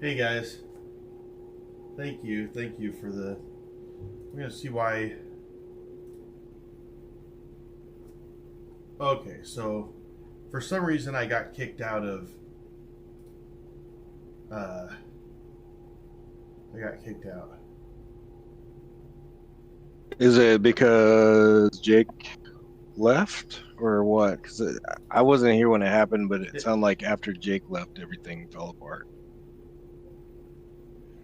Hey guys, thank you for the. I'm gonna see why. Okay, so for some reason I got kicked out of. Uh, I got kicked out. Is it because Jake left or what? Because I wasn't here when it happened, but it It, sounded like after Jake left, everything fell apart.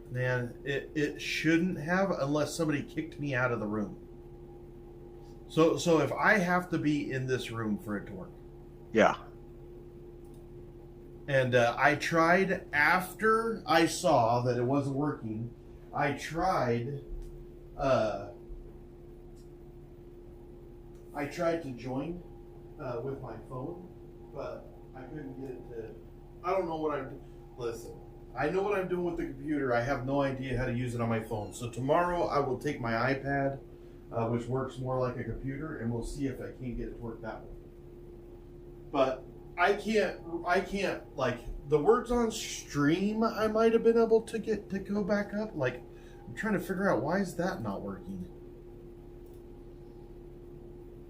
man, it shouldn't have unless somebody kicked me out of the room. So if I have to be in this room for it to work, Yeah. and I tried after I saw that it wasn't working. I tried. Uh, I tried to join with my phone, but I couldn't get it to. I don't know what I'm. Listen, I know what I'm doing with the computer. I have no idea how to use it on my phone. So tomorrow I will take my iPad, which works more like a computer, and we'll see if I can't get it to work that way. But I can't. I can't like the words on stream. I might have been able to get to go back up. Like I'm trying to figure out why is that not working.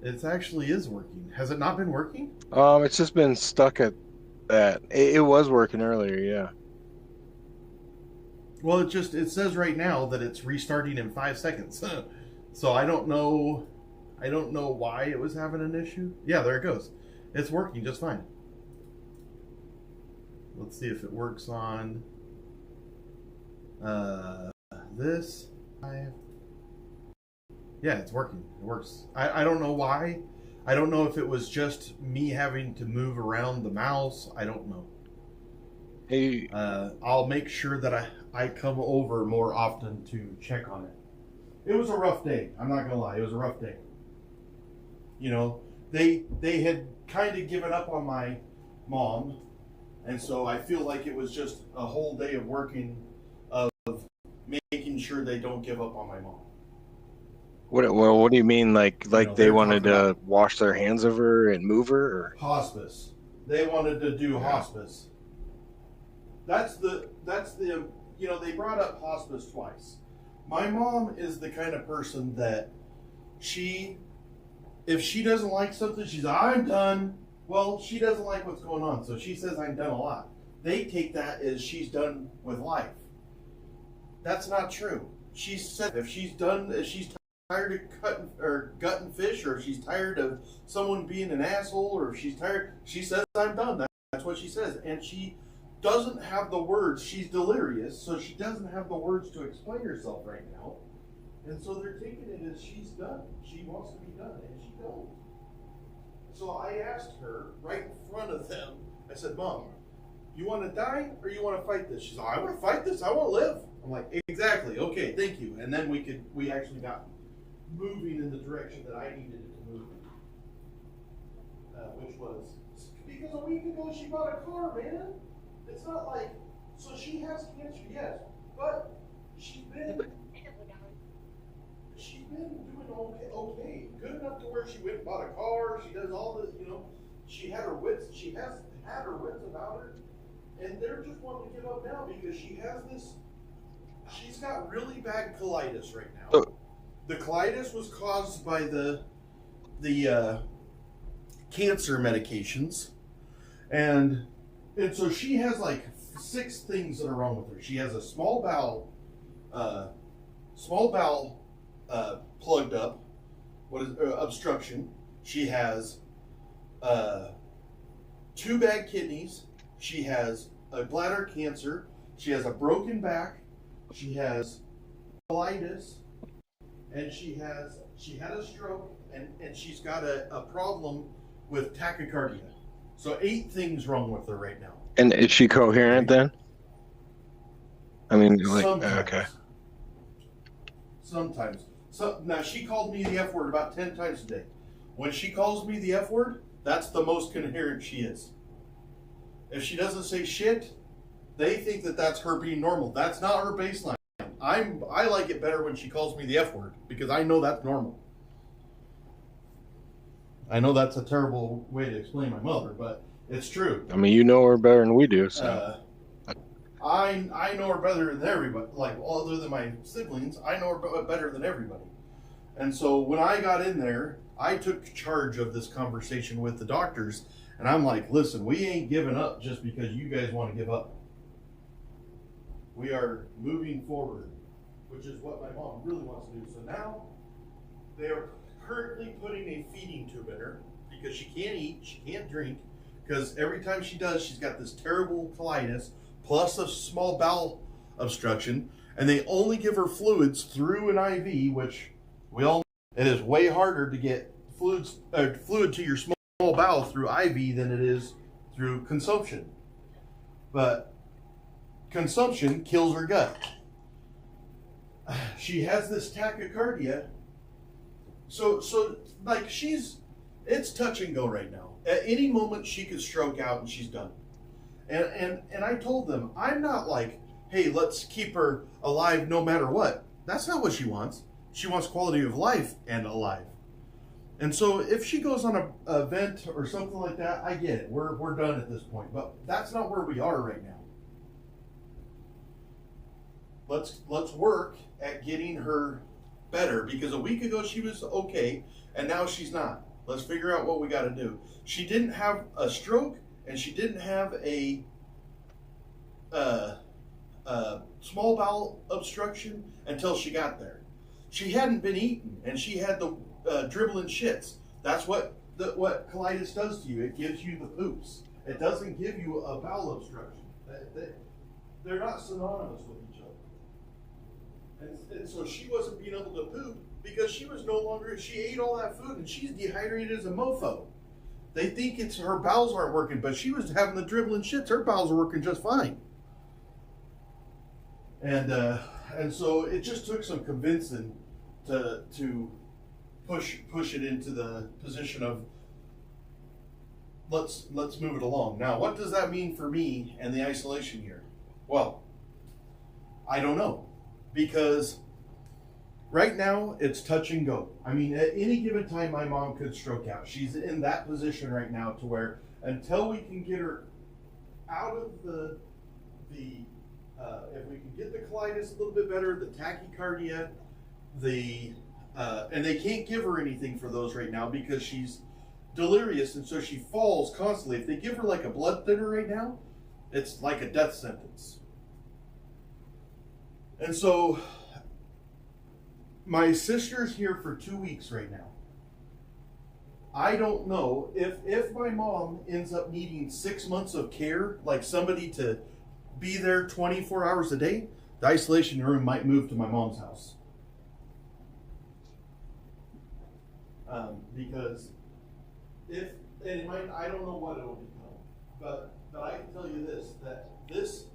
It actually is working. Has it not been working? It's just been stuck at that. It was working earlier, yeah. Well, it says right now that it's restarting in 5 seconds. So I don't know. I don't know why it was having an issue. Yeah, there it goes. It's working just fine. Let's see if it works on uh, this. Yeah, it's working. It works. I don't know why. I don't know if it was just me having to move around the mouse. I don't know. Hey, I'll make sure that I come over more often to check on it. It was a rough day. I'm not gonna lie. It was a rough day. You know, they had kind of given up on my mom, and so I feel like it was just a whole day of working of making sure they don't give up on my mom. what do you mean? Like they They're wanted talking to about wash their hands of her and move her, or hospice. They wanted to do yeah. hospice. That's the they brought up hospice twice. My mom is the kind of person that she if she doesn't like something, she's I'm done. Well, she doesn't like what's going on, so she says I'm done a lot. They take that as she's done with life. That's not true. She said if she's tired of cutting or gutting fish, or if she's tired of someone being an asshole, or if she's tired, she says I'm done. That's what she says, and she doesn't have the words. She's delirious, so she doesn't have the words to explain herself right now. And so they're taking it as she's done. She wants to be done, and she don't. So I asked her right in front of them, I said, Mom, you want to die or you want to fight this? She's like, I want to fight this. I want to live. I'm like, exactly. Okay, thank you. And then we actually got moving in the direction that I needed it to move which was, because a week ago she bought a car, man. It's not like, so she has cancer, yes, but she's been doing okay, good enough to where she went and bought a car. She does all the, she had her wits. She has had her wits about her, and they're just wanting to give up now because she has this. She's got really bad colitis right now. So, The colitis was caused by the cancer medications, and so she has like 6 things that are wrong with her. She has a small bowel plugged up. What is obstruction? She has 2 bad kidneys. She has a bladder cancer. She has a broken back. She has colitis, and she had a stroke, and she's got a problem with tachycardia. So 8 things wrong with her right now. and is she coherent Okay. then? I mean, like, okay. Sometimes. Sometimes. So now she called me the F word about 10 times a day. When she calls me the F word, that's the most coherent she is. If she doesn't say shit, they think that that's her being normal. That's not her baseline. I like it better when she calls me the F word because I know that's normal. I know that's a terrible way to explain my mother, but it's true. I mean, you know her better than we do, so. Uh, I know her better than everybody. Like, other than my siblings, I know her better than everybody. And so when I got in there, I took charge of this conversation with the doctors. And I'm like, listen, we ain't giving up just because you guys want to give up. We are moving forward, which is what my mom really wants to do. So now they are currently putting a feeding tube in her because she can't eat, she can't drink, because every time she does, she's got this terrible colitis plus a small bowel obstruction, and they only give her fluids through an IV, which we all know it is way harder to get fluid to your small bowel through IV than it is through consumption. But consumption kills her gut. She has this tachycardia. So like it's touch and go right now. At any moment she could stroke out and she's done. And I told them, I'm not like, hey, let's keep her alive no matter what. That's not what she wants. She wants quality of life and alive. And so if she goes on a event or something like that, I get it. We're done at this point. But that's not where we are right now. Let's work at getting her better, because a week ago she was okay and now she's not. Let's figure out what we got to do. She didn't have a stroke and she didn't have a small bowel obstruction until she got there. She hadn't been eating and she had the dribbling shits. That's what colitis does to you. It gives you the poops. It doesn't give you a bowel obstruction. They're not synonymous with each other. And so she wasn't being able to poop because she ate all that food and she's dehydrated as a mofo. They think it's her bowels aren't working, but she was having the dribbling shits. Her bowels are working just fine. And so it just took some convincing to push it into the position of let's move it along. Now, what does that mean for me and the isolation year? Well, I don't know. Because right now it's touch and go. I mean, at any given time, my mom could stroke out. She's in that position right now to where until we can get her out of if we can get the colitis a little bit better, the tachycardia, and they can't give her anything for those right now because she's delirious and so she falls constantly. If they give her like a blood thinner right now, it's like a death sentence. And so my sister's here for 2 weeks right now. I don't know if my mom ends up needing 6 months of care, like somebody to be there 24 hours a day, the isolation room might move to my mom's house. Because I don't know what it'll become, but I can tell you this,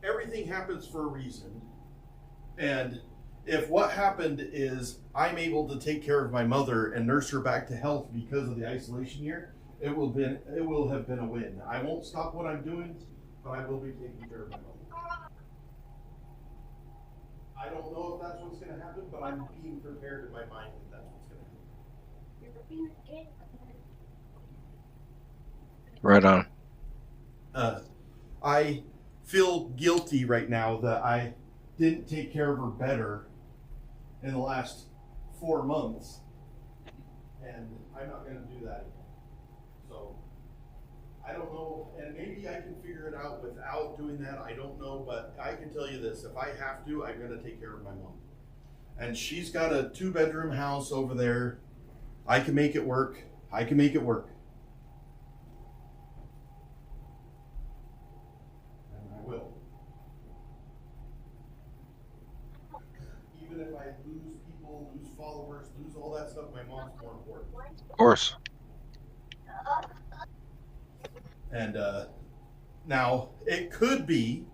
everything happens for a reason. And if what happened is I'm able to take care of my mother and nurse her back to health because of the isolation year, it will have been a win. I won't stop what I'm doing, but I will be taking care of my mother. I don't know if that's what's going to happen, but I'm being prepared in my mind that that's what's going to happen. Right on. I feel guilty right now that I didn't take care of her better in the last 4 months, and I'm not going to do that again. So I don't know, and maybe I can figure it out without doing that. I don't know, but I can tell you this: if I have to, I'm going to take care of my mom. And she's got a 2-bedroom house over there. I can make it work. I can make it work. Even if I lose people, lose followers, lose all that stuff, my mom's more important. Of course. And now it could be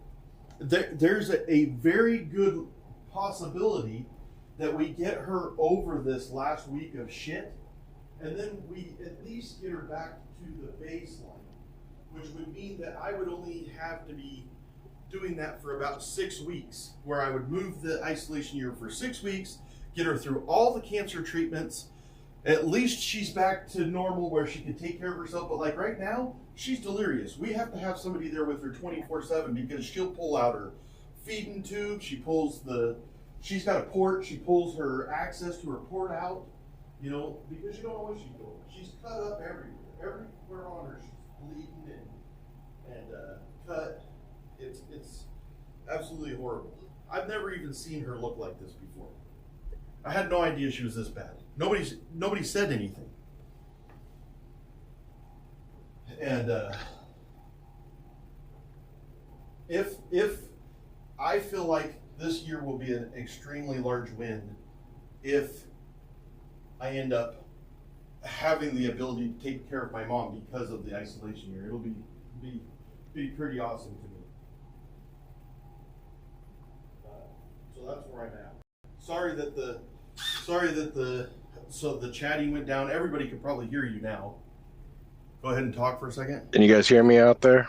there's a very good possibility that we get her over this last week of shit, and then we at least get her back to the baseline, which would mean that I would only have to be doing that for about 6 weeks, where I would move the isolation year for 6 weeks, get her through all the cancer treatments, At least she's back to normal where she can take care of herself. But like right now, she's delirious. We have to have somebody there with her 24/7 because she'll pull out her feeding tube. She's got a port. She pulls her access to her port out. You know, because you don't know what she's doing. She's cut up everywhere. Everywhere on her, she's bleeding and cut. It's absolutely horrible. I've never even seen her look like this before. I had no idea she was this bad. Nobody said anything. And if I feel like this year will be an extremely large win if I end up having the ability to take care of my mom because of the isolation year. It'll be pretty awesome to me. So that's where I'm at. Sorry that the chatting went down. Everybody could probably hear you now. Go ahead and talk for a second. Can you guys hear me out there?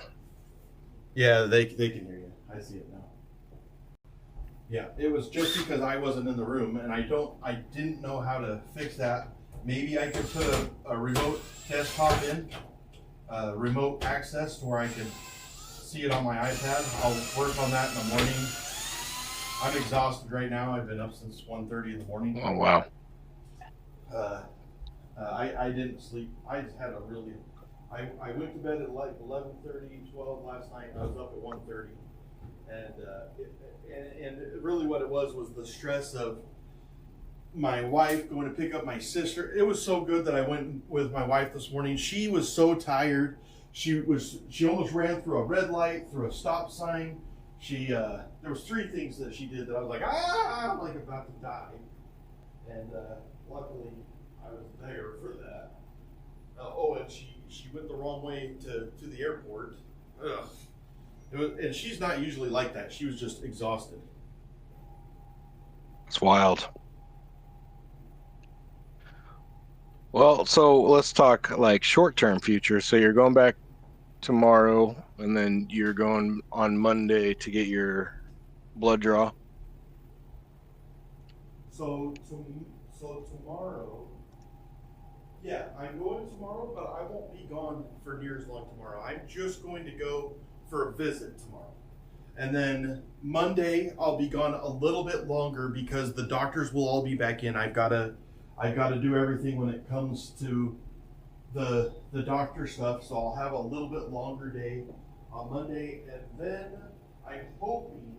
Yeah, they can hear you. I see it now. Yeah, it was just because I wasn't in the room and I didn't know how to fix that. Maybe I could put a remote desktop in, remote access to where I could see it on my iPad. I'll work on that in the morning. I'm exhausted right now. I've been up since 1:30 in the morning. Oh, wow. I didn't sleep. I just had I went to bed at like 11:30, 12 last night. I was up at 1:30. And really what it was the stress of my wife going to pick up my sister. It was so good that I went with my wife this morning. She was so tired. She almost ran through a red light, through a stop sign. There was 3 things that she did that I was like, I'm like about to die. And luckily I was there for that. And she went the wrong way to the airport. Ugh. And she's not usually like that. She was just exhausted. It's wild. Well, so let's talk like short-term future. So you're going back tomorrow, and then you're going on Monday to get your blood draw. So tomorrow, yeah, I'm going tomorrow, but I won't be gone for near as long tomorrow. I'm just going to go for a visit tomorrow. And then Monday I'll be gone a little bit longer because the doctors will all be back in. I've got to do everything when it comes to the doctor stuff, so I'll have a little bit longer day on Monday, and then I'm hoping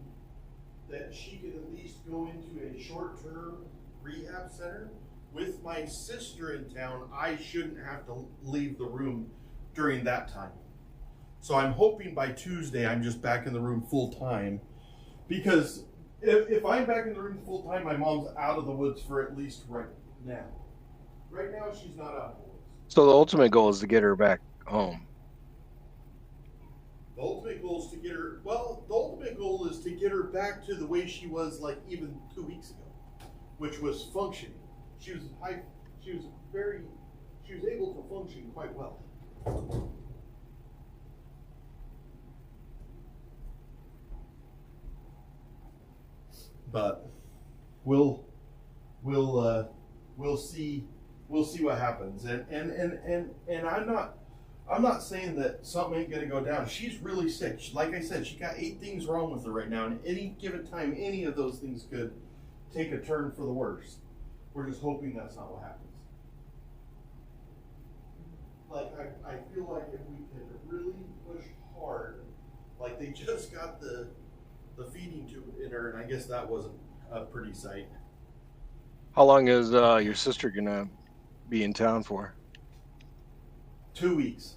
that she can at least go into a short-term rehab center. With my sister in town, I shouldn't have to leave the room during that time. So I'm hoping by Tuesday I'm just back in the room full time, because if I'm back in the room full time, my mom's out of the woods for at least right now. Right now she's not out of the woods. So the ultimate goal is to get her back home. The ultimate goal is to get her. Well, the ultimate goal is to get her back to the way she was like even 2 weeks ago, which was functioning. She was able to function quite well. But we'll see what happens, and I'm not saying that something ain't gonna go down. She's really sick. Like I said, she got 8 things wrong with her right now, and any given time, any of those things could take a turn for the worse. We're just hoping that's not what happens. Like I feel like if we could really push hard, like they just got the feeding tube in her, and I guess that wasn't a pretty sight. How long is your sister gonna be in town for? 2 weeks.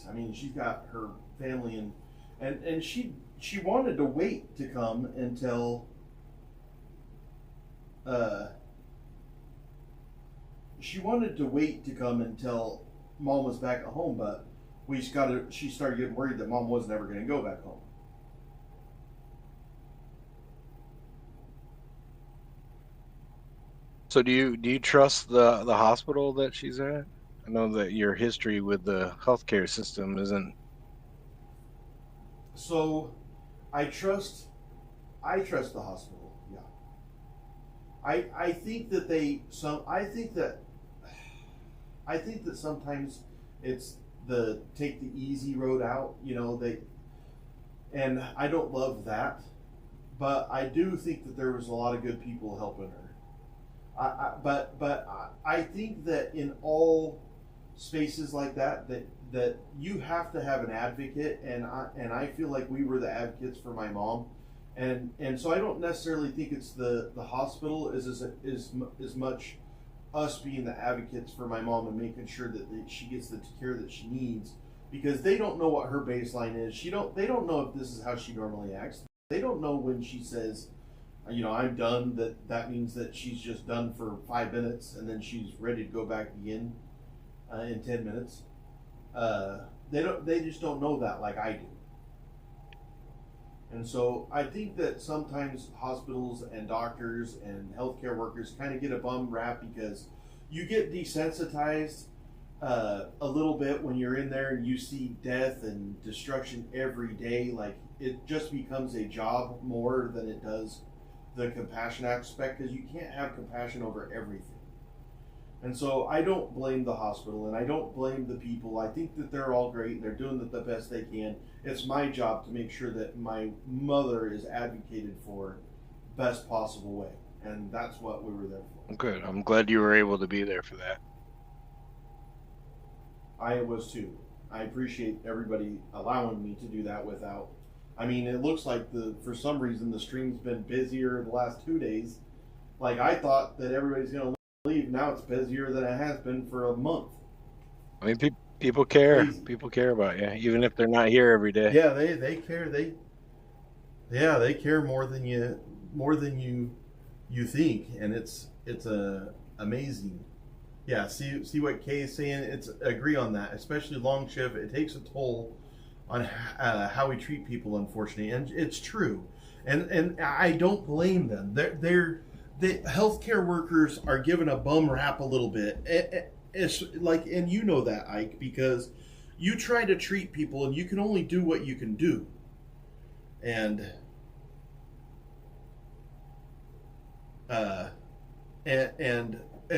I mean, she's got her family and she wanted to wait to come until Mom was back at home, but she started getting worried that Mom wasn't ever going to go back home. So do you trust the hospital that she's at? I know that your history with the healthcare system isn't So I trust the hospital. Yeah. I think that I think that sometimes it's the take the easy road out, and I don't love that, but I do think that there was a lot of good people helping her. I think that in all spaces like that you have to have an advocate, and I feel like we were the advocates for my mom, and so I don't necessarily think it's the hospital is much us being the advocates for my mom and making sure that she gets the care that she needs, because they don't know what her baseline is. They don't know if this is how she normally acts. They don't know when she says, I'm done, that means that she's just done for 5 minutes and then she's ready to go back again in 10 minutes. They just don't know that like I do. And so I think that sometimes hospitals and doctors and healthcare workers kind of get a bum rap because you get desensitized a little bit when you're in there and you see death and destruction every day. Like, it just becomes a job more than it does the compassion aspect, because you can't have compassion over everything. And so I don't blame the hospital and I don't blame the people. I think that they're all great and they're doing the best they can. It's my job to make sure that my mother is advocated for best possible way. And that's what we were there for. Good. I'm glad you were able to be there for that. I was too. I appreciate everybody allowing me to do that without. I mean, it looks like for some reason the stream's been busier the last 2 days. Like, I thought that everybody's going to leave. Now it's busier than it has been for a month. I mean, people care. Crazy. People care about you, even if they're not here every day. Yeah, they care. They care more than you think, and it's amazing. Yeah, see what Kay is saying. Agree on that, especially long shift. It takes a toll on how we treat people, unfortunately, and it's true. And I don't blame them. The healthcare workers are given a bum rap a little bit. It's like, and you know that, Ike, because you try to treat people and you can only do what you can do. And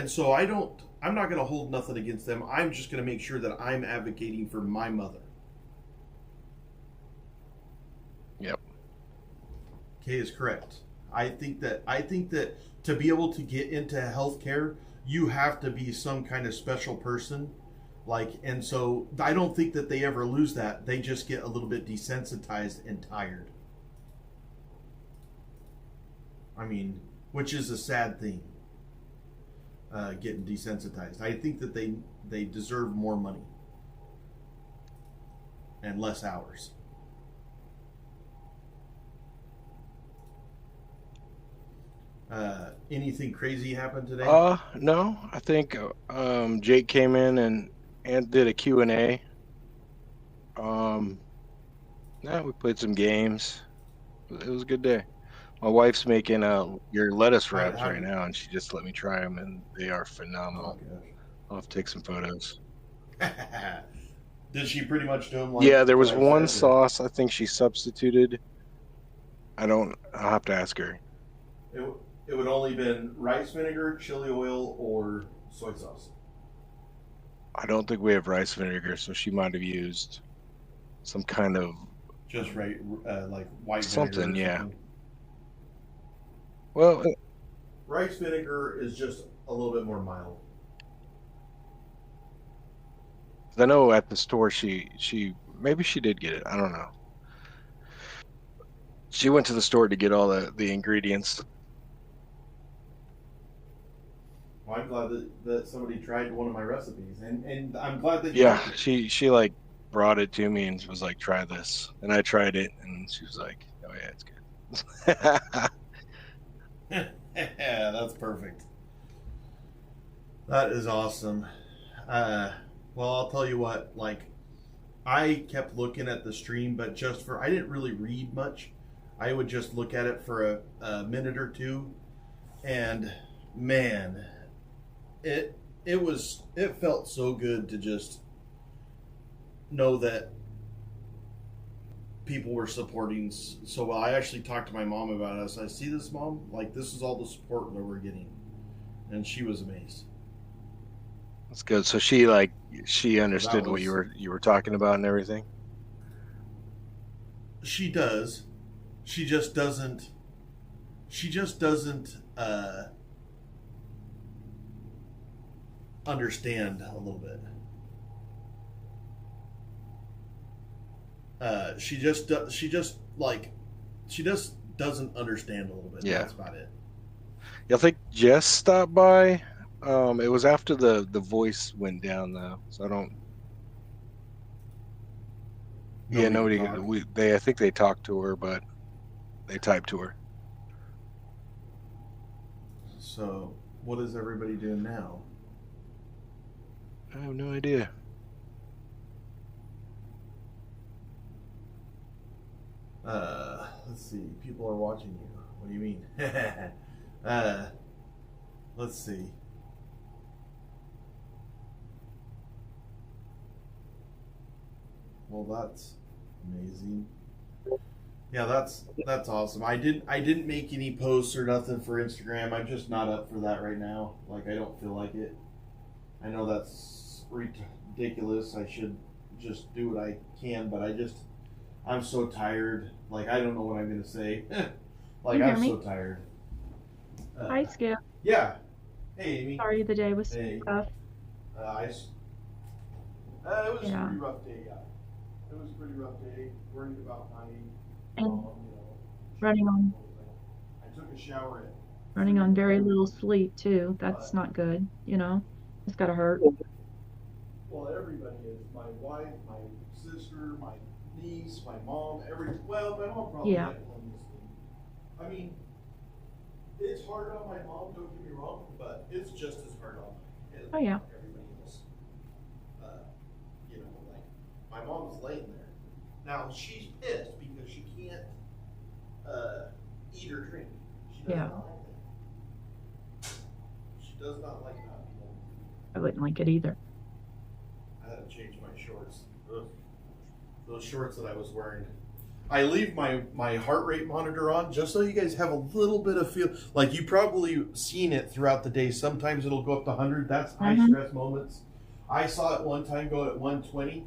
so I'm not going to hold nothing against them. I'm just going to make sure that I'm advocating for my mother. Yep. Kay is correct. I think that to be able to get into healthcare, you have to be some kind of special person. And so I don't think that they ever lose that. They just get a little bit desensitized and tired. I mean, which is a sad thing. Getting desensitized. I think that they deserve more money and less hours. Anything crazy happened today? No. I think Jake came in and did a Q&A. We played some games. It was a good day. My wife's making your lettuce wraps right now, and she just let me try them, and they are phenomenal. Oh, I'll have to take some photos. Did she pretty much do them? Yeah, there was one sauce I think she substituted. I'll have to ask her. It would only been rice vinegar, chili oil, or soy sauce. I don't think we have rice vinegar, so she might have used some kind of just like white something. Vinegar yeah. Something. Well, rice vinegar is just a little bit more mild. I know at the store she maybe she did get it. I don't know. She went to the store to get all the ingredients. Well, I'm glad that somebody tried one of my recipes, and I'm glad that she like brought it to me and was like, try this, and I tried it, and she was like, oh yeah, it's good. Yeah, that's perfect. That is awesome. Well, I'll tell you what, I kept looking at the stream, but I didn't really read much. I would just look at it for a minute or two, and man, it felt so good to just know that people were supporting. So I actually talked to my mom about it. I said, "See this, Mom? Like this is all the support that we're getting," and she was amazed. That's good. So she So that understood what was. you were talking about and everything. She does. She just doesn't. She just doesn't understand a little bit. She just like she just doesn't understand a little bit. Yeah. That's about it. Yeah, I think Jess stopped by. It was after the voice went down though, so I don't. Yeah, Nobody could nobody. talk. I think they talked to her, but they typed to her. So what is everybody doing now? I have no idea. Let's see. People are watching you. What do you mean? uh, let's see. Well, that's amazing. Yeah, that's awesome. I didn't make any posts or nothing for Instagram. I'm just not up for that right now. Like I don't feel like it. I know that's ridiculous. I should just do what I can, but I'm so tired. Like I don't know what I'm gonna say. Like You hear I'm me? so tired. Hi, Skip. Yeah. Hey, Amy. Sorry the day was Hey. tough. It was a Yeah. pretty rough day. Yeah. It was a pretty rough day. Worried about my And mom. running on I took a shower at running 3 on in the very morning, little sleep too. That's but not good, you know. It's gotta hurt. well, everybody is. My wife, my sister, my niece, my mom, well, my mom probably Yeah. had plenty of sleep. I mean, it's hard on my mom, don't get me wrong, but it's just as hard on Oh yeah. everybody else. Uh, like my mom's laying there. Now she's pissed because she can't eat or drink. She does Yeah. not like that. She does not like not being able I wouldn't like it either. to. I had to change my shorts. Ugh. Those shorts that I was wearing. I leave my heart rate monitor on just so you guys have a little bit of feel. Like you probably seen it throughout the day. Sometimes it'll go up to 100. That's high stress moments. I saw it one time go at 120.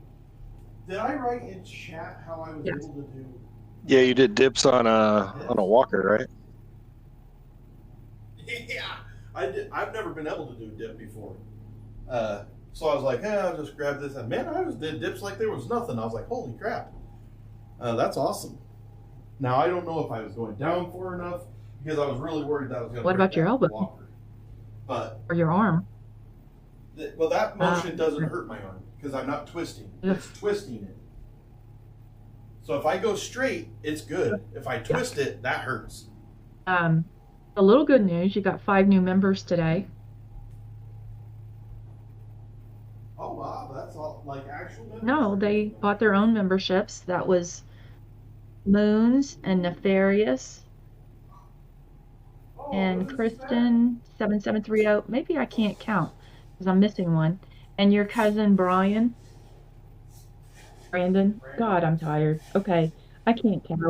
Did I write in chat how I was Yes. able to do? Yeah, you did dips on a walker, right? Yeah, I did. I've never been able to do dip before. So I was like, I'll just grab this. And man, I did dips like there was nothing. I was like, holy crap. That's awesome. Now, I don't know if I was going down far enough because I was really worried that I was going to What about your elbow? walker. But, Or your arm? well, that motion doesn't hurt my arm because I'm not twisting. Ugh. It's twisting it. So if I go straight, it's good. If I twist it, that hurts. A little good news, you got 5 new members today. Oh, wow. That's all like actual members? No, they bought their own memberships. That was Moons and Nefarious Oh, and what is that? Kristen 7730. Maybe I can't count because I'm missing one. And your cousin Brandon. God, I'm tired. Okay, I can't count.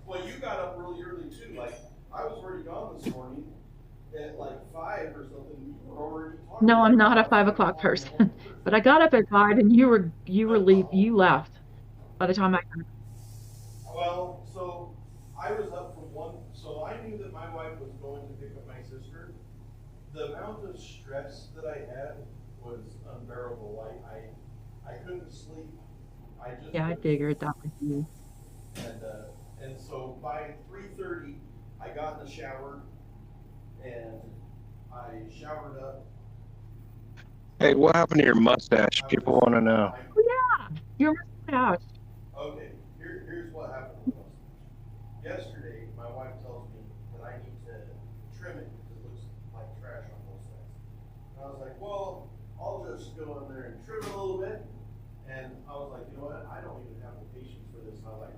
Well, you got up really early too. Like I was already gone this morning at like 5 or something. You were already talking. No, I'm not a 5 o'clock person, but I got up at 5 and you left by the time I got. Well, so I was up from 1. So I knew that my wife was going to pick up my sister. The amount of stress that I had was unbearable. I couldn't sleep. I just Yeah, I couldn't figured that was you. And so by 3:30, I got in the shower and I showered up. Hey, what happened to your mustache? People want to know. Oh yeah, your mustache. Okay, here's what happened with mustache. Yesterday, my wife tells me that I need to trim it because it looks like trash on both sides. And I was like, well, I'll just go in there and trim it a little bit. And I was like, you know what? I don't even have the patience for this. And I was like,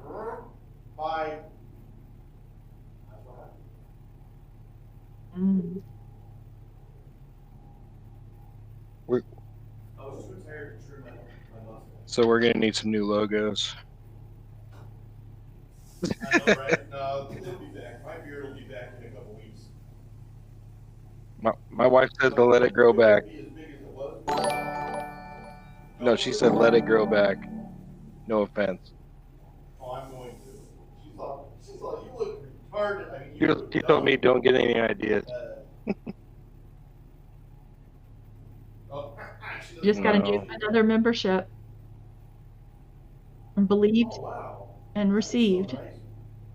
bye. That's what happened. Mm. We're, I was too tired to trim my mustache. so we're gonna need some new logos. I know, right? No, it'll be back. My beard will be back in a couple weeks. My wife said to let it grow It won't back. be as big as it was. No, she said let it grow back. No offense. Oh, I'm going to. She's like, you look retarded. I mean, She, you look she told me dumb. don't get any ideas. Oh, she You just got to doesn't. do No. another membership and believed Oh, wow. and That is so received. nice.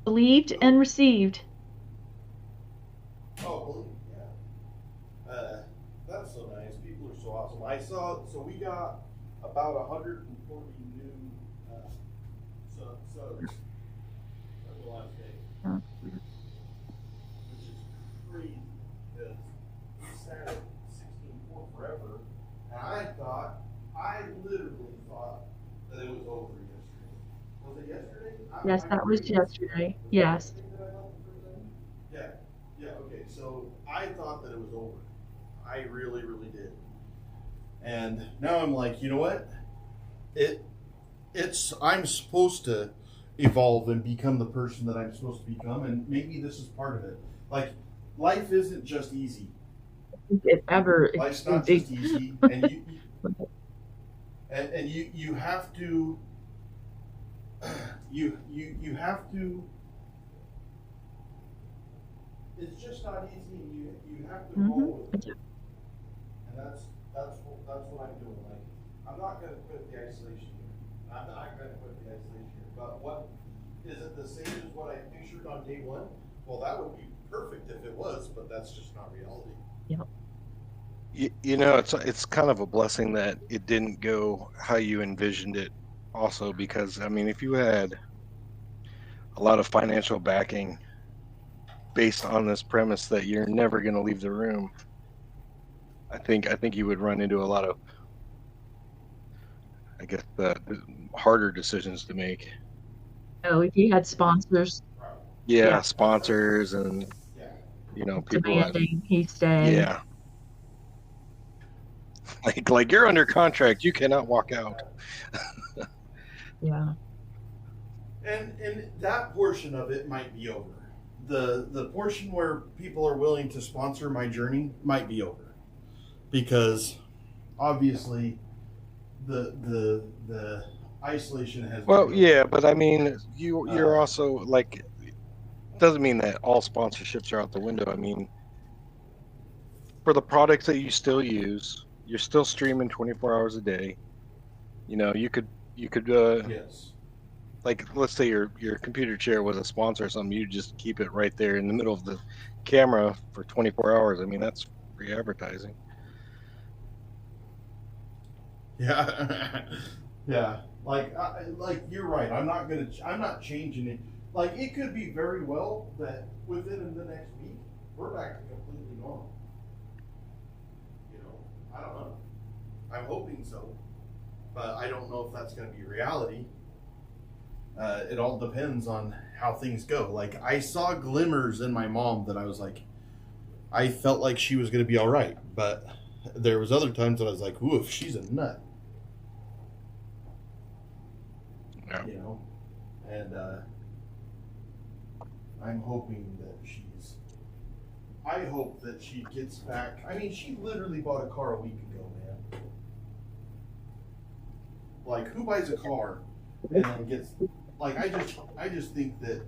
Believed and received. Oh, believe, yeah. That's so nice. People are so awesome. I saw, so we got about 140 new subs the last day, Uh, which is crazy because we sat at 16.4 forever, and I literally thought that it was over yesterday. Was it yesterday? Yes, that was yesterday. Yes. Yeah, yeah, okay. So I thought that it was over. I really, really did. And now I'm like, you know what? I'm supposed to evolve and become the person that I'm supposed to become, and maybe this is part of it. Like, life isn't just easy. If ever. Life's not just easy, and you have to you have to. It's just not easy, and you have to roll with it. And that's what I'm doing. Like, I'm not going to quit the isolation here. I'm not going to quit the isolation here. But what is it the same as what I pictured on day one? Well, that would be perfect if it was, but that's just not reality. Yep. You know, it's kind of a blessing that it didn't go how you envisioned it. Also, because I mean, if you had a lot of financial backing based on this premise that you're never going to leave the room, I think you would run into a lot of, I guess, the harder decisions to make. Oh, if you had sponsors, Yeah, yeah, sponsors and people that, demanding he stay. yeah, like you're under contract, you cannot walk out. Yeah. And that portion of it might be over. The portion where people are willing to sponsor my journey might be over, because obviously the isolation has. Well, yeah, but I mean, you're also like, doesn't mean that all sponsorships are out the window. I mean, for the products that you still use, you're still streaming 24 hours a day. You know, you could Yes. like, let's say your computer chair was a sponsor or something, you just keep it right there in the middle of the camera for 24 hours. I mean, that's free advertising. Yeah. Yeah. Like you're right. I'm not changing it. Like, it could be very well that within the next week we're back to completely normal. I don't know. I'm hoping so, but I don't know if that's going to be reality. It all depends on how things go. Like, I saw glimmers in my mom that I was like, I felt like she was going to be all right, but there was other times that I was like, oof, she's a nut. Yeah. And I'm hoping that I hope that she gets back. I mean, she literally bought a car a week ago, man. Like, who buys a car and then gets, like, I just think that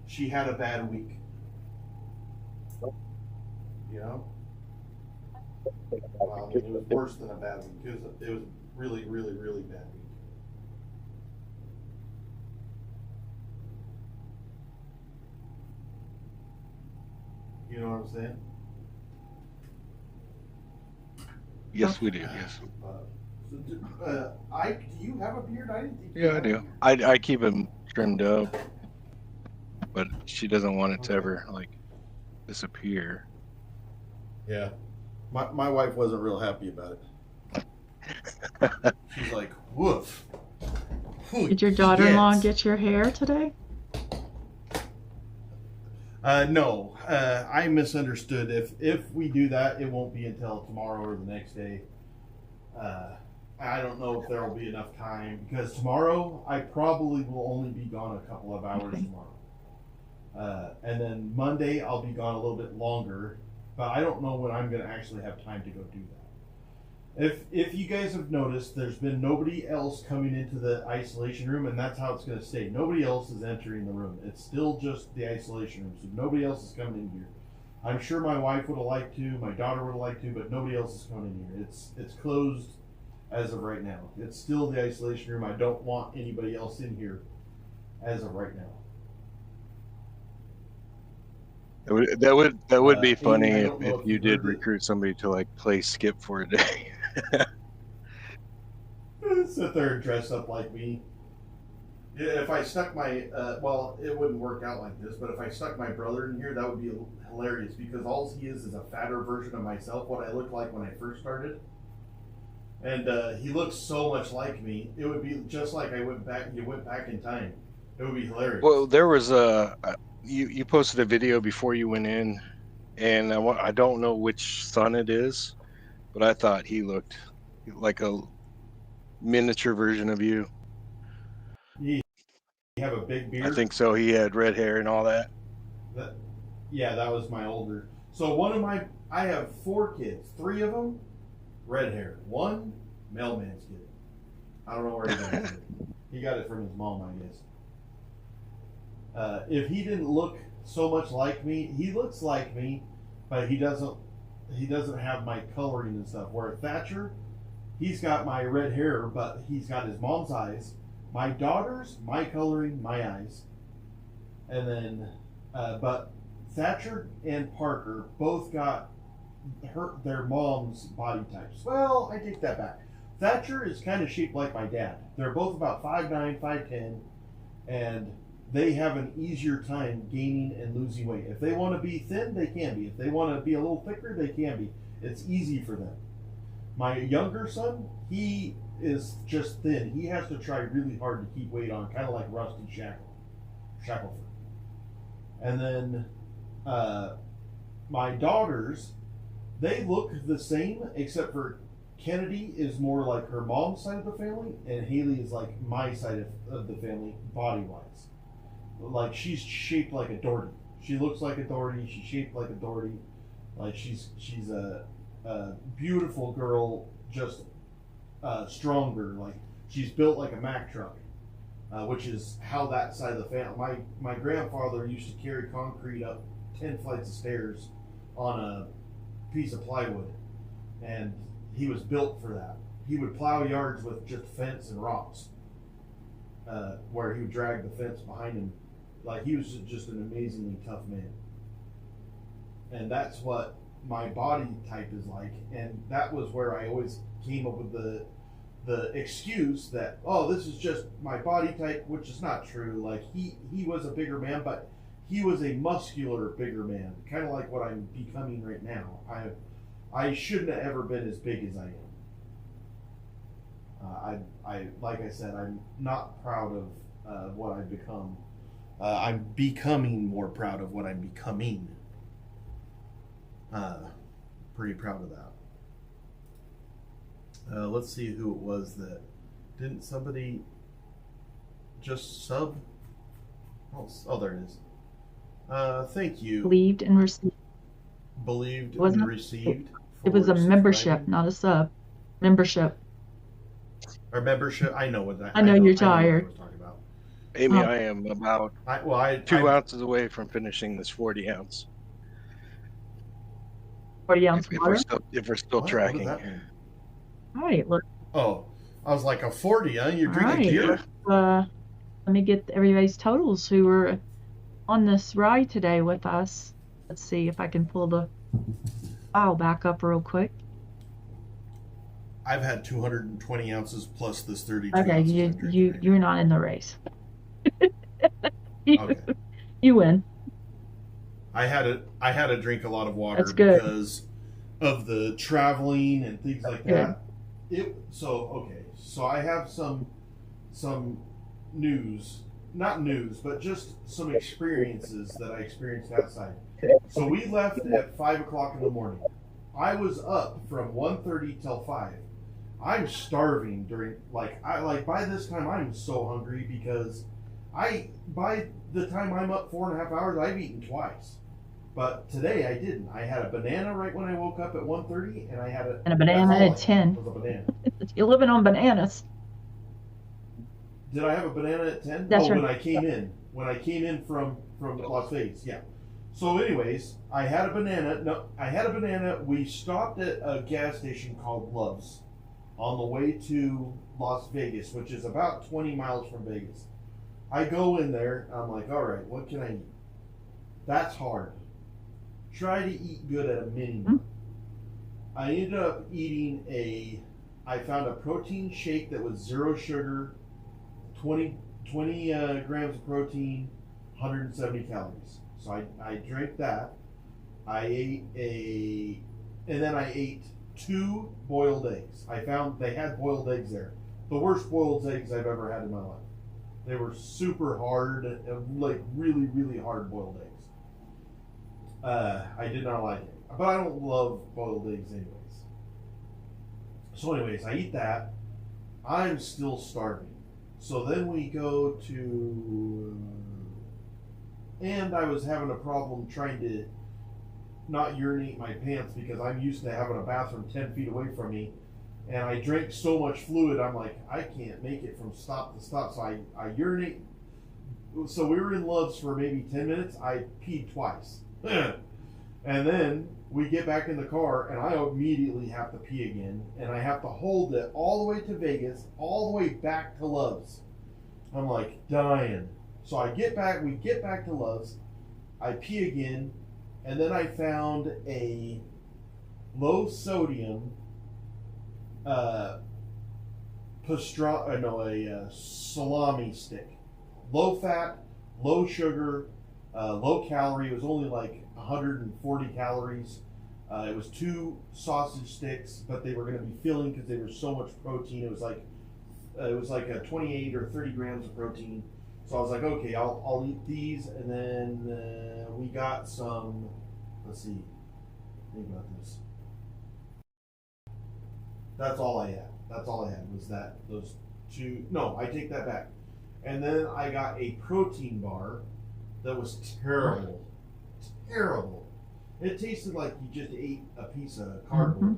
she had a bad week. Well, it was worse than a bad week. It was really, really, really bad week. You know what I'm saying? Yes, we do. Yes. Do you have a beard? I didn't think. Yeah, I do. I keep him trimmed up, but she doesn't want it to ever like disappear. Yeah, my wife wasn't real happy about it. She's like, "Woof." Did your daughter-in-law get your hair today? No, I misunderstood. If we do that, it won't be until tomorrow or the next day. I don't know if there will be enough time, because tomorrow I probably will only be gone a couple of hours tomorrow. And then Monday I'll be gone a little bit longer, but I don't know when I'm going to actually have time to go do that. If you guys have noticed, there's been nobody else coming into the isolation room, and that's how it's going to stay. Nobody else is entering the room. It's still just the isolation room, so nobody else is coming in here. I'm sure my wife would have liked to, my daughter would have liked to, but nobody else is coming in here. It's closed as of right now. It's still the isolation room. I don't want anybody else in here as of right now. That would be funny Amy, if you did recruit somebody to like play Skip for a day. Sit there and dress up like me. Yeah, if I stuck my, well, it wouldn't work out like this, but if I stuck my brother in here, that would be hilarious because all he is a fatter version of myself, what I looked like when I first started. And he looks so much like me. It would be just like you went back in time. It would be hilarious. Well, there was you posted a video before you went in, and I don't know which son it is, but I thought he looked like a miniature version of you. You have a big beard? I think so. He had red hair and all that. Yeah, that was my older. So I have 4 kids. 3 of them, red hair. 1, mailman's kid. I don't know where he got it. He got it from his mom, I guess. If he didn't look so much like me, he looks like me, but he doesn't have my coloring and stuff. Where Thatcher, he's got my red hair, but he's got his mom's eyes. My daughter's, my coloring, my eyes. And then, but Thatcher and Parker both got their mom's body types. Well, I take that back. Thatcher is kind of shaped like my dad. They're both about 5'9", 5'10", and they have an easier time gaining and losing weight. If they want to be thin, they can be. If they want to be a little thicker, they can be. It's easy for them. My younger son, he is just thin. He has to try really hard to keep weight on, kind of like Rusty Shackelford. And then my daughters, they look the same, except for Kennedy is more like her mom's side of the family, and Haley is like my side of the family, body-wise. Like, she's shaped like a Doherty. She looks like a Doherty. She's shaped like a Doherty. Like, she's a beautiful girl, just stronger. Like, she's built like a Mack truck, which is how that side of the family. My grandfather used to carry concrete up 10 flights of stairs on a piece of plywood, and he was built for that. He would plow yards with just fence and rocks, where he would drag the fence behind him. Like, he was just an amazingly tough man. And that's what my body type is like. And that was where I always came up with the excuse that, oh, this is just my body type, which is not true. Like, he was a bigger man, but he was a muscular bigger man, kind of like what I'm becoming right now. I shouldn't have ever been as big as I am. I like I said, I'm not proud of what I've become. I'm becoming more proud of what I'm becoming. Pretty proud of that. Let's see who it was that didn't somebody just sub? Oh, there it is. Thank you. Believed and received. Believed Wasn't and received. It was a membership, not a sub. Membership. Or membership. I know what that. I know you're tired. I know what I was talking about. Amy, I am about 2 ounces away from finishing this 40 ounce. 40 ounce water? If we're still tracking. What does that mean? All right, look. Oh, I was like, a 40, huh? You're All drinking right. beer? Let me get everybody's totals who were on this ride today with us. Let's see if I can pull the file back up real quick. I've had 220 ounces plus this 32 Okay, ounces. you're not in the race. Okay. You win. I had to drink a lot of water That's good. because of the traveling and things like that. So I have some news, not news, but just some experiences that I experienced outside. So we left at 5 o'clock in the morning. I was up from 1:30 till 5. I'm starving by this time I'm so hungry because By the time I'm up 4.5 hours, I've eaten twice. But today I didn't. I had a banana right when I woke up at 1:30, and I had And a banana at 10. Was a banana. You're living on bananas. Did I have a banana at 10? That's right. When I came in. When I came in from Las Vegas, yeah. So anyways, I had a banana. We stopped at a gas station called Love's on the way to Las Vegas, which is about 20 miles from Vegas. I go in there, I'm like, all right, what can I eat? That's hard. Try to eat good at a minimum. I ended up eating I found a protein shake that was 0 sugar, 20 grams of protein, 170 calories. So I drank that. And then I ate 2 boiled eggs. I found they had boiled eggs there. The worst boiled eggs I've ever had in my life. They were super hard, like really, really hard boiled eggs. I did not like it. But I don't love boiled eggs anyways. So anyways, I eat that. I'm still starving. So then we go to... And I was having a problem trying to not urinate my pants because I'm used to having a bathroom 10 feet away from me. And I drank so much fluid, I'm like, I can't make it from stop to stop. So I urinate. So we were in Love's for maybe 10 minutes. I peed twice. And then we get back in the car, and I immediately have to pee again. And I have to hold it all the way to Vegas, all the way back to Love's. I'm like dying. So we get back to Love's. I pee again. And then I found a low sodium salami stick. Low fat, low sugar, low calorie. It was only like 140 calories. It was 2 sausage sticks, but they were going to be filling because they were so much protein. It was like a 28 or 30 grams of protein. So I was like, okay, I'll eat these, and then we got some. Let's see. Think about this. That's all I had. That's all I had was those 2. No, I take that back. And then I got a protein bar that was terrible. Terrible. It tasted like you just ate a piece of cardboard.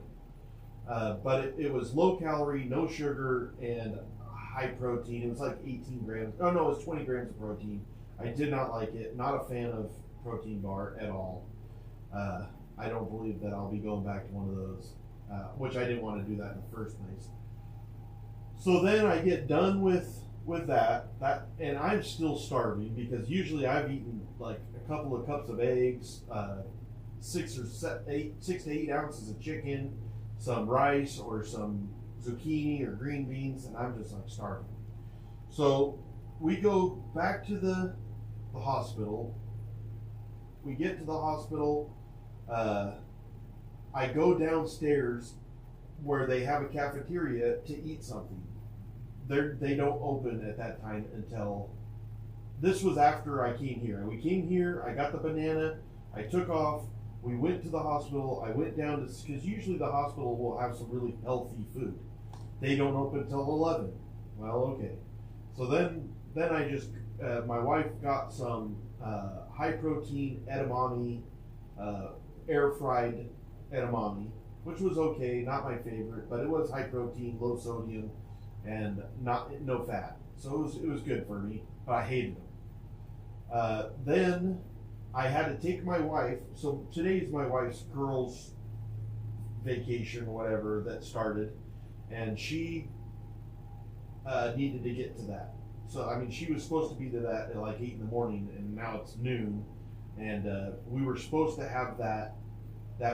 But it was low calorie, no sugar, and high protein. It was like 18 grams. Oh, no, it was 20 grams of protein. I did not like it. Not a fan of protein bar at all. I don't believe that I'll be going back to one of those, which I didn't want to do that in the first place. So then I get done with that, and I'm still starving because usually I've eaten like a couple of cups of eggs, 6 to 8 ounces of chicken, some rice or some zucchini or green beans, and I'm just like starving. So we go back to the hospital. We get to the hospital. I go downstairs where they have a cafeteria to eat something. They don't open at that time until... This was after I came here. We came here, I got the banana, I took off, we went to the hospital, I went down to... Because usually the hospital will have some really healthy food. They don't open until 11. Well, okay. So then I just... my wife got some high protein edamame, air fried edamame, which was okay, not my favorite, but it was high protein, low sodium, and no fat. So it was good for me, but I hated them. Then I had to take my wife. So today's my wife's girls' vacation or whatever that started, and she needed to get to that. So I mean, she was supposed to be to that at like 8 in the morning, and now it's noon, and we were supposed to have that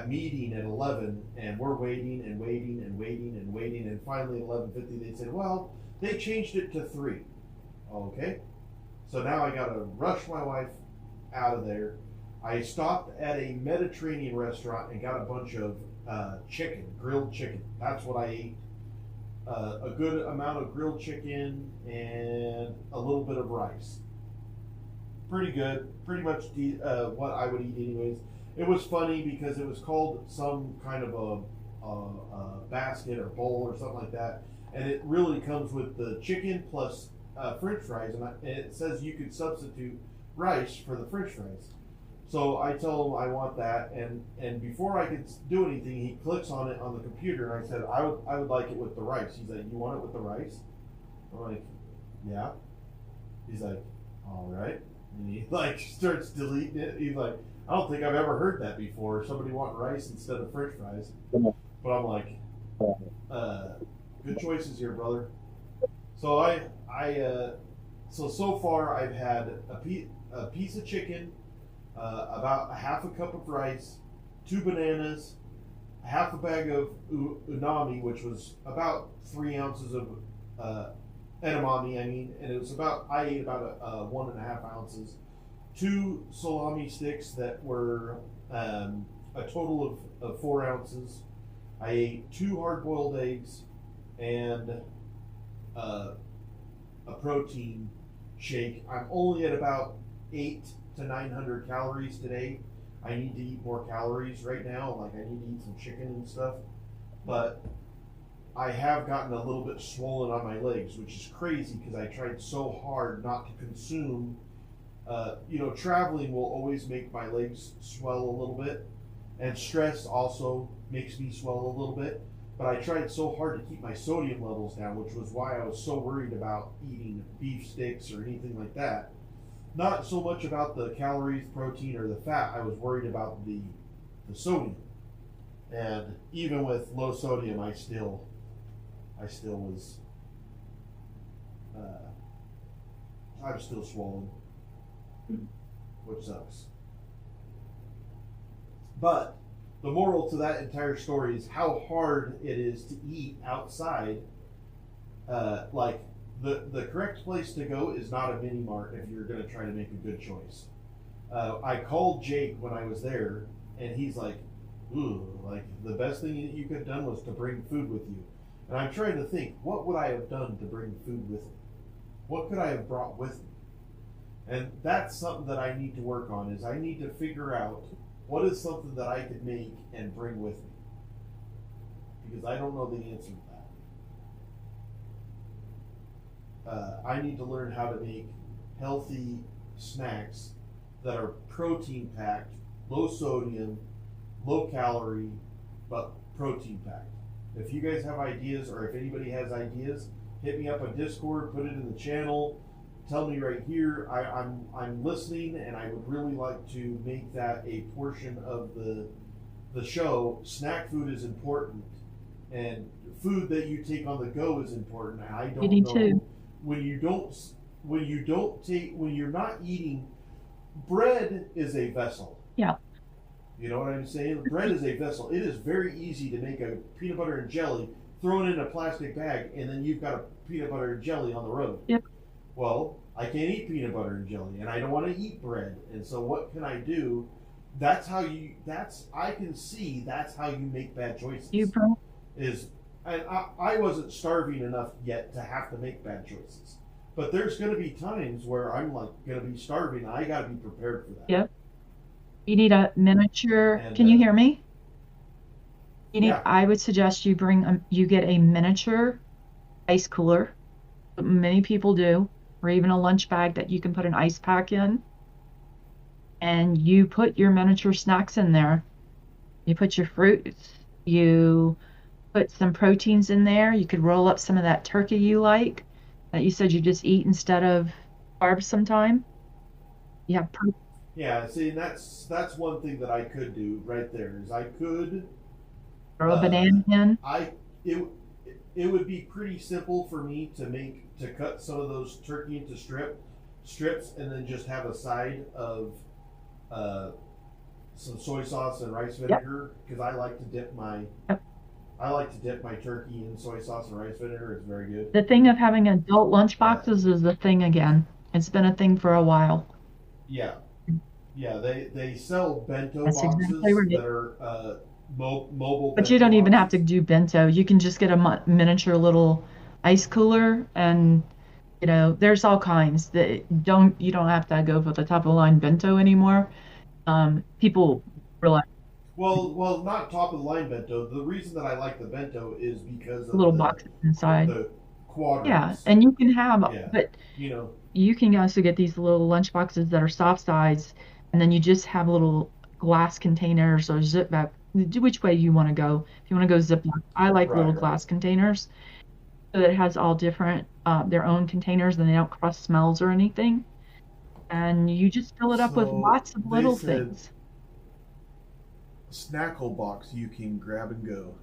meeting at 11, and we're waiting and waiting and waiting and waiting, and finally at 11:50 they said, well, they changed it to 3. Okay, so now I got to rush my wife out of there. I stopped at a Mediterranean restaurant and got a bunch of grilled chicken. That's what I ate. A good amount of grilled chicken and a little bit of rice. Pretty good. Pretty much what I would eat anyways. It was funny because it was called some kind of a basket or bowl or something like that. And it really comes with the chicken plus French fries, and it says you could substitute rice for the French fries. So I tell him I want that, and before I could do anything, he clicks on it on the computer, and I said I would like it with the rice. He's like, you want it with the rice? I'm like, yeah. He's like, all right, and he like starts deleting it. He's like, I don't think I've ever heard that before. Somebody want rice instead of French fries, but I'm like, good choices here, brother. So so far I've had a piece of chicken, about a half a cup of rice, 2 bananas, a half a bag of unami, which was about 3 ounces of edamame. And it was I ate about 1.5 ounces, 2 salami sticks that were a total of 4 ounces. I ate 2 hard-boiled eggs and a protein shake. I'm only at about 800 to 900 calories today. I need to eat more calories right now. Like, I need to eat some chicken and stuff. But I have gotten a little bit swollen on my legs, which is crazy because I tried so hard not to consume. Traveling will always make my legs swell a little bit, and stress also makes me swell a little bit. But I tried so hard to keep my sodium levels down, which was why I was so worried about eating beef sticks or anything like that. Not so much about the calories, protein, or the fat. I was worried about the sodium. And even with low sodium, I still was, I'm still swollen, which sucks. But the moral to that entire story is how hard it is to eat outside. Like, the correct place to go is not a mini mart if you're going to try to make a good choice. I called Jake when I was there, and he's like, ooh, like, the best thing that you could have done was to bring food with you. And I'm trying to think, what would I have done to bring food with me? What could I have brought with me? And that's something that I need to work on, is I need to figure out what is something that I could make and bring with me. Because I don't know the answer to that. I need to learn how to make healthy snacks that are protein packed, low sodium, low calorie, but protein packed. If you guys have ideas, or if anybody has ideas, hit me up on Discord, put it in the channel, tell me right here. I'm listening, and I would really like to make that a portion of the show. Snack food is important, and food that you take on the go is important. And I don't know too. when you're not eating. Bread is a vessel. Yeah. You know what I'm saying? Bread is a vessel. It is very easy to make a peanut butter and jelly, throw it in a plastic bag, and then you've got a peanut butter and jelly on the road. Yep. Well, I can't eat peanut butter and jelly, and I don't want to eat bread. And so what can I do? I can see that's how you make bad choices. I wasn't starving enough yet to have to make bad choices. But there's going to be times where I'm like going to be starving. I got to be prepared for that. Yep. You need a miniature. Can you hear me? Yeah. I would suggest you get a miniature ice cooler. Many people do, or even a lunch bag that you can put an ice pack in. And you put your miniature snacks in there. You put your fruits. You put some proteins in there. You could roll up some of that turkey you like, that you said you just eat instead of carbs sometime. You have protein. Yeah, see, that's one thing that I could do right there, is I could Throw a banana in. It would be pretty simple for me to cut some of those turkey into strips, and then just have a side of some soy sauce and rice vinegar, because I like to dip my turkey in soy sauce and rice vinegar. It's very good. The thing of having adult lunch boxes is a thing again. It's been a thing for a while. Yeah. Yeah, they sell bento That's boxes exactly right. that are mobile. But you don't even have to do bento. You can just get a miniature little ice cooler, and there's all kinds. You don't have to go for the top of the line bento anymore. People realize. Well, not top of the line bento. The reason that I like the bento is because of little boxes inside. Yeah, quadrants. and you can have, Yeah, but you know, you can also get these little lunch boxes that are soft size, and then you just have little glass containers or zip back, which way you want to go. If you want to go Ziploc, I like little right. glass containers so that it has all different, their own containers and they don't cross smells or anything. And you just fill it up with So lots of they little said things. snackle box you can grab and go.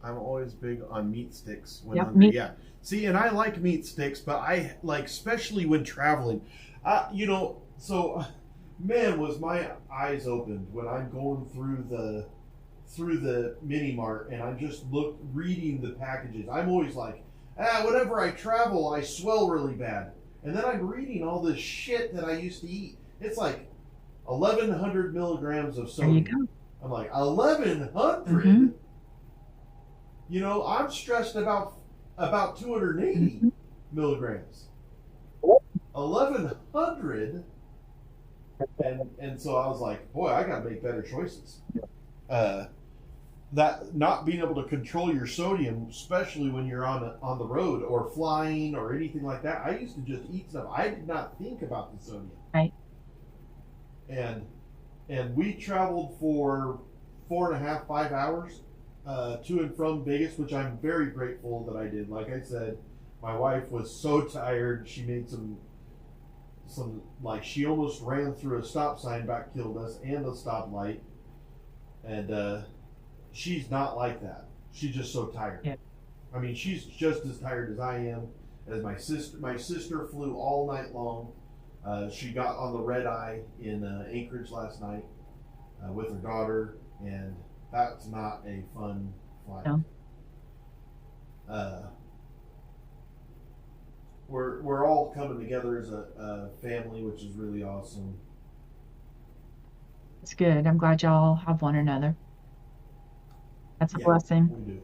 I'm always big on meat sticks when Yep, hungry. me. Yeah. See, and I like meat sticks, but I like, especially when traveling. So man, was my eyes opened when I'm going through the mini mart and I'm just reading the packages. I'm always like, whenever I travel, I swell really bad, and then I'm reading all this shit that I used to eat. It's like 1,100 milligrams of There you sodium. go. I'm like 1,100. Hmm. I'm stressed about 280 Hmm. milligrams. 1,100, and so I was like, boy, I got to make better choices. Uh, that not being able to control your sodium, especially when you're on the road or flying or anything like that. I used to just eat stuff. I did not think about the sodium. Right. And we traveled for 4.5, 5 hours to and from Vegas, which I'm very grateful that I did. Like I said, my wife was so tired. She made some like she almost ran through a stop sign, about killed us, and a stoplight. And she's not like that. She's just so tired. Yeah. I mean, she's just as tired as I am. As my sister, flew all night long. She got on the red eye in Anchorage last night with her daughter, and that's not a fun flight. No. We're all coming together as a family, which is really awesome. It's good. I'm glad y'all have one another. That's a Yeah, blessing. we do.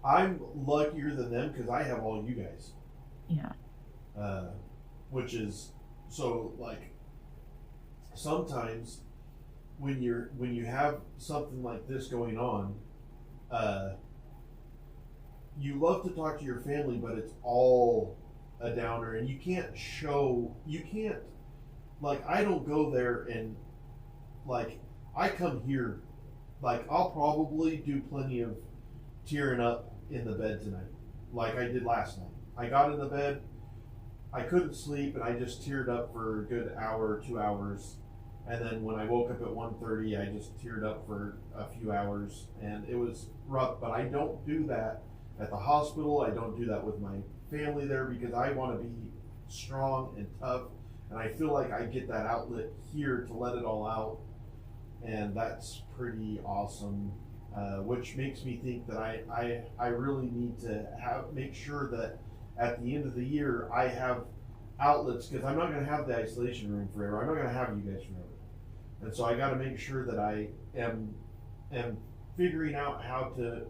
I'm luckier than them because I have all you guys. Yeah. Which is so like sometimes when you have something like this going on, you love to talk to your family, but it's all a downer, and you can't like I don't go there and like I come here, like I'll probably do plenty of tearing up in the bed tonight, like I did last night. I got in the bed, I couldn't sleep, and I just teared up for a good hour, 2 hours. And then when I woke up at 1:30, I just teared up for a few hours, and it was rough. But I don't do that at the hospital. I don't do that with my family there because I want to be strong and tough, and I feel like I get that outlet here to let it all out, and that's pretty awesome. Which makes me think that I really need to make sure that at the end of the year I have outlets, because I'm not going to have the isolation room forever. I'm not going to have you guys forever, and so I got to make sure that I am figuring out how to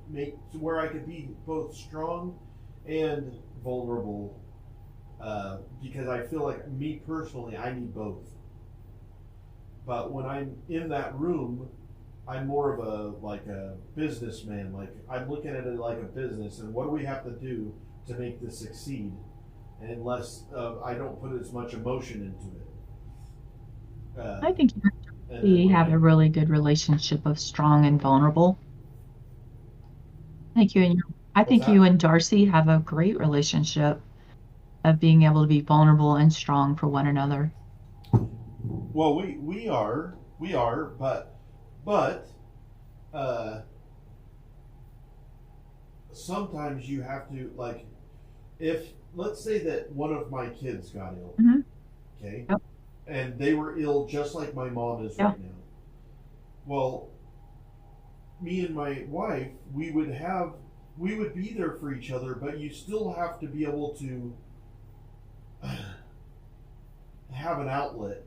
make to where I could be both strong and vulnerable, because I feel like me personally I need both. But when I'm in that room, I'm more of a businessman. Like I'm looking at it like a business, and what do we have to do to make this succeed? And unless I don't put as much emotion into it. I think And then you when have a really good relationship of strong and vulnerable. I think you and I what's think you that? and Darcy have a great relationship of being able to be vulnerable and strong for one another. Well, we are, but uh, sometimes you have to, like, if let's say that one of my kids got ill, Hmm. okay, Yep. and they were ill just like my mom is Yeah. right now. Well, me and my wife, we would be there for each other, but you still have to be able to have an outlet,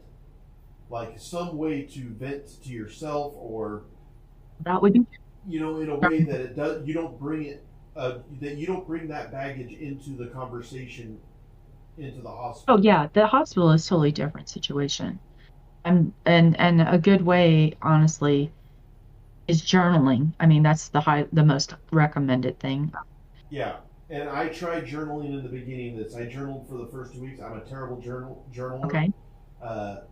like some way to vent to yourself, or That would be. in a way that it does. You don't bring it. That you don't bring that baggage into the conversation into the Oh hospital. yeah, the hospital is totally different situation. And a good way, honestly, is journaling. I mean, that's the most recommended thing. Yeah, and I tried journaling in the beginning of this. I journaled for the first 2 weeks. I'm a terrible journaler. Okay.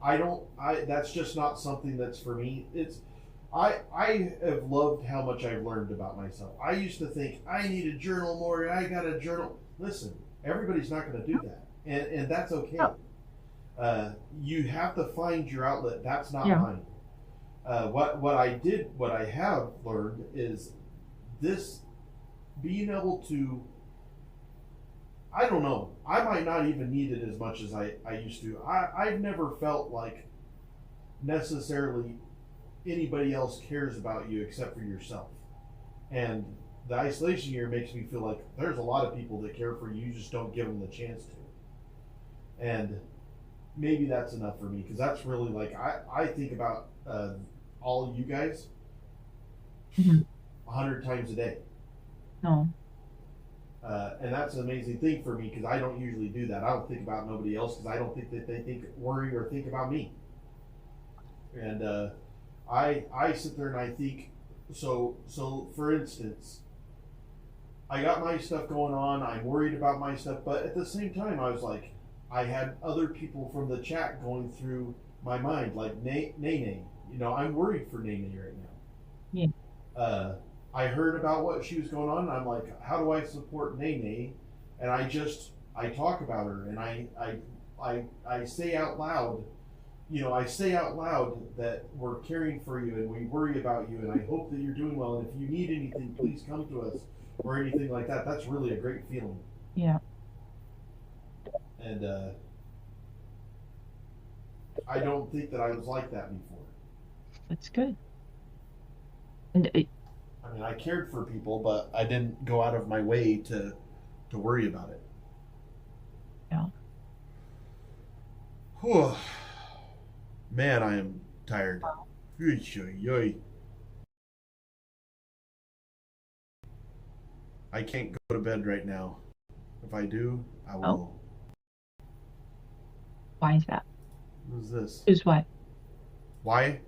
I don't. That's just not something that's for me. I have loved how much I've learned about myself. I used to think I need to journal more. I got to journal. Listen, everybody's not going to do that, and that's okay. You have to find your outlet. That's not mine. What I have learned is this being able to. I don't know. I might not even need it as much as I used to. I've never felt like necessarily anybody else cares about you except for yourself. And the isolation year makes me feel like there's a lot of people that care for you, you just don't give them the chance to. And maybe that's enough for me, because that's really like, I think about all of you guys 100 times a day. No. And that's an amazing thing for me, because I don't usually do that. I don't think about nobody else, because I don't think that they worry or think about me. And I sit there and I think, so for instance, I got my stuff going on, I'm worried about my stuff, but at the same time I was like, I had other people from the chat going through my mind, like Nene. You know, I'm worried for Nene right now. Yeah. I heard about what she was going on, and I'm like, how do I support Nene? And I talk about her, and I say out loud, that we're caring for you and we worry about you, and I hope that you're doing well, and if you need anything, please come to us, or anything like that. That's really a great feeling. Yeah. And I don't think that I was like that before. That's good. And I mean, I cared for people, but I didn't go out of my way to worry about it. Yeah. Whew. Man, I am tired. I can't go to bed right now. If I do, I will. Why is that? What is this? Is what? Why?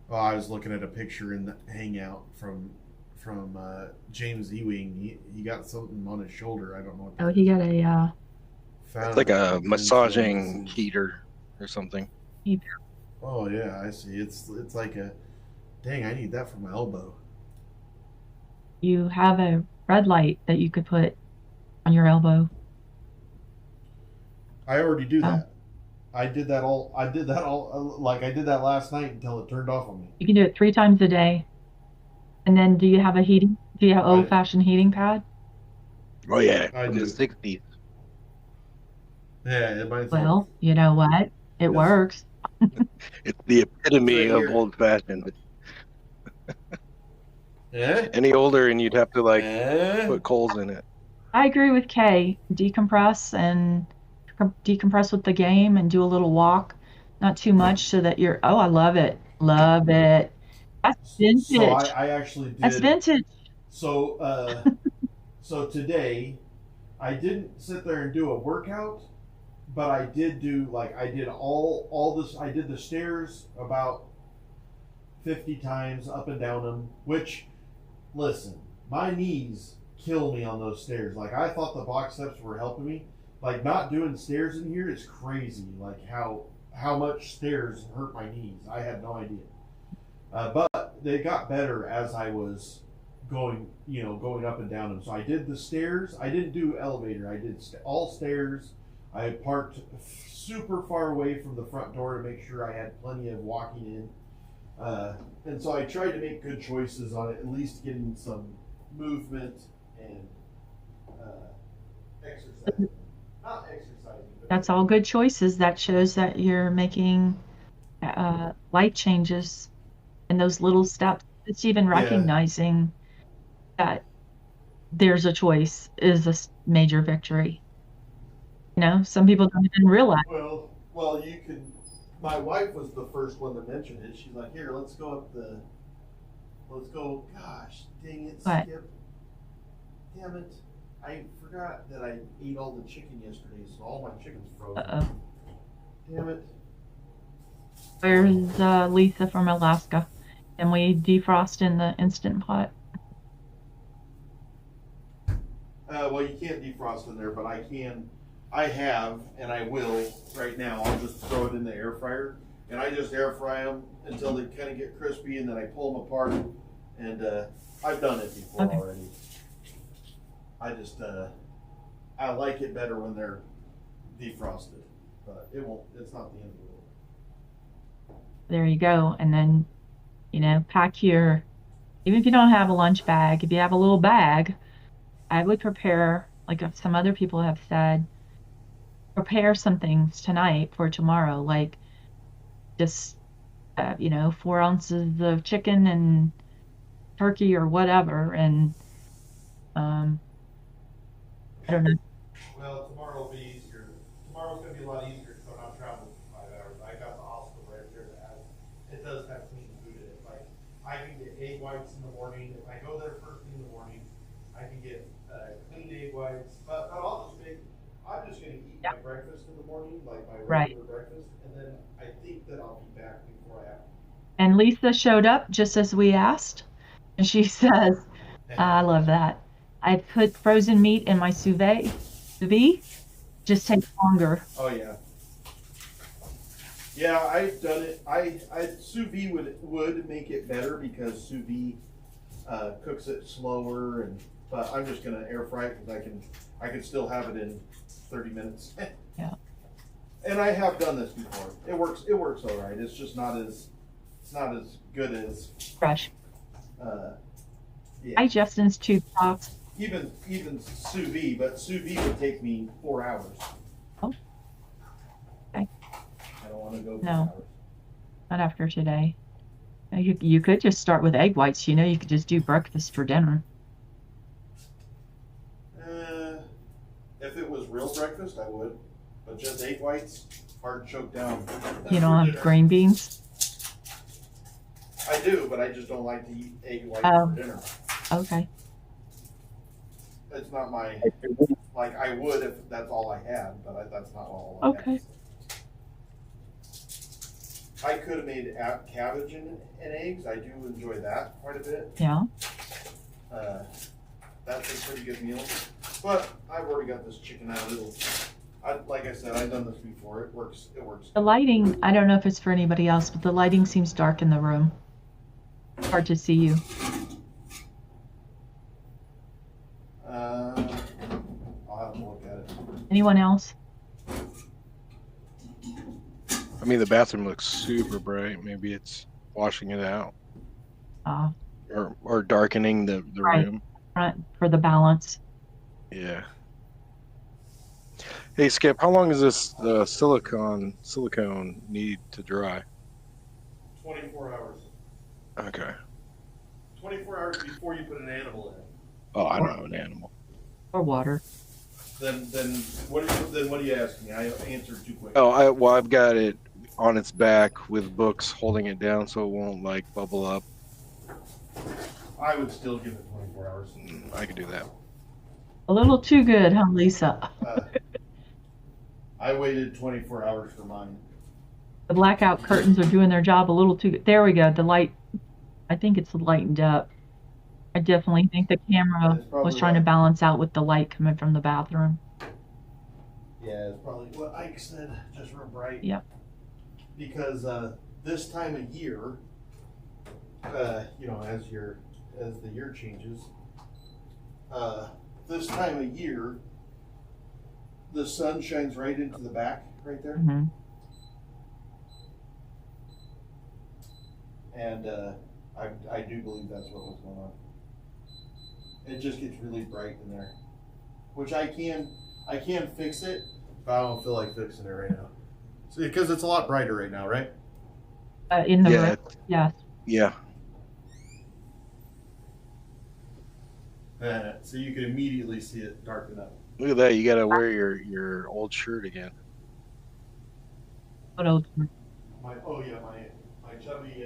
Oh, I was looking at a picture in the Hangout from James Ewing. He got something on his shoulder. I don't know what that he got a it's like a massaging heater or something. Oh yeah, I see. It's like a dang, I need that for my elbow. You have a red light that you could put on your elbow. I already do that. I did that all like I did that last night until it turned off on me. You can do it 3 times a day. And then do you have old-fashioned heating pad? Oh yeah, I from do. the 60s. Yeah, it might. Well, you know what? It works. It's the epitome right of old-fashioned. Yeah. Any older and you'd have to put coals in it. I agree with Kay. Decompress with the game and do a little walk. Not too much so that you're, I love it. Love it. That's vintage. So I actually did. That's vintage. So so today I didn't sit there and do a workout, but I did do I did all this. I did the stairs about 50 times up and down them, which, listen, my knees kill me on those stairs. Like, I thought the box steps were helping me. Like, not doing stairs in here is crazy. Like how much stairs hurt my knees. I had no idea. But they got better as I was going up and down them. So I did the stairs. I didn't do elevator. I did all stairs. I parked super far away from the front door to make sure I had plenty of walking in. And so I tried to make good choices on it, at least getting some movement and exercise. Not exercising. That's all good choices. That shows that you're making life changes in those little steps. It's even recognizing that there's a choice is a major victory. You know, some people don't even realize. Well, you can. My wife was the first one to mention it. She's like, "Here, let's go. Gosh, dang it, What? Skip. Damn it. I forgot that I ate all the chicken yesterday, so all my chicken's frozen. Damn it. Where's Lisa from Alaska? And we defrost in the Instant Pot. Well, you can't defrost in there, but I can. I have, and I will right now. I'll just throw it in the air fryer, and I just air fry them until they kind of get crispy, and then I pull them apart. And I've done it before already. I just I like it better when they're defrosted, but it won't. It's not the end of the world. There you go. And then, you know, pack your, even if you don't have a lunch bag, if you have a little bag, I would prepare, like some other people have said, prepare some things tonight for tomorrow, like just, you know, 4 ounces of chicken and turkey or whatever. And I don't know. Well, tomorrow will be easier. Tomorrow's going to be a lot easier because I'm not traveling for 5 hours. I got the hospital right there that has, it does have clean food in it. Like, I can get egg whites in the morning. If I go there first thing in the morning, I can get clean egg whites. But I'll just make, I'm just going to eat my breakfast in the morning, like my regular breakfast. And then I think that I'll be back before I have. And Lisa showed up just as we asked. And she says, I love that. I put frozen meat in my sous vide. Just takes longer. Oh yeah. Yeah, I've done it. I sous vide would make it better because sous vide cooks it slower, and but I'm just gonna air fry it because I can still have it in 30 minutes. Yeah. And I have done this before. It works all right. It's just not as good as fresh. Yeah. Hi, Justin's tooth box. Even sous vide, but sous vide would take me 4 hours. Oh. Okay. I don't want to go 4 No. hours. Not after today. You could just start with egg whites. You know, you could just do breakfast for dinner. If it was real breakfast, I would. But just egg whites, hard to choke down. You don't have green beans? I do, but I just don't like to eat egg whites for dinner. Okay. It's not my, like, I would if that's all I had, but that's not all I had. Okay. I could have made cabbage and eggs. I do enjoy that quite a bit. Yeah. That's a pretty good meal. But I've already got this chicken out. Like I said, I've done this before. It works. The lighting, I don't know if it's for anybody else, but the lighting seems dark in the room. Hard to see you. I'll have to look at it. Anyone else? I mean, the bathroom looks super bright. Maybe it's washing it out. Or darkening the room. Front for the balance. Yeah. Hey, Skip, how long does this silicone need to dry? 24 hours. Okay. 24 hours before you put an animal in. Oh, I don't have an animal. Or water. Then what are you asking? I answered too quick. Oh, I've got it on its back with books holding it down so it won't like bubble up. I would still give it 24 hours. I could do that. A little too good, huh, Lisa? I waited 24 hours for mine. The blackout curtains are doing their job a little too good. There we go. The light, I think it's lightened up. I definitely think the camera was trying to balance out with the light coming from the bathroom. Yeah, it's probably what Ike said, just real bright. Yep. Because this time of year, you know, as the year changes, this time of year, the sun shines right into the back, right there. Mm-hmm. And I do believe that's what was going on. It just gets really bright in there, which I can fix it, but I don't feel like fixing it right now. So, because it's a lot brighter right now, right? In the room, yeah. Yeah. So you can immediately see it darken up. Look at that! You gotta wear your old shirt again. What old shirt? My chubby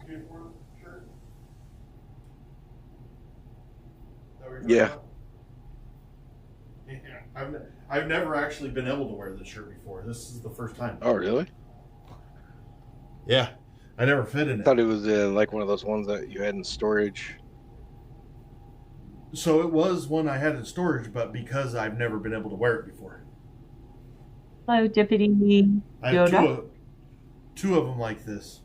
uniform shirt. Yeah. I've never actually been able to wear this shirt before. This is the first time. Oh, really? Yeah, I never fit in it. I thought it was like one of those ones that you had in storage. So it was one I had in storage, but because I've never been able to wear it before. Hello, Deputy I have Yoda. two of them like this.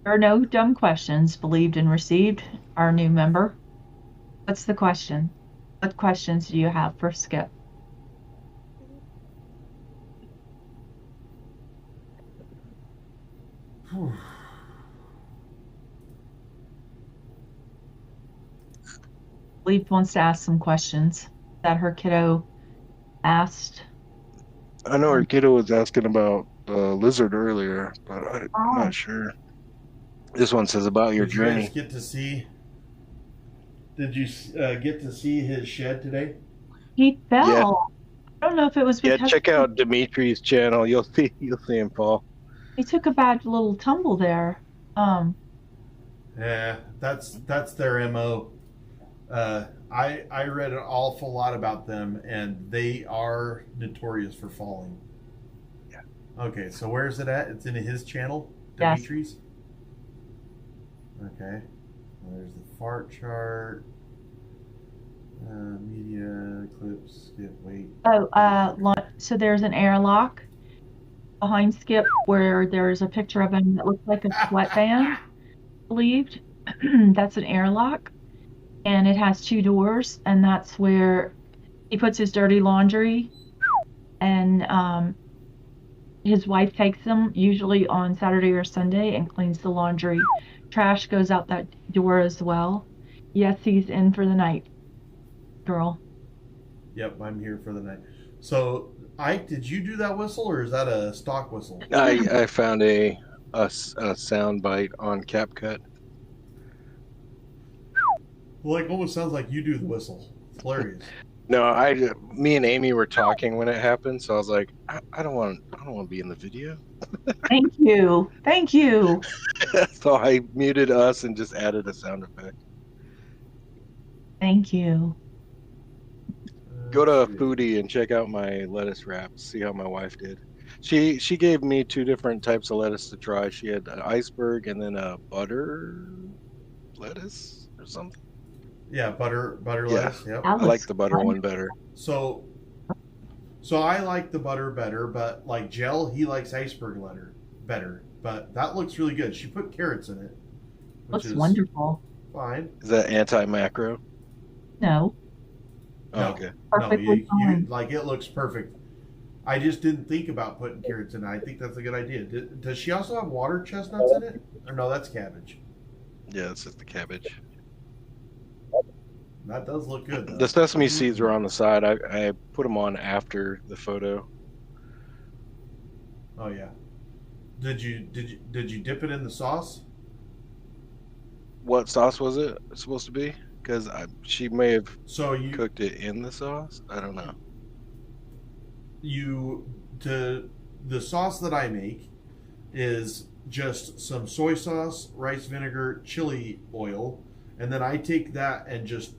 There are no dumb questions believed and received. Our new member. What's the question? What questions do you have for Skip? Believed wants to ask some questions that her kiddo asked. I know her kiddo was asking about lizard earlier, but I'm not sure. This one says about your journey. Did you guys get to see? Did you get to see his shed today? He fell. Yeah. I don't know if it was because. Yeah, check out Dimitri's channel. You'll see him fall. He took a bad little tumble there. Yeah, that's their MO. I read an awful lot about them, and they are notorious for falling. Yeah. Okay, so where's it at? It's in his channel, Yes. Dimitri's. Okay. There's the fart chart. Media clips. Skip. Wait. So there's an airlock behind Skip where there's a picture of him that looks like a sweatband. Believed. That's an airlock, and it has 2 doors, and that's where he puts his dirty laundry, and his wife takes them usually on Saturday or Sunday and cleans the laundry. Trash goes out that door as well. Yes, he's in for the night, girl. Yep, I'm here for the night. So, Ike, did you do that whistle, or is that a stock whistle? I found a sound bite on CapCut. Well, it almost sounds like you do the whistle. It's hilarious. No, me and Amy were talking when it happened, so I was like, I don't want to be in the video. Thank you. So I muted us and just added a sound effect. Thank you. Go to Foodie and check out my lettuce wraps. See how my wife did. She gave me 2 different types of lettuce to try. She had an iceberg and then a butter lettuce or something. Yeah, butter lettuce. Yep. I like the butter one better. So I like the butter better, but like Gel, he likes iceberg letter better. But that looks really good. She put carrots in it. Looks wonderful. Fine. Is that anti-macro? No. Oh, okay. Perfectly fine. Like it looks perfect. I just didn't think about putting carrots in it. I think that's a good idea. Does she also have water chestnuts in it? Or no, that's cabbage. Yeah, it's just the cabbage. That does look good, though. The sesame seeds were on the side. I put them on after the photo. Oh yeah. Did you dip it in the sauce? What sauce was it supposed to be? Because she may have cooked it in the sauce. I don't know. The sauce that I make is just some soy sauce, rice vinegar, chili oil, and then I take that and just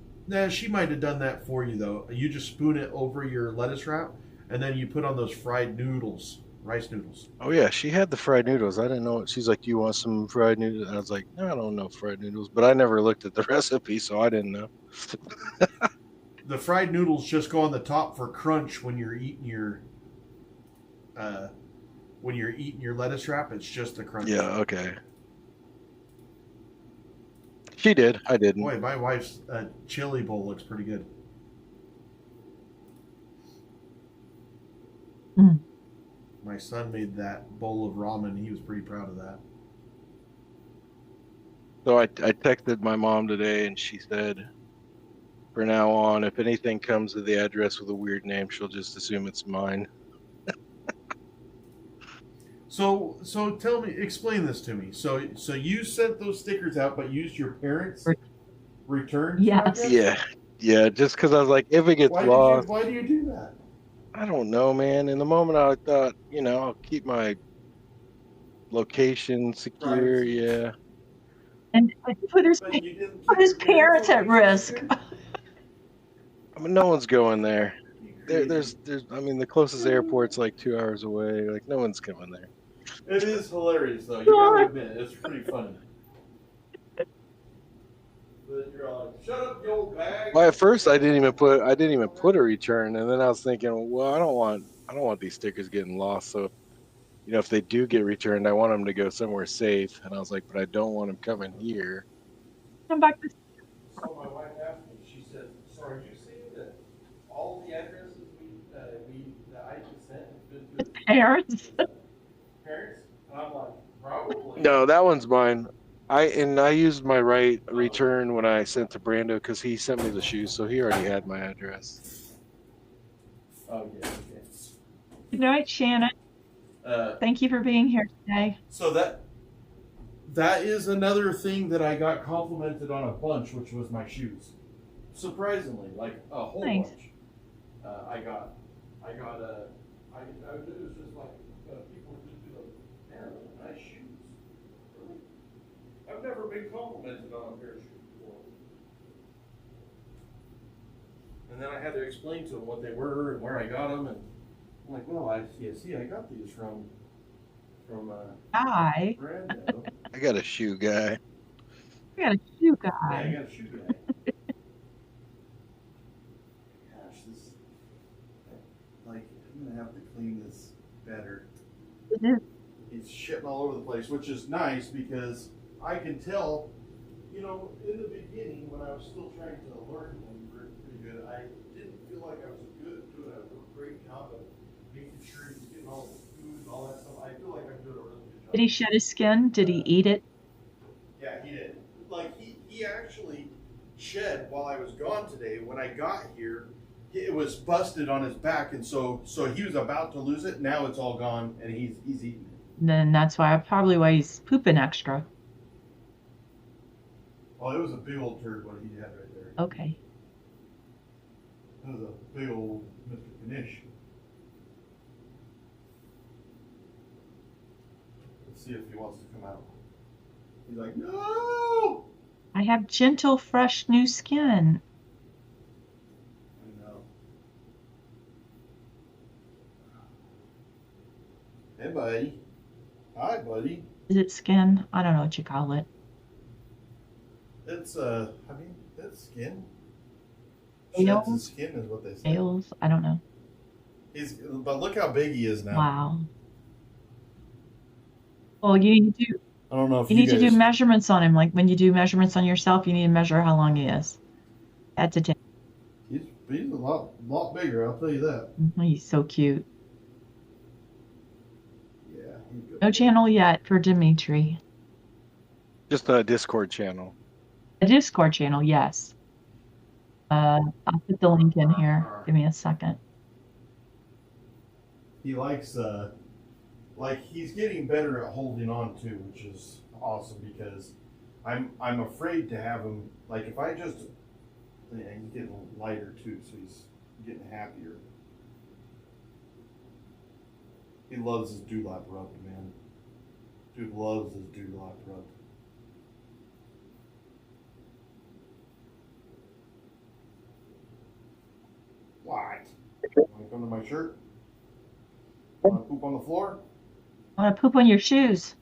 she might have done that for you though. You just spoon it over your lettuce wrap, and then you put on those fried noodles, rice noodles. Oh yeah, she had the fried noodles. I didn't know. She's like, "Do you want some fried noodles?" And I was like, "No, I don't know fried noodles," but I never looked at the recipe, so I didn't know. The fried noodles just go on the top for crunch when you're eating your lettuce wrap. It's just a crunch. Yeah. Okay. She did. I didn't. Boy, my wife's chili bowl looks pretty good. Mm. My son made that bowl of ramen. He was pretty proud of that. So I texted my mom today, and she said, "From now on, if anything comes to the address with a weird name, she'll just assume it's mine." So explain this to me. So you sent those stickers out, but used your parents' return? Yes. Yeah. Just because I was like, if it gets lost. Why do you do that? I don't know, man. In the moment, I thought, I'll keep my location secure. Right. Yeah. And put his parents at risk. I mean, no one's going there. There's. I mean, the closest airport's like 2 hours away. Like, no one's going there. It is hilarious, though. You gotta admit, it's pretty funny. But you're like, shut up, you old bag. Well, at first I didn't even put a return, and then I was thinking, well, I don't want these stickers getting lost. So if they do get returned, I want them to go somewhere safe. And I was like, but I don't want them coming here. Come back to So my wife asked me, she said, so are you saying that all the addresses that I just sent have been to parents. parents? And I'm like, probably. No, that one's mine. I used my right return when I sent to Brando because he sent me the shoes, so he already had my address. Oh yeah, okay. Good night, Shannon. Thank you for being here today. So that is another thing that I got complimented on a bunch, which was my shoes. Surprisingly, like a whole Thanks. bunch. It was just like people would just be like, man, those are nice shoes. Really? I've never been complimented on a pair of shoes before. And then I had to explain to them what they were and where I got them, and I'm like, well, I got these from Hi. Brando. I got a shoe guy. We got a shoe Yeah, I guy. got a shoe guy. Gosh, I'm gonna have to clean this better. It is. It's shitting all over the place, which is nice because I can tell, in the beginning when I was still trying to learn them pretty good, I didn't feel like I was doing a great job of making sure he's getting all the food and all that stuff. I feel like I'm doing a really good job. Did he shed his skin? Did he eat it? Yeah, he did. Like he actually shed while I was gone today. When I got here, it was busted on his back, and so he was about to lose it. Now it's all gone, and he's eating it. Then that's probably why he's pooping extra. Oh, it was a big old turd what he had right there. Okay. That was a big old Mr. Knish. Let's see if he wants to come out. He's like, no! I have gentle, fresh, new skin. I know. Hey, buddy. Hi, buddy. Is it skin? I don't know what you call it. It's, that's skin. Nails? Sheds his skin is what they say. Nails? I don't know. But look how big he is now. Wow. Well, you need to do. I don't know if You need to do measurements on him. Like when you do measurements on yourself, you need to measure how long he is. That's a tip. He's a lot bigger, I'll tell you that. He's so cute. Yeah, he's good. No channel yet for Dimitri. Just a Discord channel. A Discord channel, yes. I'll put the link in here. Give me a second. He likes, he's getting better at holding on too, which is awesome because I'm afraid to have him, like if I just, he's getting lighter too, so he's getting happier. He loves his dewlap rubbed, man. Dude loves his dewlap rubbed. What? Want to come to my shirt? Want to poop on the floor? I want to poop on your shoes.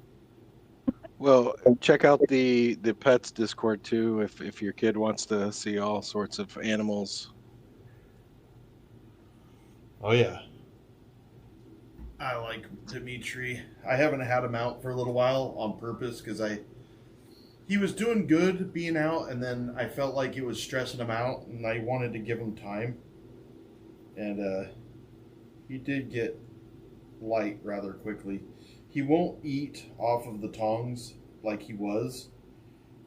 Well, check out the pets Discord too if your kid wants to see all sorts of animals. Oh yeah. I like Dimitri. I haven't had him out for a little while on purpose because he was doing good being out, and then I felt like it was stressing him out, and I wanted to give him time. And he did get light rather quickly. He won't eat off of the tongs like he was,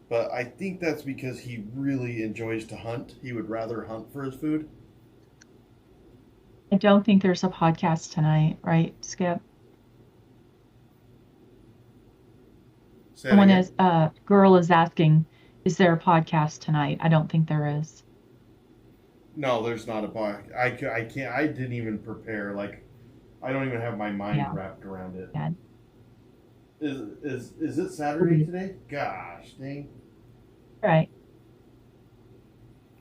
but I think that's because he really enjoys to hunt. He would rather hunt for his food. I don't think there's a podcast tonight, right, Skip? Girl is asking, is there a podcast tonight? I don't think there is. No, there's not a podcast. I can't. I didn't even prepare. Like, I don't even have my mind wrapped around it. Yeah. Is it Saturday today? Gosh, dang. Right.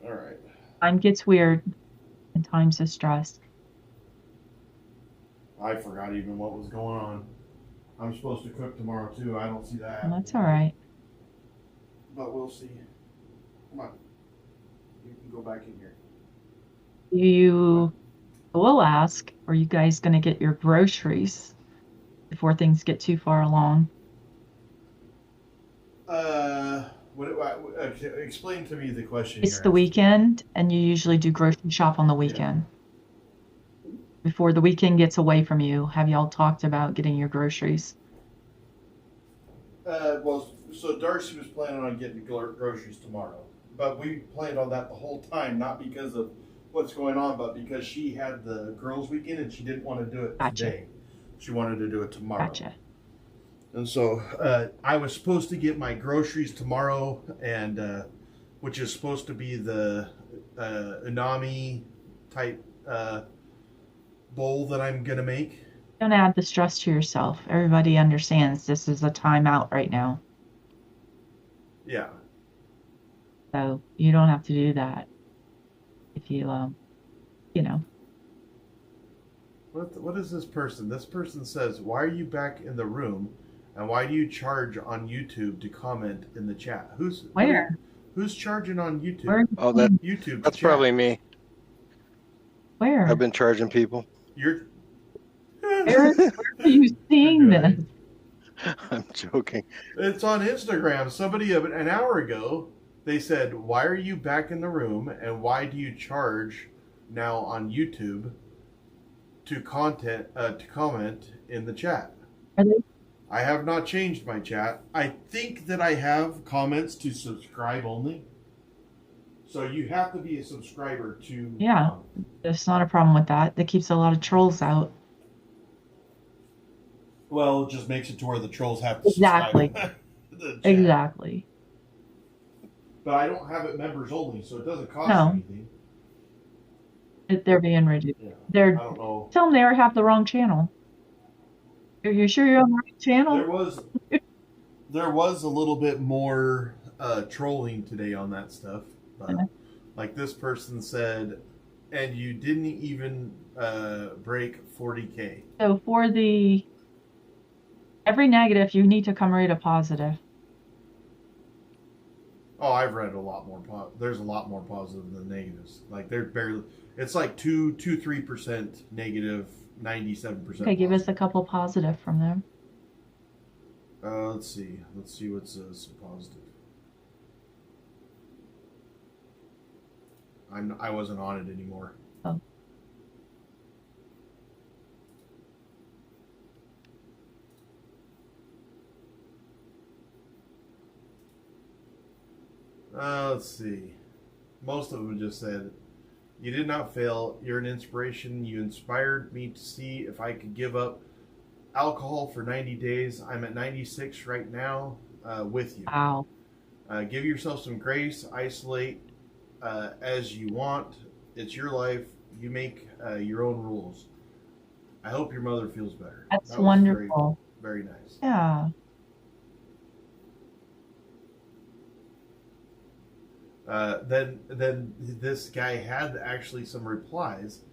All right. Time gets weird in times of stress. I forgot even what was going on. I'm supposed to cook tomorrow too. I don't see that. Well, that's all right. But we'll see. Come on. You can go back in here. You will ask, are you guys going to get your groceries before things get too far along? Explain to me the question. It's the weekend, and you usually do grocery shop on the weekend. Yeah. Before the weekend gets away from you, have y'all talked about getting your groceries? Well, so Darcy was planning on getting groceries tomorrow, but we planned on that the whole time, not because of what's going on, but because she had the girls' weekend and she didn't want to do it today. She wanted to do it tomorrow. Gotcha. And so I was supposed to get my groceries tomorrow, and which is supposed to be the unami type bowl that I'm gonna make. Don't add the stress to yourself. Everybody understands this is a timeout right now. Yeah. So you don't have to do that. If you, you know. What is this person? This person says, "Why are you back in the room? And why do you charge on YouTube to comment in the chat?" Who's charging on YouTube? YouTube. That's probably me. Where? I've been charging people. Where are you seeing this? I'm joking. It's on Instagram. Somebody an hour ago, they said, "Why are you back in the room? And why do you charge now on YouTube to comment in the chat?" Are they? I have not changed my chat. I think that I have comments to subscribe only. So you have to be a subscriber to... Yeah, there's not a problem with that. That keeps a lot of trolls out. Well, it just makes it to where the trolls have to subscribe. Exactly. But I don't have it members only, so it doesn't cost anything. They're being reduced. Yeah, I don't know. Tell them they have the wrong channel. Are you sure you're on the right channel? There was a little bit more trolling today on that stuff. But like this person said, and you didn't even break 40K. So for every negative, you need to come read a positive. Oh, I've read a lot more. There's a lot more positive than negatives. Like they're barely. It's like 3% negative, 97%. Okay, give us a couple positive from them. Let's see. Let's see what's positive. I wasn't on it anymore. Oh. Let's see. Most of them just said, "You did not fail. You're an inspiration. You inspired me to see if I could give up alcohol for 90 days. I'm at 96 right now with you. Wow. Give yourself some grace. Isolate as you want. It's your life. You make your own rules. I hope your mother feels better." That's wonderful. Very, very nice. Yeah. Then this guy had actually some replies,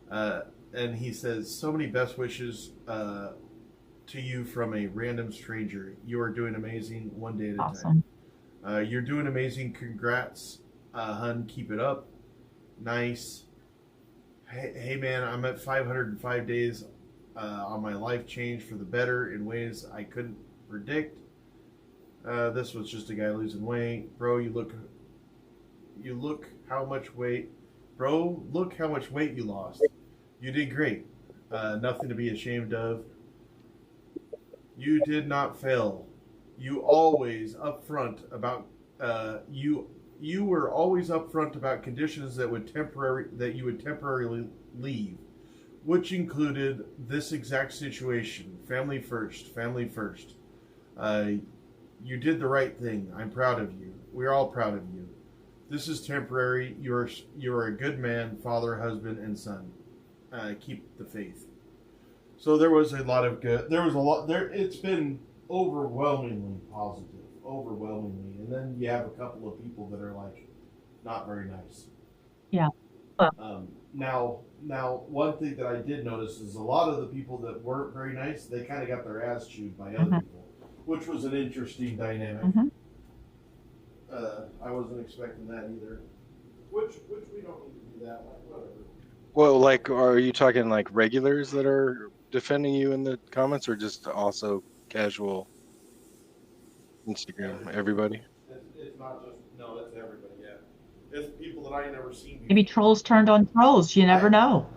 and he says, "So many best wishes to you from a random stranger. You are doing amazing, one day at a time. You're doing amazing. Congrats, hun. Keep it up. Nice. Hey man, I'm at 505 days on my life change for the better in ways I couldn't predict. This was just a guy losing weight. Bro, look how much weight you lost. You did great. Nothing to be ashamed of. You did not fail. You always upfront about you were always upfront about conditions that you would temporarily leave, which included this exact situation. Family first. You did the right thing. I'm proud of you. We're all proud of you. This is temporary. You're a good man, father, husband, and son. Keep the faith." So there was a lot of good. There was a lot there. It's been overwhelmingly positive, and then you have a couple of people that are like not very nice. Yeah. Now, one thing that I did notice is a lot of the people that weren't very nice, they kind of got their ass chewed by other people, which was an interesting dynamic. I wasn't expecting that either. Which we don't need to do that. Like, whatever. Well, like, are you talking like regulars that are defending you in the comments, or just also casual Instagram? Everybody. Everybody? It's not just no. It's everybody. Yeah. It's people that I ain't never seen before. Maybe trolls turned on trolls. You never know.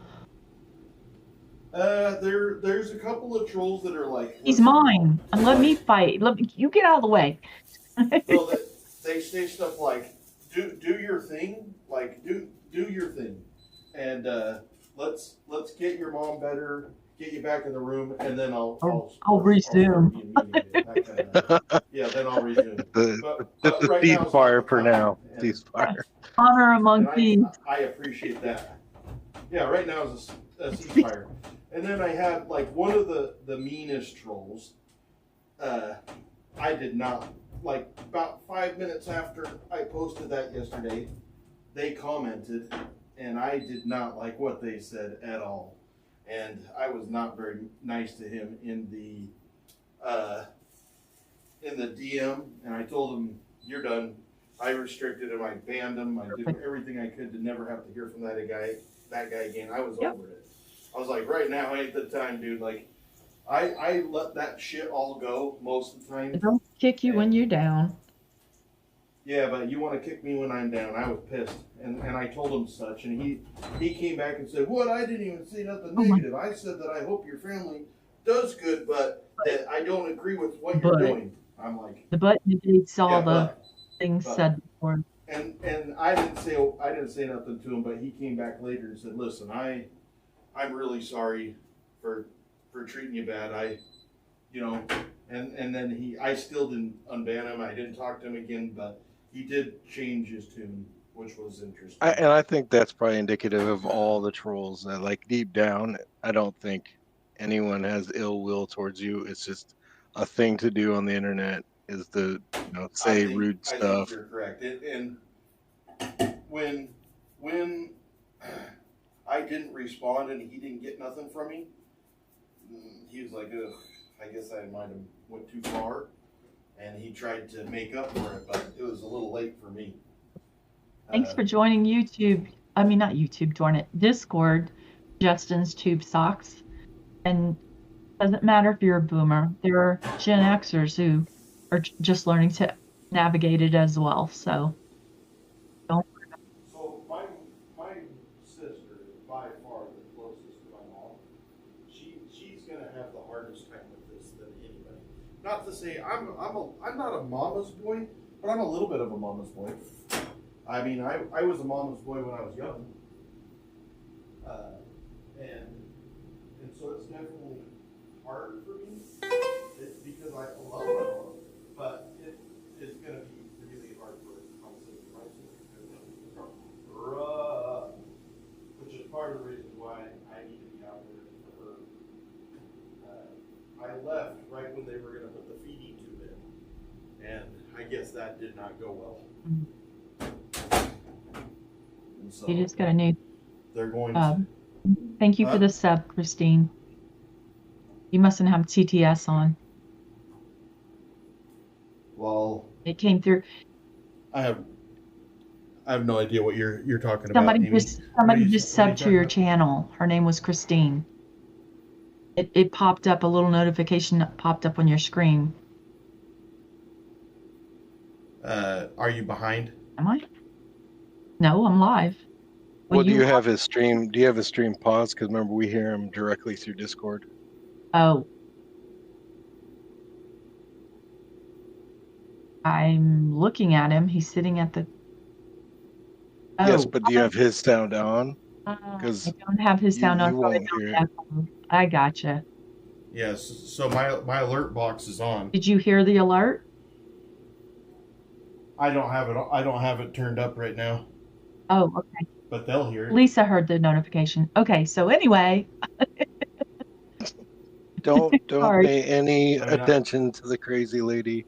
There's a couple of trolls that are like. He's mine, and let me fight. You get out of the way. Well, they say stuff like, "Do your thing," like do your thing, and let's get your mom better, get you back in the room, and then I'll resume. Yeah, then I'll resume. It's a right ceasefire for now. Ceasefire. Honor among thieves. I appreciate that. Yeah, right now is a ceasefire. And then I had like one of the meanest trolls. I did not like about 5 minutes after I posted that yesterday, they commented, and I did not like what they said at all. And I was not very nice to him in the DM, and I told him, "You're done." I restricted him. I banned him. I did everything I could to never have to hear from that guy again. I was over it. I was like, right now ain't the time, dude. Like, I let that shit all go most of the time. They don't kick you when you're down. Yeah, but you want to kick me when I'm down. I was pissed, and I told him such, and he came back and said, "What? I didn't even say nothing negative. I said that I hope your family does good, but that I don't agree with what you're doing." I'm like, the butt negates all the things said before. And I didn't say nothing to him, but he came back later and said, "Listen, I'm really sorry for treating you bad. And then I still didn't unban him. I didn't talk to him again, but he did change his tune, which was interesting. And I think that's probably indicative of all the trolls. That, like, deep down, I don't think anyone has ill will towards you. It's just a thing to do on the internet is to say rude stuff. I think you're correct. And when I didn't respond and he didn't get nothing from me, he was like, "Ugh, I guess I might have went too far," and he tried to make up for it, but it was a little late for me. Thanks for joining YouTube. I mean, not YouTube, darn it. Discord, Justin's Tube Socks. And it doesn't matter if you're a boomer. There are Gen Xers who are just learning to navigate it as well. So don't. So my sister is by far the closest to my mom. She's gonna have the hardest time with this than anybody. Not to say I'm not a mama's boy, but I'm a little bit of a mama's boy. I mean, I was a mama's boy when I was young, and so it's definitely hard for me. It's because I love my mom, but it is gonna be really hard for my sister rough, which is part of the reason why I need to be out there for her. I left right when they were gonna put the feeding tube in, and I guess that did not go well. So you just got a new. They're going to. Thank you for the sub, Christine. You mustn't have TTS on. Well, it came through. I have no idea what you're talking about. Somebody Amy. just subbed to your channel. Her name was Christine. It popped up, a little notification that popped up on your screen. Are you behind? Am I? No, I'm live. Well, do you have his stream? Do you have his stream paused? Because remember, we hear him directly through Discord. Oh. I'm looking at him. He's sitting at the. Oh. Yes, but do you have his sound on? Because I don't have his sound on. Won't hear it. I gotcha. Yes. So my alert box is on. Did you hear the alert? I don't have it turned up right now. Oh, okay. But they'll hear it. Lisa heard the notification. Okay, so anyway. Don't pay any attention to the crazy lady.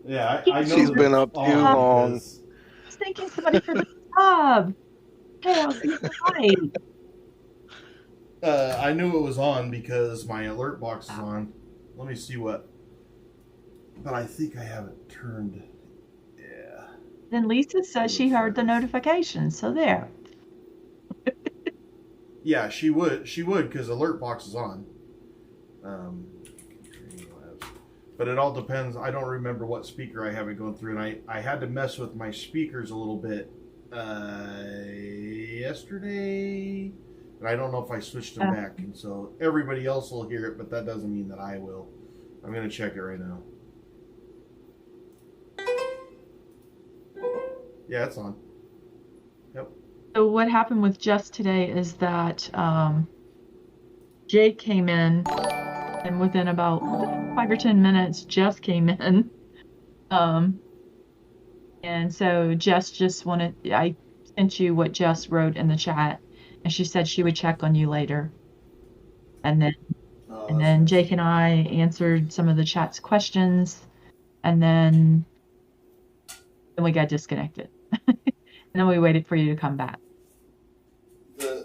Yeah, I know she's been up too long. I was thanking somebody for the sub. Hey, I'll be right. I knew it was on because my alert box is on. Let me see what. But I think I have it turned Then Lisa says she heard the notification, so there. Yeah, she would because alert box is on. But it all depends. I don't remember what speaker I have it going through, and I had to mess with my speakers a little bit yesterday, and I don't know if I switched them back, and so everybody else will hear it, but that doesn't mean that I will. I'm going to check it right now. Yeah, it's on. Yep. So what happened with Jess today is that Jake came in, and within about 5 or 10 minutes, Jess came in. And so Jess just wanted, I sent you what Jess wrote in the chat, and she said she would check on you later. And then Jake and I answered some of the chat's questions, and then we got disconnected. And then we waited for you to come back.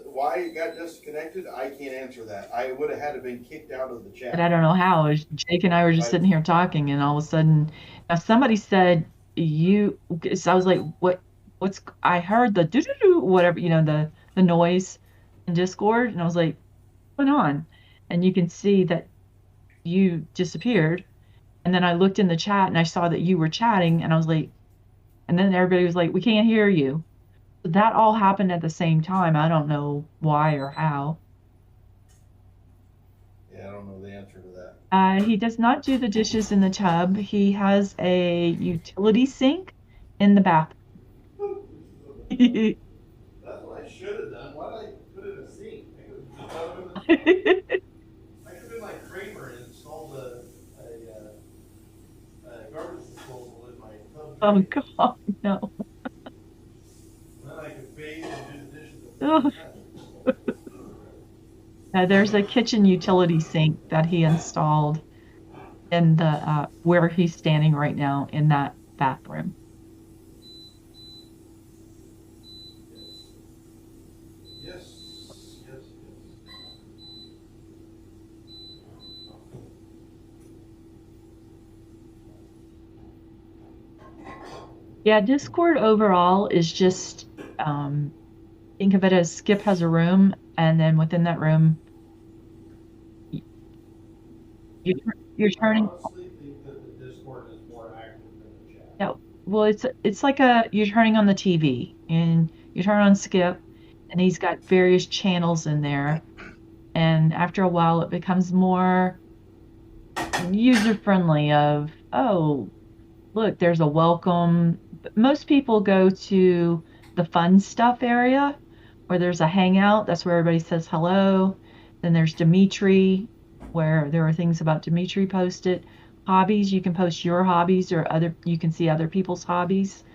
Why it got disconnected, I can't answer that. I would have had to been kicked out of the chat. But I don't know how. Jake and I were just sitting here talking, and all of a sudden, now somebody said so I was like, what's, I heard the doo-doo-doo, whatever, the noise in Discord, and I was like, what's going on? And you can see that you disappeared. And then I looked in the chat, and I saw that you were chatting, and I was like, and then everybody was like, we can't hear you. That all happened at the same time. I don't know why or how. Yeah, I don't know the answer to that. He does not do the dishes in the tub. He has a utility sink in the bathroom. That's what I should have done. Why did I put it in a sink? I could have been like Kramer and installed a garbage disposal in my tub. Oh God, no. Then I could bathe and do the dishes. There's a kitchen utility sink that he installed in the where he's standing right now in that bathroom. Yes. Yeah, Discord overall is just think of it as Skip has a room, and then within that room, you're turning. I honestly think that the Discord is more active than the chat. Yeah, well, it's like you're turning on the TV, and you turn on Skip, and he's got various channels in there, and after a while, it becomes more user friendly. Of look, there's a welcome. Most people go to the fun stuff area, where there's a hangout. That's where everybody says hello. Then there's Dimitri, where there are things about Dimitri posted. Hobbies, you can post your hobbies, or you can see other people's hobbies.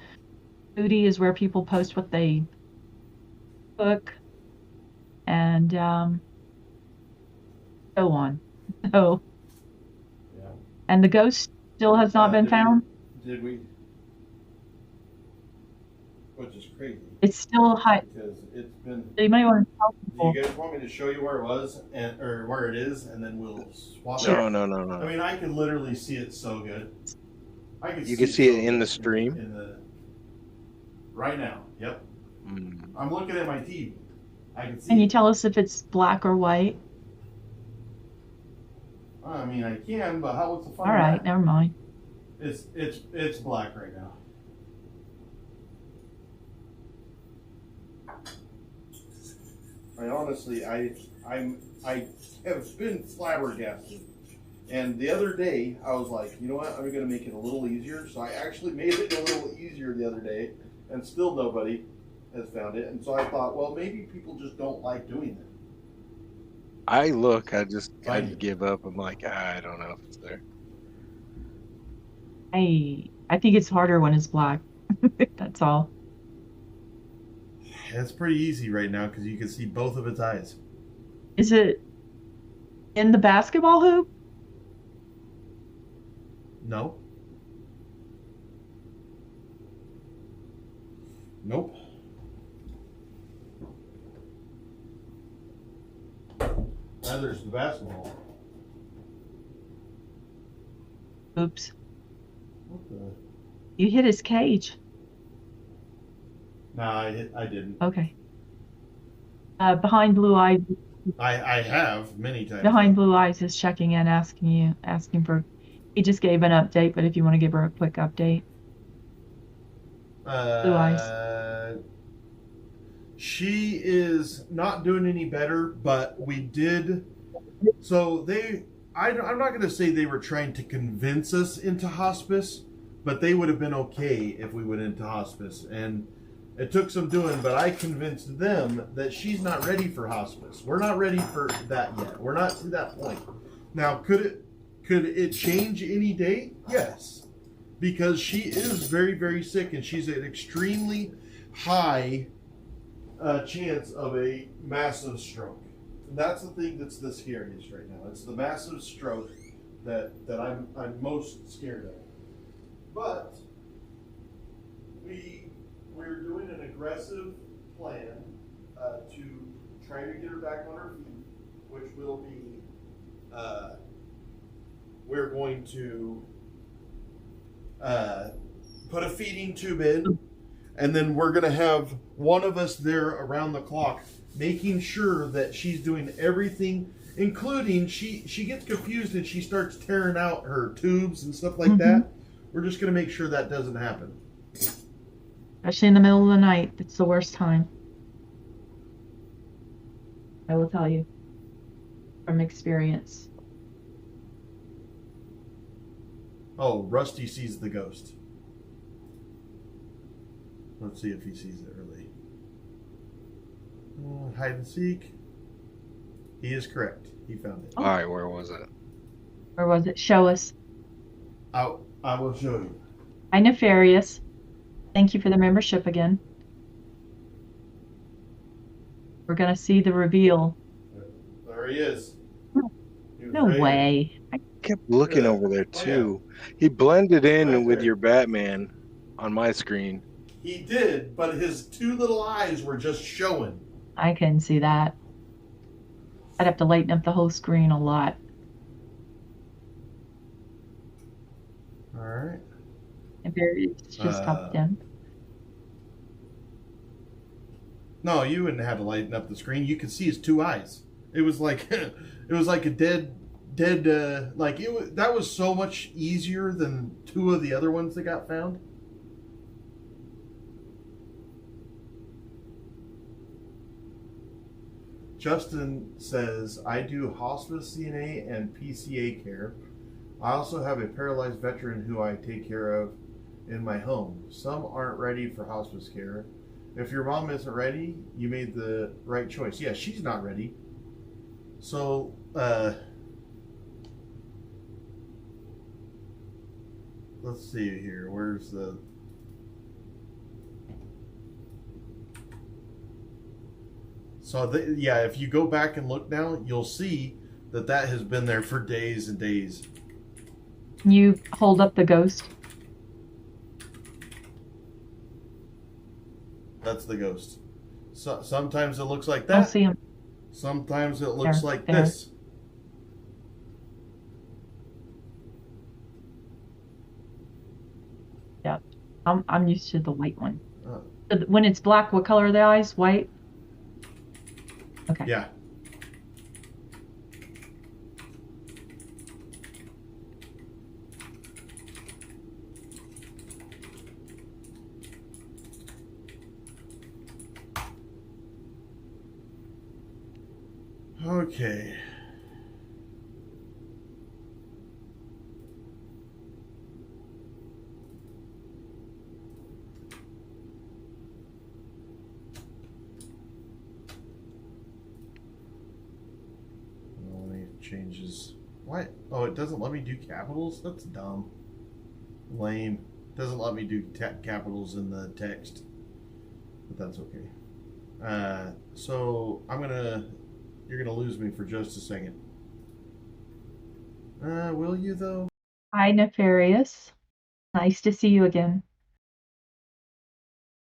Foodie is where people post what they cook, and so on. So, Yeah. and the ghost still has not been found. Did we? Which is crazy. It's still high. Because it's been. You might want to tell people. Do you guys want me to show you where it was or where it is, and then we'll swap it? No. I mean, I can literally see it so good. You can see it in the stream. Right now. Yep. I'm looking at my TV. I can see. Can you tell us if it's black or white? I mean, I can, but what's the fun? All right, never mind. It's black right now. I honestly, I have been flabbergasted. And the other day, I was like, you know what? I'm going to make it a little easier. So I actually made it a little easier the other day, and still nobody has found it. And so I thought, well, maybe people just don't like doing that. I just kind of give up. I'm like, I don't know if it's there. I think it's harder when it's black. That's all. It's pretty easy right now because you can see both of its eyes. Is it in the basketball hoop? No. Nope. Now there's the basketball. Oops. What the? You hit his cage. No, I didn't. Okay. Behind Blue Eyes, I have many times. behind Though. Blue Eyes is checking in, asking for. He just gave an update, but if you want to give her a quick update, Blue Eyes. She is not doing any better, but we did. So I'm not going to say they were trying to convince us into hospice, but they would have been okay if we went into hospice. And it took some doing, but I convinced them that she's not ready for hospice. We're not ready for that yet. We're not to that point. Now, could it change any day? Yes, because she is very, very sick, and she's an extremely high chance of a massive stroke. And that's the thing that's the scariest right now. It's the massive stroke that I'm most scared of. But we're doing an aggressive plan to try to get her back on her feet, which will be we're going to put a feeding tube in, and then we're going to have one of us there around the clock making sure that she's doing everything, including she gets confused and she starts tearing out her tubes and stuff like that. We're just going to make sure that doesn't happen. Especially in the middle of the night. It's the worst time. I will tell you from experience. Oh, Rusty sees the ghost. Let's see if he sees it early. Hide and seek. He is correct. He found it. All right, where was it? Where was it? Show us. I will show you. Hi, Nefarious. Thank you for the membership again. We're going to see the reveal. There he is. No way. I kept looking over there too. Oh, yeah. He blended in with your Batman on my screen. He did, but his two little eyes were just showing. I couldn't see that. I'd have to lighten up the whole screen a lot. All right. And Barry's just hopped in. No, you wouldn't have to lighten up the screen. You could see his two eyes. It was like it was like a dead like it was, that was so much easier than two of the other ones that got found. Justin says, I do hospice CNA and PCA care. I also have a paralyzed veteran who I take care of in my home. Some aren't ready for hospice care. If your mom isn't ready, you made the right choice. Yeah, she's not ready. So, let's see here. Where's the... So, yeah, if you go back and look now, you'll see that that has been there for days and days. Can you hold up the ghost? That's the ghost. So, sometimes it looks like that. I'll see him. Sometimes it looks there, like there. this. Yeah, I'm used to the white one. When it's black, what color are the eyes? White? Okay. Yeah. Okay. Changes. What? Oh, it doesn't let me do capitals? That's dumb. Lame. Doesn't let me do capitals in the text. But that's okay. So you're gonna lose me for just a second. Will you though? Hi, Nefarious. Nice to see you again.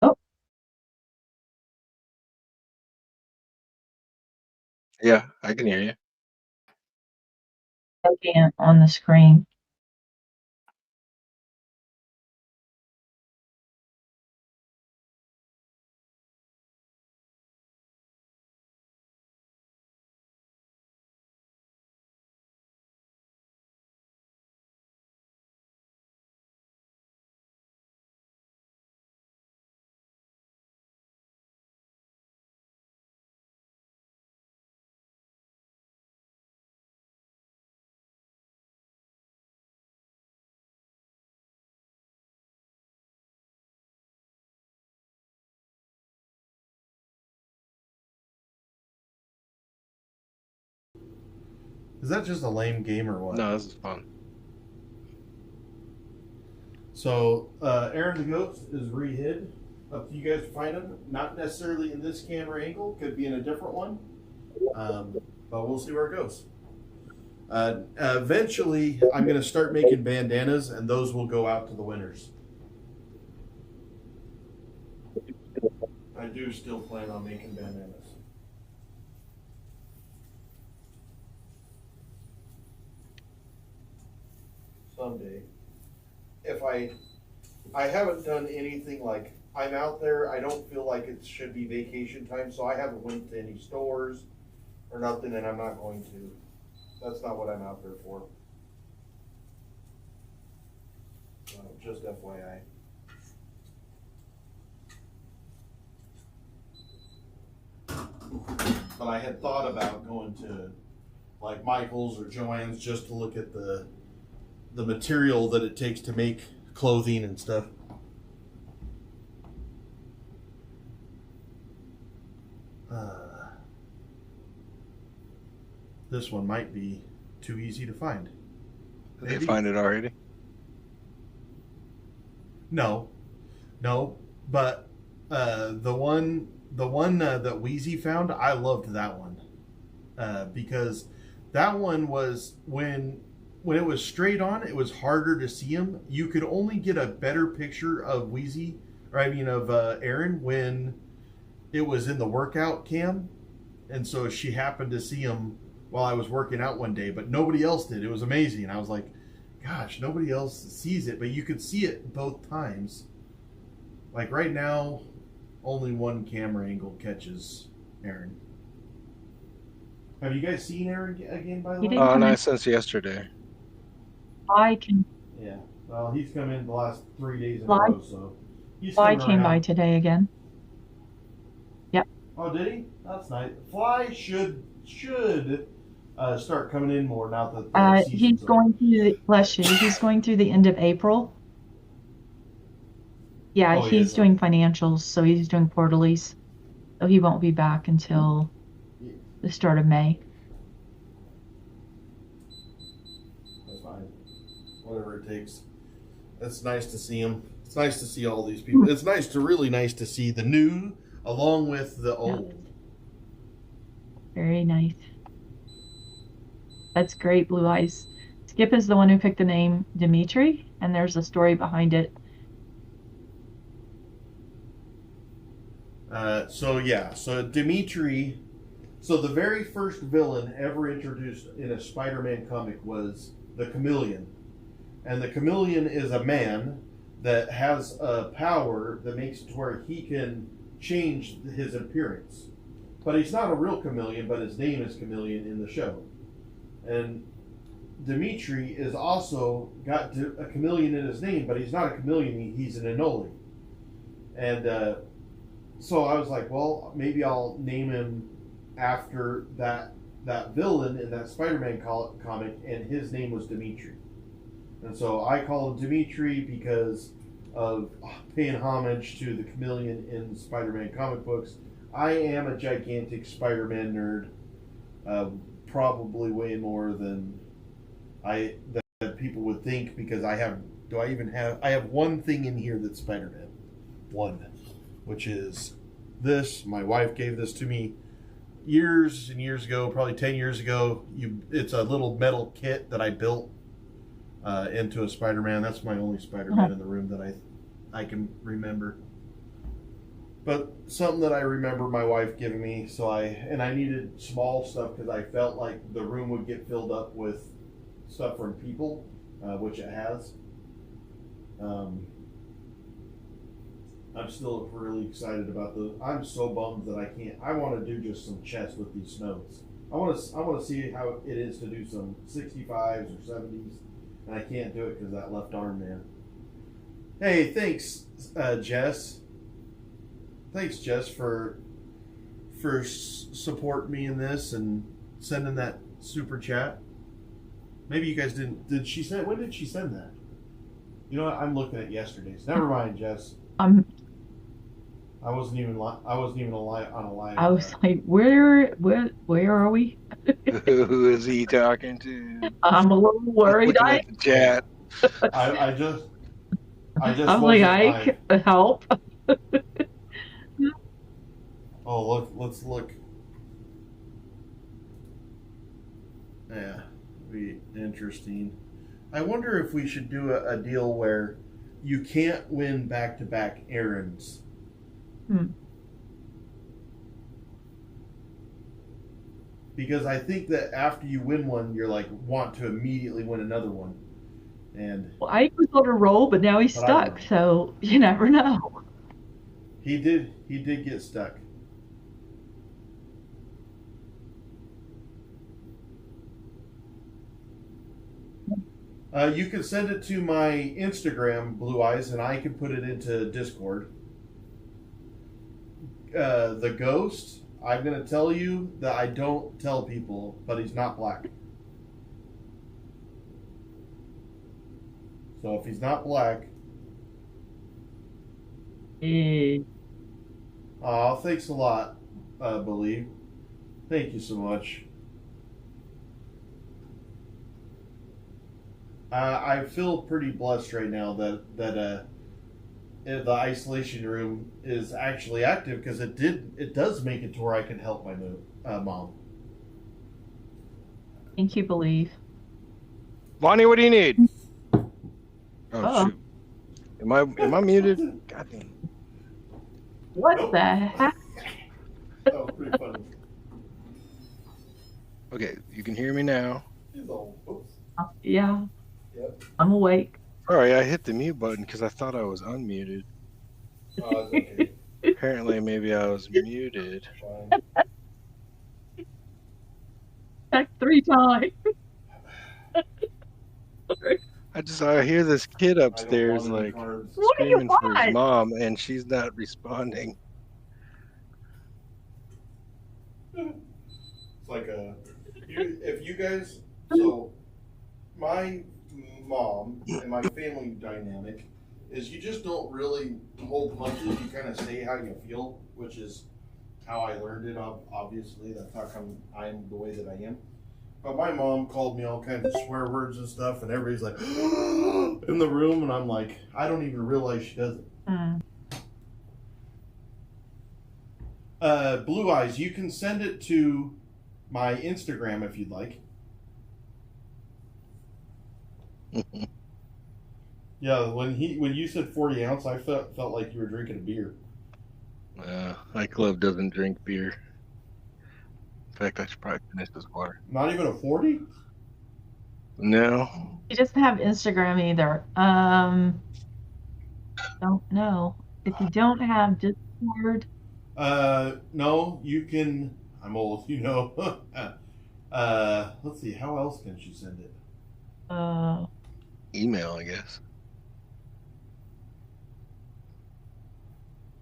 Oh. Yeah, I can hear you. Okay, on the screen. Is that just a lame game or what? No, this is fun. So, Aaron the Goat is re-hid. Up to you guys to find him. Not necessarily in this camera angle. Could be in a different one. But we'll see where it goes. Eventually, I'm going to start making bandanas, and those will go out to the winners. I do still plan on making bandanas. Someday. If I haven't done anything like, I'm out there, I don't feel like it should be vacation time, so I haven't went to any stores or nothing, and I'm not going to. That's not what I'm out there for. Just FYI. But I had thought about going to like Michael's or Joann's just to look at the material that it takes to make clothing and stuff. This one might be too easy to find. Did you find it already? No, but the one that Wheezy found, I loved that one because that one was when it was straight on, it was harder to see him. You could only get a better picture of Wheezy, or I mean of Aaron, when it was in the workout cam, and so she happened to see him while I was working out one day, but nobody else did. It was amazing. I was like, gosh, nobody else sees it, but you could see it both times. Like right now, only one camera angle catches Aaron. Have you guys seen Aaron again, by the way? Oh, no, since yesterday. I can. Yeah. Well, he's come in the last 3 days in a row, so he's Fly coming came around. by today again. Yep. Oh, did he? That's nice. Fly should start coming in more now that the He's season's going through bless you. He's going through the end of April. Yeah, Oh, he's yeah. doing financials, so he's doing quarterlies. So he won't be back until the start of May. That's fine. Whatever it takes. It's nice to see him. It's nice to see all these people. It's really nice to see the new along with the old. Very nice. That's great, Blue Eyes. Skip is the one who picked the name Dimitri, and there's a story behind it. So Dimitri, so the very first villain ever introduced in a Spider-Man comic was the Chameleon. And the Chameleon is a man that has a power that makes it to where he can change his appearance. But he's not a real chameleon, but his name is Chameleon in the show. And Dimitri is also got a chameleon in his name, but he's not a chameleon, he's an Anole. And so I was like, well, maybe I'll name him after that villain in that Spider-Man comic, and his name was Dimitri. And so I call him Dimitri because of paying homage to the chameleon in Spider-Man comic books. I am a gigantic Spider-Man nerd, probably way more than that people would think, because I have one thing in here that's Spider-Man. One. Which is this. My wife gave this to me years and years ago, probably 10 years ago. It's a little metal kit that I built into a Spider-Man. That's my only Spider-Man in the room that I can remember. But something that I remember my wife giving me, I needed small stuff because I felt like the room would get filled up with stuff from people, which it has. I'm still really excited about those. I'm so bummed that I want to do just some chess with these notes. I want to see how it is to do some 65s or 70s, and I can't do it because that left arm, man. Hey, thanks, Jess. Thanks, Jess, for supporting me in this and sending that super chat. Maybe you guys didn't. When did she send that? You know what? I'm looking at yesterday's. Never mind, Jess. I wasn't even on a live. I was like, where are we? Who is he talking to? I'm a little worried. Looking at the chat. I just I'm like, wasn't live. help. Oh, look, let's look. Yeah, be interesting. I wonder if we should do a deal where you can't win back-to-back errands. Because I think that after you win one, you're like want to immediately win another one. And Well, Ike was on a roll, but now he's But I stuck, don't so you never know. he did get stuck. You can send it to my Instagram, Blue Eyes, and I can put it into Discord. The ghost, I'm going to tell you that I don't tell people, but he's not black. So if he's not black... Oh, thanks a lot, Believe. Thank you so much. I feel pretty blessed right now that the isolation room is actually active because it does make it to where I can help my mom. Thank you, Believe. Lonnie, what do you need? Oh. Shoot. Am I muted? God damn. What Nope. the heck? That was pretty funny. Okay, you can hear me now. He's all, oops. Yeah. Yep. I'm awake. Sorry, I hit the mute button because I thought I was unmuted. Oh, it's okay. Apparently, maybe I was muted. Fine. Heck, 3 times. I hear this kid upstairs I don't want any like cards. What do you screaming for his want? mom, and she's not responding. It's like if you guys, so my mom and my family dynamic is you just don't really hold punches. You kind of say how you feel, which is how I learned it. Obviously, that's how come I'm the way that I am. But my mom called me all kinds of swear words and stuff, and everybody's like in the room, and I'm like, I don't even realize she does it. Blue Eyes, you can send it to my Instagram if you'd like. Yeah, when you said 40 ounce, I felt like you were drinking a beer. My club doesn't drink beer. In fact, I should probably finish this water. Not even a 40? No. He doesn't have Instagram either. Don't know. If you don't have Discord. No, you can. I'm old, you know. Let's see. How else can she send it? Email, I guess.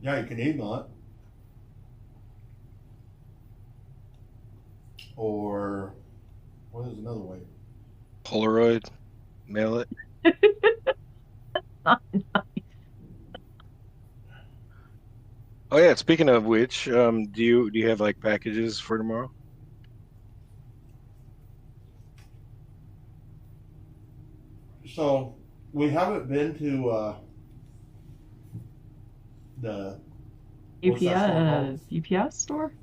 Yeah, you can email it. Or what is another way? Polaroid, mail it. Not nice. Oh yeah, speaking of which, do you have like packages for tomorrow? So we haven't been to the what's that store called? UPS store?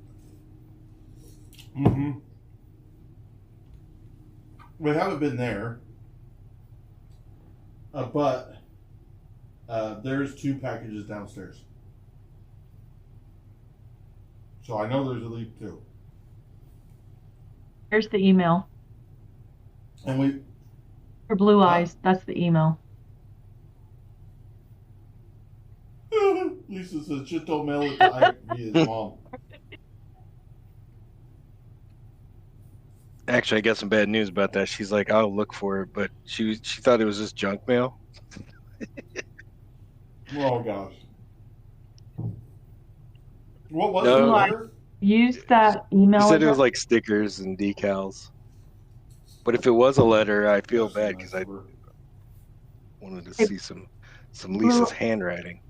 Mm-hmm. We haven't been there, but there's 2 packages downstairs. So I know there's at least 2. Here's the email. And we For Blue Eyes, that's the email. Lisa says just don't mail it to Ike via his mom. Actually, I got some bad news about that. She's like, I'll look for it, but she thought it was just junk mail. Oh gosh. What was No. the letter? Use that email. She said it was address. like stickers and decals. But if it was a letter, I feel bad because I wanted to see some Lisa's handwriting.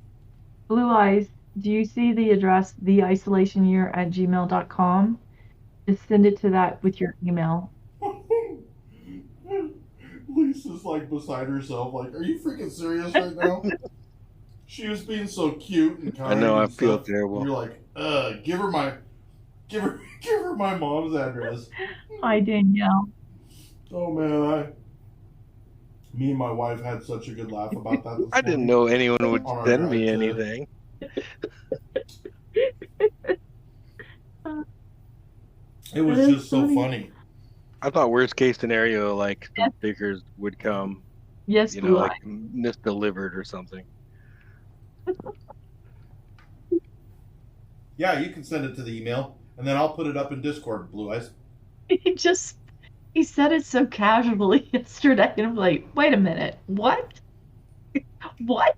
Blue Eyes, Do you see the address, theisolationyear@gmail.com? Just send it to that with your email. Lisa's like beside herself, like, are you freaking serious right now? She was being so cute and kind. I know. I and feel stuff, terrible. And you're like, give her my mom's address. Hi, Danielle. Oh man, me and my wife had such a good laugh about that this I didn't morning know anyone would on our send drive me to- anything. It was That is just so funny. I thought worst case scenario, like some Yes. stickers would come, Yes, you know, Blue like Eye. misdelivered or something. Yeah, you can send it to the email, and then I'll put it up in Discord, Blue Eyes. He said it so casually yesterday, and I'm like, wait a minute, what? What?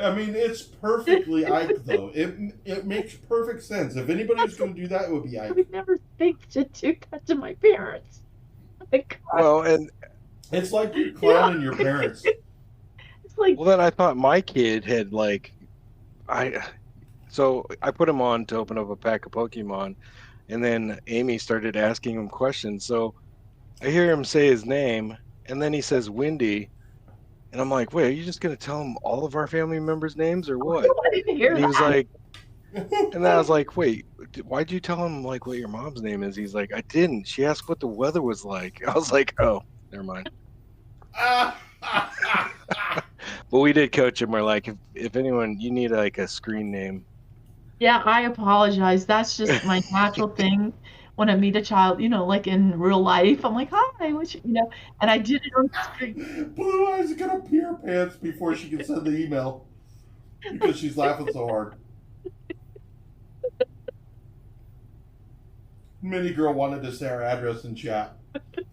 I mean, it's perfectly Ike, though. It makes perfect sense. If anybody was going to do that, it would be I Ike. would never think to do that to my parents. Like, Well, and It's like you're clowning your parents. it's like, well, then I thought my kid had like, so I put him on to open up a pack of Pokemon, and then Amy started asking him questions. So I hear him say his name, and then he says Windy, and I'm like, wait, are you just gonna tell him all of our family members' names or what? I didn't hear And he was that. like, and then I was like, wait, why'd you tell him like what your mom's name is? He's like, I didn't. She asked what the weather was like. I was like, oh, never mind. But we did coach him. We're like, if anyone, you need like a screen name. Yeah, I apologize. That's just my natural thing when I meet a child, like in real life. I'm like, hi, and I did it on the screen. Blue Eyes is going to pee her pants before she can send the email because she's laughing so hard. Mini Girl wanted to say our address in chat.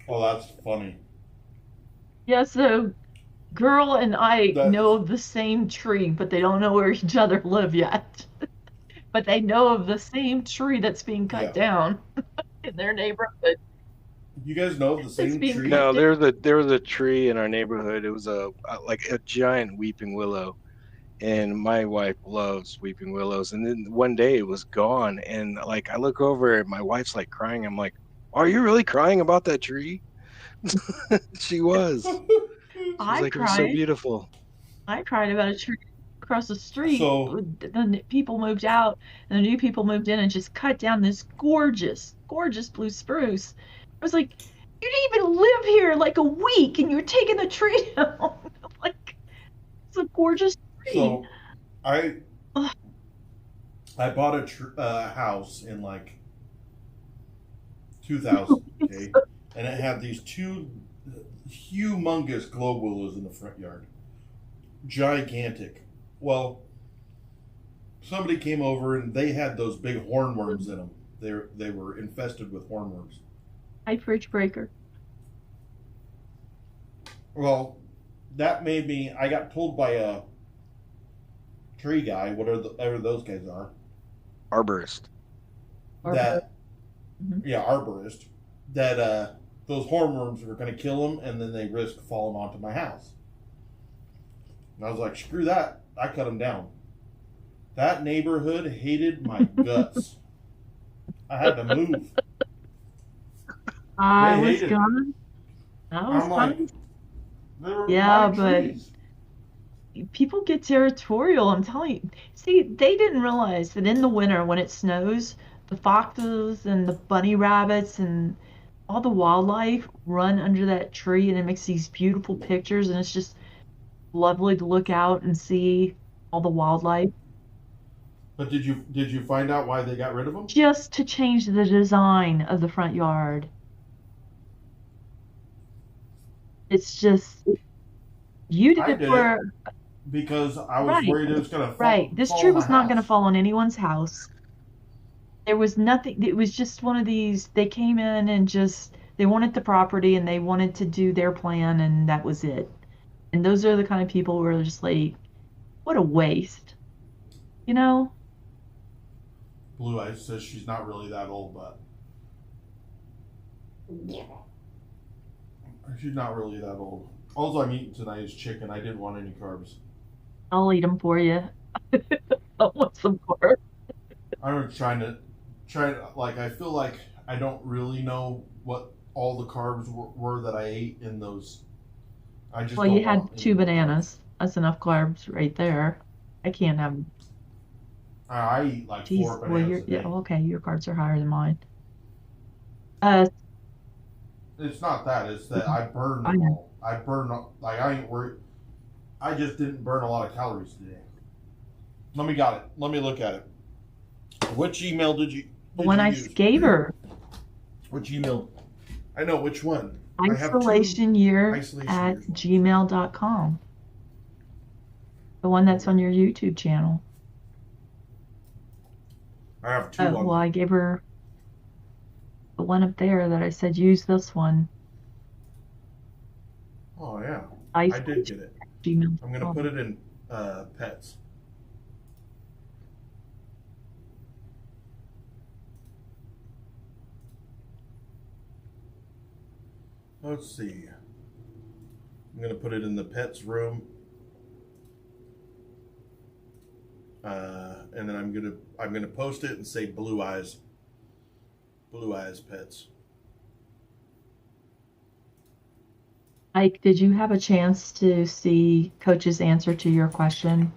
Oh, that's funny. Yeah, so girl and I That know is- of the same tree, but they don't know where each other live yet. But they know of the same tree that's being cut down in their neighborhood. You guys know of the same being tree? No, there was a tree in our neighborhood. It was like a giant weeping willow, and my wife loves weeping willows. And then one day it was gone, and like I look over and my wife's like crying. I'm like, are you really crying about that tree? She was. She's I like, it was so cried. beautiful. I cried about a tree across the street. So- The people moved out, and the new people moved in and just cut down this gorgeous, gorgeous blue spruce. I was like, you didn't even live here like a week, and you're taking the tree down. Like, it's a gorgeous tree. So, I Ugh. bought a house in like 2000, okay, and it had these two humongous globe willows in the front yard, gigantic. Well, somebody came over and they had those big hornworms in them. They were infested with hornworms. Hi, fridge breaker. Well, that made me. I got told by a tree guy, whatever those guys are, Arborist. that Mhm. yeah, arborist, that those hornworms were going to kill them, and then they risk falling onto my house. And I was like, screw that! I cut them down. That neighborhood hated my guts. I had to move. I They was hated it. gone. That was I'm like, fun. they were Yeah, my but trees. people get territorial. I'm telling you. See, they didn't realize that in the winter when it snows, the foxes and the bunny rabbits and all the wildlife run under that tree and it makes these beautiful pictures and it's just lovely to look out and see all the wildlife. But did you find out why they got rid of them? Just to change the design of the front yard. It's just you did I it did for Because I was Right. worried it was going to fall. right. This fall tree on my was not going to house. fall on anyone's house. There was nothing. It was just one of these. They came in and just they wanted the property and they wanted to do their plan and that was it. And those are the kind of people who are just like, what a waste, you know? Blue Eyes says she's not really that old, but she's not really that old. All I'm eating tonight is chicken. I didn't want any carbs. I'll eat them for you. I want some carbs. I was trying to like I feel like I don't really know what all the carbs were that I ate in those. I just Well, don't you had want any 2 more carbs. bananas. That's enough carbs right there. I can't have. I eat like Geez, 4 well, bananas a yeah, day. okay. Your carbs are higher than mine. Uh, It's not that. It's that I burn I them know. all. I burn like I ain't worried. I just didn't burn a lot of calories today. Let me got it. Let me look at it. Which email did you The one I use? gave her, Which email? I know which one. I have 2 isolationyear isolation at years ones. gmail.com. The one that's on your YouTube channel. I have 2 Oh, on well, there. I gave her the one up there that I said use this one. Oh yeah, I did get it. Gmail. I'm gonna put it in pets. Let's see. I'm gonna put it in the pets room, and then I'm gonna post it and say blue eyes pets. Ike, did you have a chance to see Coach's answer to your question?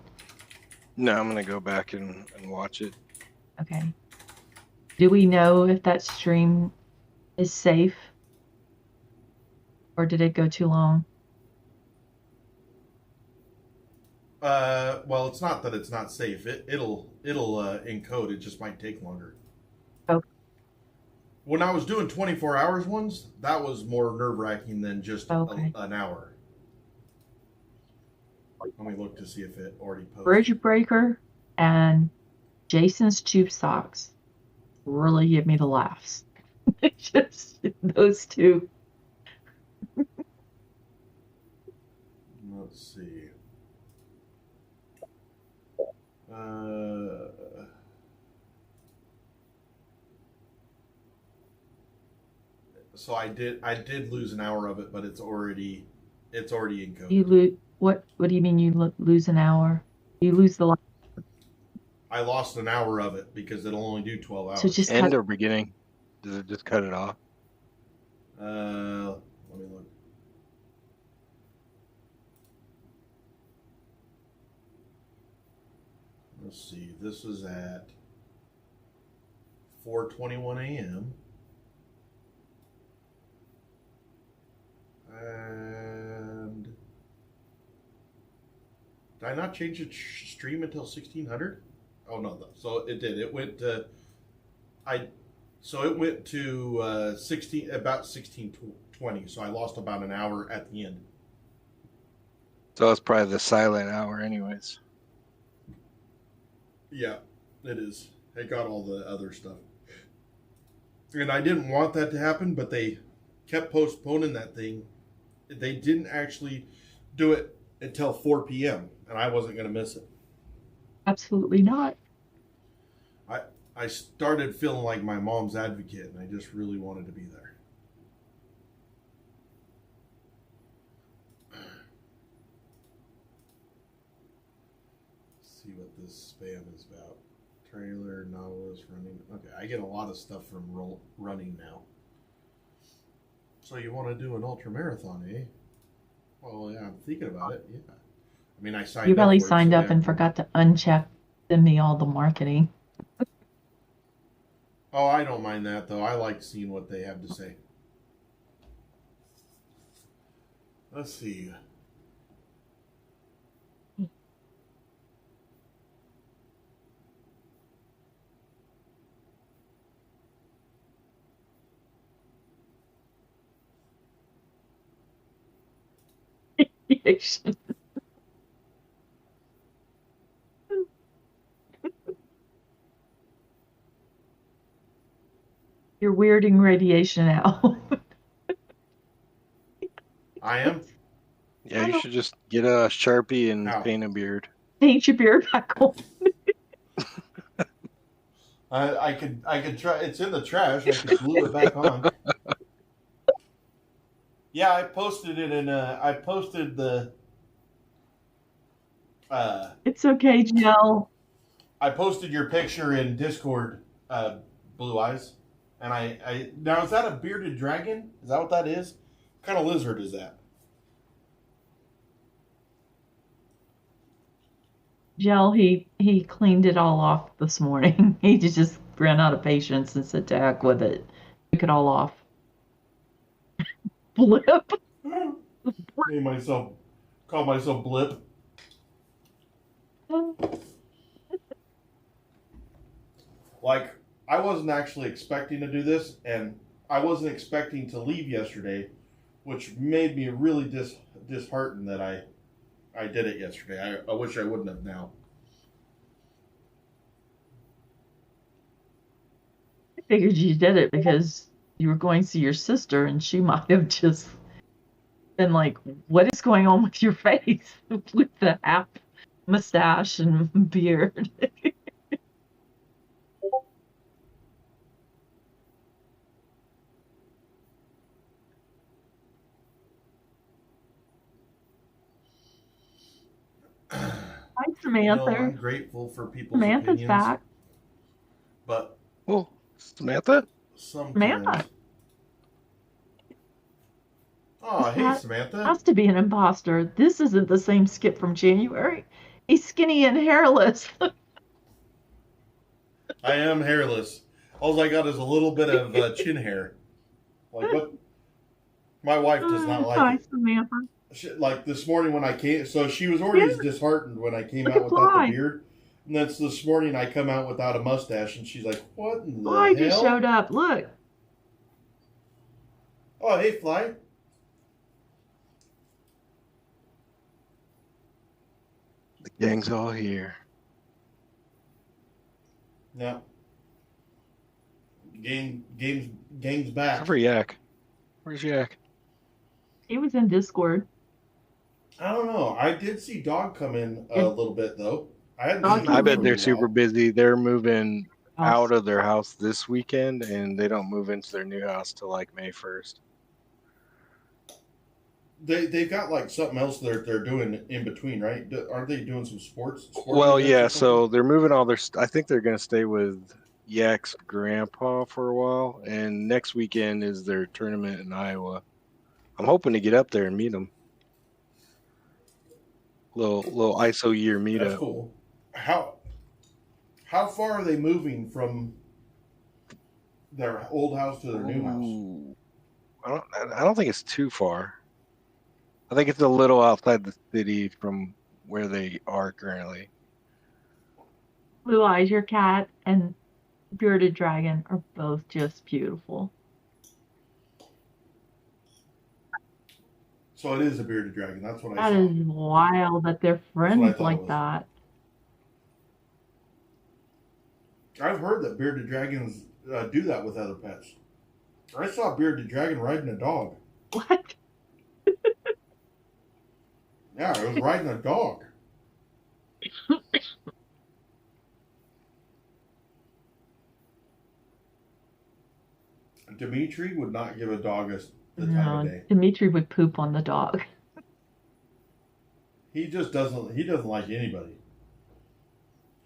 No, I'm gonna go back and watch it. Okay. Do we know if that stream is safe? Or did it go too long? Well, it's not that it's not safe. It'll encode. It just might take longer. Okay. When I was doing 24 hours ones, that was more nerve wracking than just an hour. Let me look to see if it already posted. Bridge Breaker and Jason's Tube Socks really give me the laughs. Just those two. Let's see. So I did lose an hour of it, but it's already encoded. You lose what do you mean you lose an hour? You lose the I lost an hour of it because it'll only do 12 hours. So just End or beginning? Does it just cut it off? Let me look. Let's see. This is at 4:21 a.m. And did I not change the stream until 1600? Oh no, so it did. It went to it went to about 1620. So I lost about an hour at the end. So it's probably the silent hour, anyways. Yeah, it is. It got all the other stuff, and I didn't want that to happen, but they kept postponing that thing. They didn't actually do it until 4 p.m. and I wasn't going to miss it. Absolutely not. I started feeling like my mom's advocate, and I just really wanted to be there. Let's see what this spam is about. Trailer, Nautilus, running. Okay, I get a lot of stuff from running now. So you want to do an ultra marathon, eh? Well, yeah, I'm thinking about it. Yeah. I mean, I signed up. You probably signed up and forgot to uncheck send me all the marketing. Oh, I don't mind that, though. I like seeing what they have to say. Let's see. You're weirding radiation out. I am? Yeah, you should just get a Sharpie and paint a beard. Paint your beard back on. I could try. It's in the trash. I could glue it back on. Yeah, I posted it in. I posted the It's okay, Jill. I posted your picture in Discord, Blue Eyes, and now is that a bearded dragon? Is that what that is? What kind of lizard is that? Jill, he cleaned it all off this morning. He just ran out of patience and said to heck with it. Took it all off. Blip. Call myself Blip. Like, I wasn't actually expecting to do this, and I wasn't expecting to leave yesterday, which made me really disheartened that I did it yesterday. I wish I wouldn't have now. I figured you did it because you were going to see your sister, and she might have just been like, what is going on with your face? With the half mustache and beard. Hi, Samantha. I'm grateful for people's Samantha's opinions. back. But Samantha? Samantha. Oh, hey, Samantha. Has to be an imposter. This isn't the same Skip from January. He's skinny and hairless. I am hairless. All I got is a little bit of chin hair. Like what? My wife does not like Hi, it. Samantha. Like this morning when I came, so she was already disheartened when I came out without the beard. And that's this morning I come out without a mustache, and she's like, "What in the hell?" Fly just showed up. Look. Oh, hey, Fly. The gang's all here. Yeah. Gang's back. Except for Yak. Where's Yak? He was in Discord. I don't know. I did see Dog come in a little bit though. I bet they're super busy. They're moving out of their house this weekend, and they don't move into their new house till like May 1st. They've got like something else they're doing in between, right? Aren't they doing some sports? Well, yeah. So they're moving all their. I think they're going to stay with Yak's grandpa for a while, and next weekend is their tournament in Iowa. I'm hoping to get up there and meet them. Little ISO year meetup. That's cool. How far are they moving from their old house to their new house? I don't think it's too far. I think it's a little outside the city from where they are currently. Blue Eyes, your cat, and Bearded Dragon are both just beautiful. So it is a bearded dragon. That's what I saw. That is wild that they're friends like that. I've heard that bearded dragons do that with other pets. I saw a bearded dragon riding a dog. What? Yeah, it was riding a dog. Dimitri would not give a dog the time of day. Dimitri would poop on the dog. He just doesn't. He doesn't like anybody.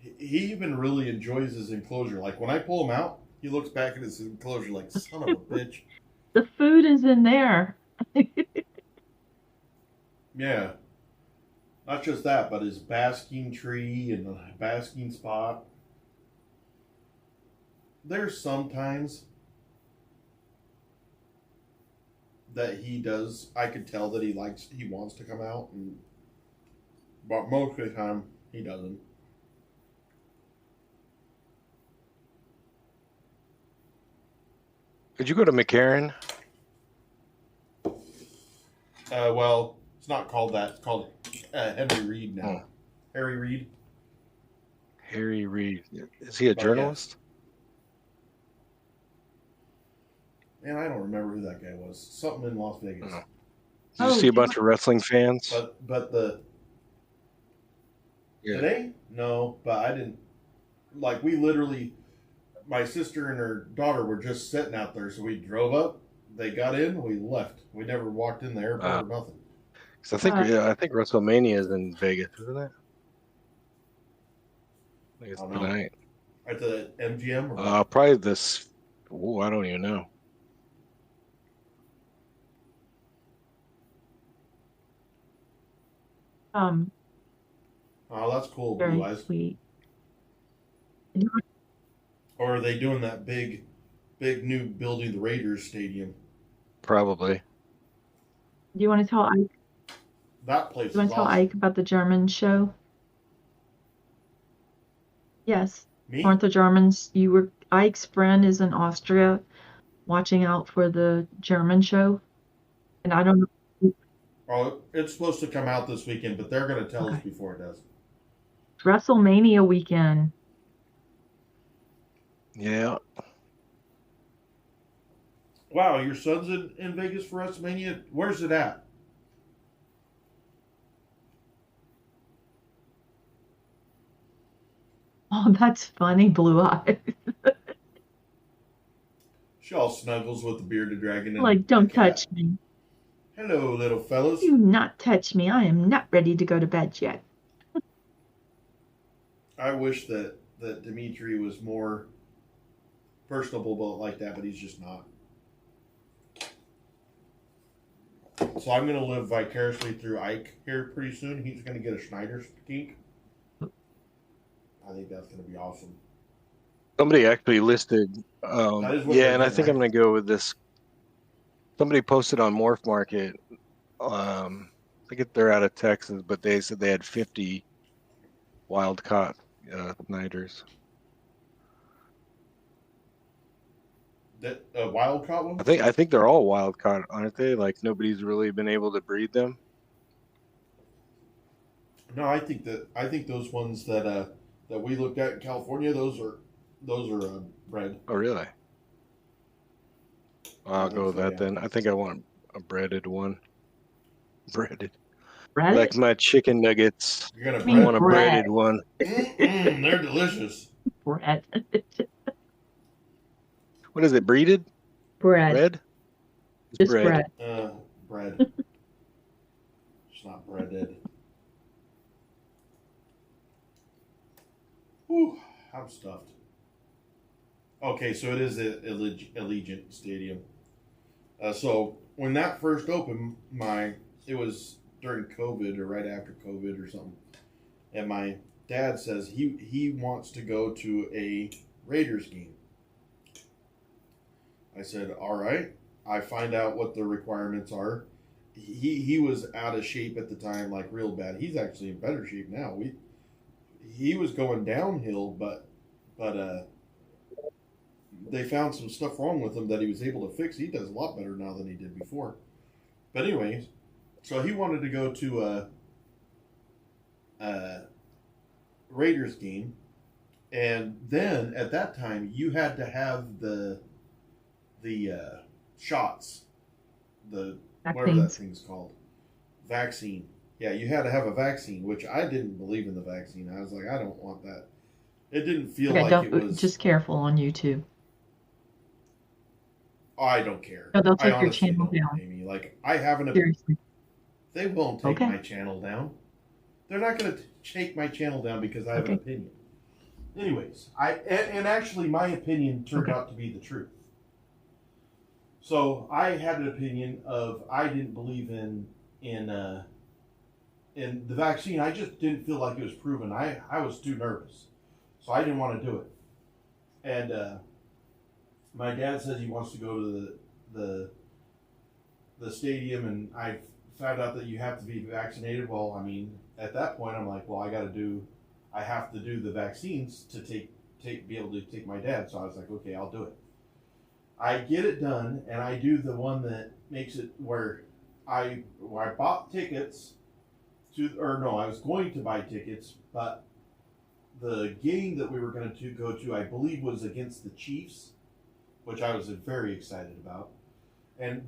He even really enjoys his enclosure. Like when I pull him out, he looks back at his enclosure like, "Son of a bitch." The food is in there. Yeah. Not just that, but his basking tree and the basking spot. There's sometimes that he does. I could tell that he wants to come out, but most of the time he doesn't. Did you go to McCarran? Well, it's not called that. It's called Henry Reed now. Harry Reid. Harry Reid. Is he a journalist? Man, I don't remember who that guy was. Something in Las Vegas. Did you see a bunch of wrestling fans? But today? No, but I didn't. Like, we literally, my sister and her daughter were just sitting out there, so we drove up. They got in, we left. We never walked in the airport or nothing. Because I think WrestleMania is in Vegas, isn't it? I guess I don't know. tonight. At the MGM or what? Probably this. Oh, I don't even know. Um, Oh, that's cool, very Blue Eyes. sweet. Or are they doing that big new building, the Raiders Stadium? Probably. Do you want to tell Ike? That place Do you is want to tell awesome. Ike about the German show? Yes. Me? Aren't the Germans? Ike's friend is in Austria, watching out for the German show, and I don't know. Oh, it's supposed to come out this weekend, but they're going to tell us Okay. before it does. WrestleMania weekend. Yeah. Wow, your son's in Vegas for WrestleMania? Where's it at? Oh, that's funny, Blue Eye. She all snuggles with the bearded dragon and Like, don't the cat. touch me. Hello, little fellas. Do not touch me. I am not ready to go to bed yet. I wish that Dimitri was more personable like that, but he's just not. So I'm going to live vicariously through Ike here pretty soon. He's going to get a Schneider's kink. I think that's going to be awesome. Somebody actually listed. That is what Yeah, they're and I doing, think right? I'm going to go with this. Somebody posted on Morph Market. I think they're out of Texas, but they said they had 50 wild caught Snyders. That wild caught one? I think they're all wild caught, aren't they? Like nobody's really been able to breed them. No, I think those ones that we looked at in California, those are bred. Oh, really? I'll go with that yeah. then. I think I want a breaded one. Breaded. Bread? Like my chicken nuggets. You're gonna I Want a breaded one. They're delicious. Bread. What is it? Breeded? Bread. Bread? Just bread. Bread. It's not breaded. Whew, I'm stuffed. Okay, so it is at Allegiant Stadium. So when that first opened, it was during COVID or right after COVID or something, and my dad says he wants to go to a Raiders game. I said, all right. I find out what the requirements are. He was out of shape at the time, like real bad. He's actually in better shape now. He was going downhill, but they found some stuff wrong with him that he was able to fix. He does a lot better now than he did before. But anyways, so he wanted to go to a Raiders game, and then at that time you had to have the shots, the whatever that thing's called, vaccine. Yeah, you had to have a vaccine, which I didn't believe in the vaccine. I was like, I don't want that. It didn't feel like it was. Just careful on YouTube. I don't care. No, they'll I take your channel down. Amy. Like, I haven't. Seriously. They won't take my channel down. They're not going to take my channel down because I have an opinion. Anyways, and actually my opinion turned out to be the truth. So I had an opinion of I didn't believe in the vaccine. I just didn't feel like it was proven. I was too nervous, so I didn't want to do it. And my dad says he wants to go to the stadium, and I found out that you have to be vaccinated. Well, I mean, at that point, I'm like, well, I have to do the vaccines to be able to take my dad. So I was like, okay, I'll do it. I get it done, and I do the one that makes it where I bought tickets I was going to buy tickets, but the game that we were going to go to, I believe, was against the Chiefs, which I was very excited about.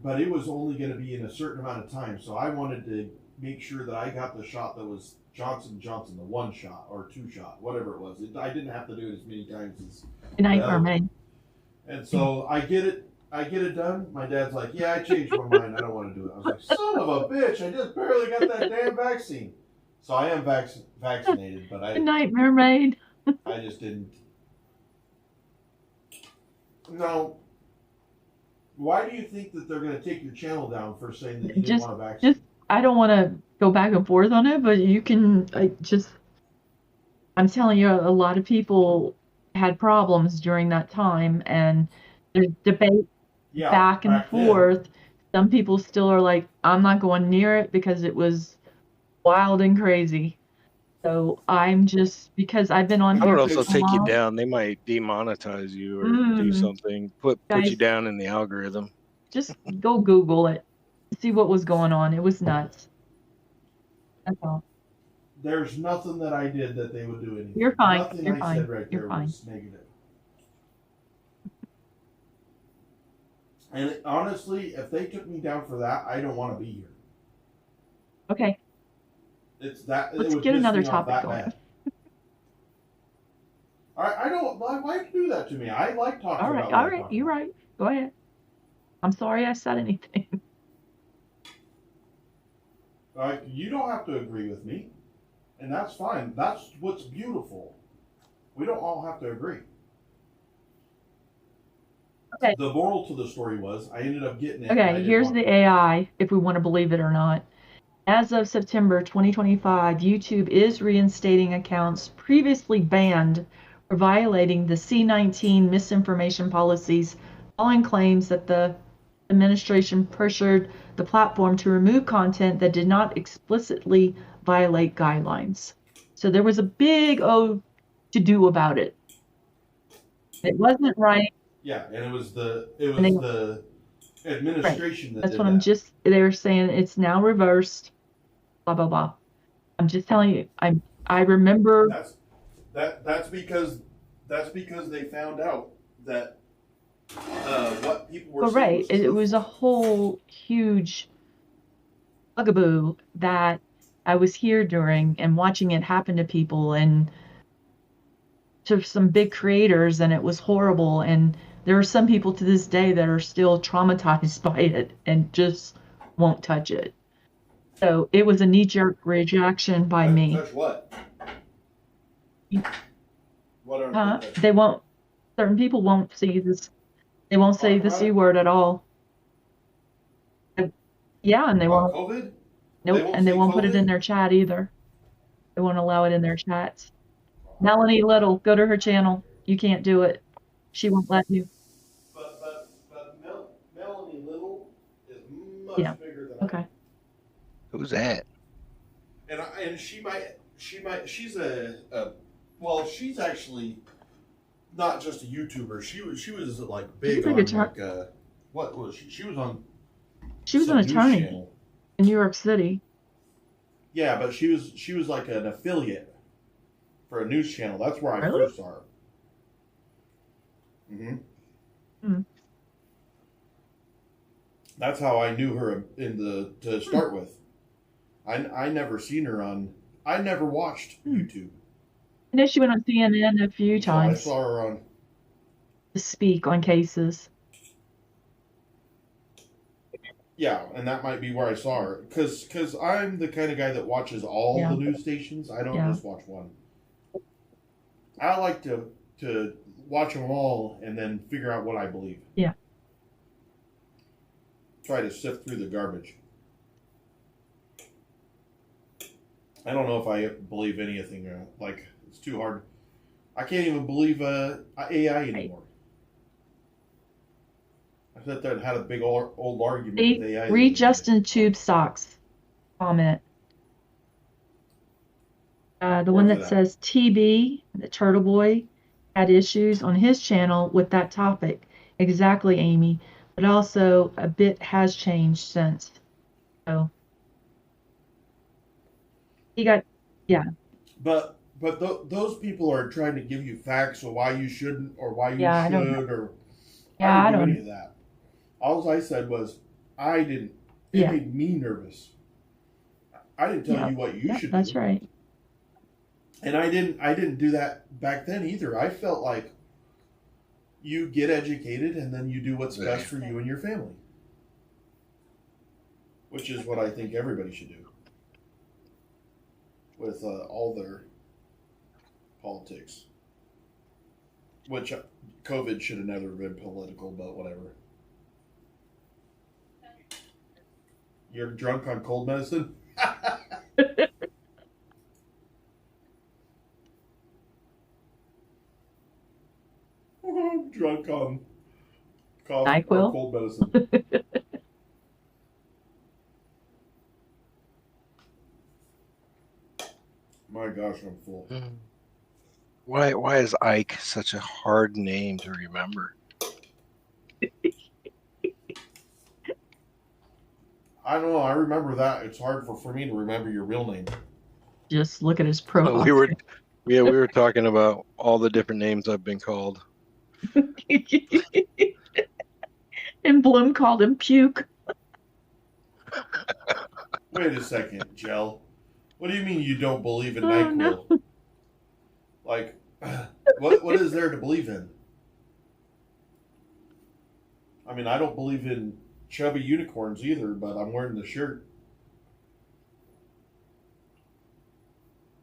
But it was only going to be in a certain amount of time, so I wanted to make sure that I got the shot that was Johnson & Johnson, the 1 shot or 2 shot, whatever it was. I didn't have to do it as many times as. Good night, Mermaid. And so I get it done. My dad's like, yeah, I changed my mind. I don't want to do it. I was like, son of a bitch, I just barely got that damn vaccine. So I am vaccinated, but Good night, Mermaid. I just didn't. Now, why do you think that they're going to take your channel down for saying that you didn't want a vaccine? I don't want to go back and forth on it, but you can I'm telling you, a lot of people had problems during that time, and there's debate back and forth. Some people still are like, I'm not going near it because it was wild and crazy. So I'm just, because I've been on I don't here know for if they'll so take you long. down. They might demonetize you or do something. Put you Guys, down in the algorithm. just go Google it. See what was going on. It was nuts. That's all. There's nothing that I did that they would do anything. You're fine. Nothing You're I fine. said right You're there fine. was negative. And honestly, if they took me down for that, I don't want to be here. Okay. It's that. Let's get another topic going. I don't. Why do you do that to me? I like talking about. All right. You're right. Go ahead. I'm sorry I said anything. You don't have to agree with me, and that's fine. That's what's beautiful. We don't all have to agree. Okay. The moral to the story was I ended up getting it. Okay, here's the AI, if we want to believe it or not. As of September 2025, YouTube is reinstating accounts previously banned for violating the C-19 misinformation policies following claims that the administration pressured the platform to remove content that did not explicitly violate guidelines. So there was a big to-do about it. It wasn't right. Yeah, and it was the administration that That's did what I'm that. just, they're saying it's now reversed, blah, blah, blah. I'm just telling you, I remember. That's because they found out that what people were saying was it was a whole huge bugaboo that I was here during and watching it happen to people and to some big creators, and it was horrible. And there are some people to this day that are still traumatized by it and just won't touch it. So it was a knee-jerk reaction by me. Touch what? They won't. Certain people won't see this. They won't say the C word at all. Yeah, and they won't. COVID? Nope, and they won't put it in their chat either. They won't allow it in their chats. Melanie Little, go to her channel. You can't do it. She won't let you. But Melanie Little is much bigger than okay. Who's that? And she's she's actually not just a YouTuber. She was like big on like what was she? She was on. She was an attorney in New York City. Yeah, but she was like an affiliate for a news channel. That's where I first saw her. Mm-hmm. That's how I knew her to start with. I never seen her on. I never watched YouTube. I know she went on CNN a few times. I saw her on. To speak on cases. Yeah, and that might be where I saw her. Because I'm the kind of guy that watches all the news stations. I don't just watch one. I like to watch them all and then figure out what I believe. Yeah. Try to sift through the garbage. I don't know if I believe anything. Like, it's too hard. I can't even believe AI anymore. I sat there and had a big old argument with AI. Read Justin Tube Socks comment. The one that says TB, the Turtle Boy, had issues on his channel with that topic. Exactly, Amy. But also, a bit has changed since. So, he got, But those people are trying to give you facts of why you shouldn't or why you should I don't do any of that. All I said was I didn't. It made me nervous. I didn't tell you what you should do. That's right. And I didn't do that back then either. I felt like you get educated and then you do what's best for you and your family. Which is what I think everybody should do. With all their politics. which COVID should have never been political, but whatever. You're drunk on cold medicine? I'm drunk on cough or NyQuil? cold medicine. My gosh, I'm full. Why is Ike such a hard name to remember? I don't know. I remember that. It's hard for me to remember your real name. Just look at his profile. We were talking about all the different names I've been called. And Bloom called him Puke. Wait a second, Jell. What do you mean you don't believe in NyQuil? No. Like, what is there to believe in? I mean, I don't believe in chubby unicorns either, but I'm wearing the shirt.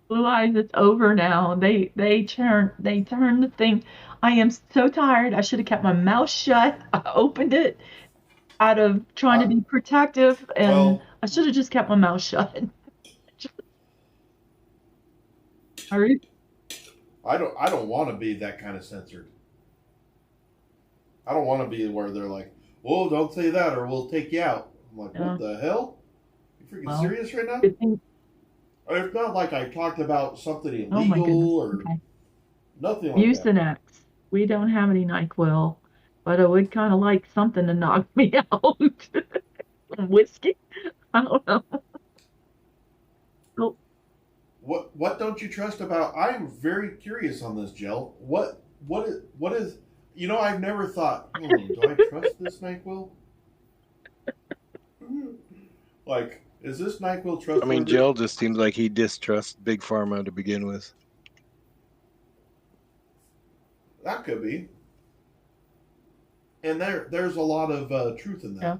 Blue Eyes, it's over now. They turned the thing. I am so tired. I should have kept my mouth shut. I opened it out of trying to be protective, and I should have just kept my mouth shut. I don't want to be that kind of censored. I don't want to be where they're like, "Whoa, don't say that, or we'll take you out." I'm like, "What the hell? You freaking serious right now?" It's not like I talked about something illegal or nothing like that. Mucinex. We don't have any NyQuil, but I would kind of like something to knock me out. Some whiskey. I don't know. Oh. What don't you trust about? I'm very curious on this, Jell. What is? You know, I've never thought. Do I trust this NyQuil? Like, is this NyQuil trustworthy? I mean, Jell just seems like he distrusts Big Pharma to begin with. That could be. And there's a lot of truth in that. Yeah.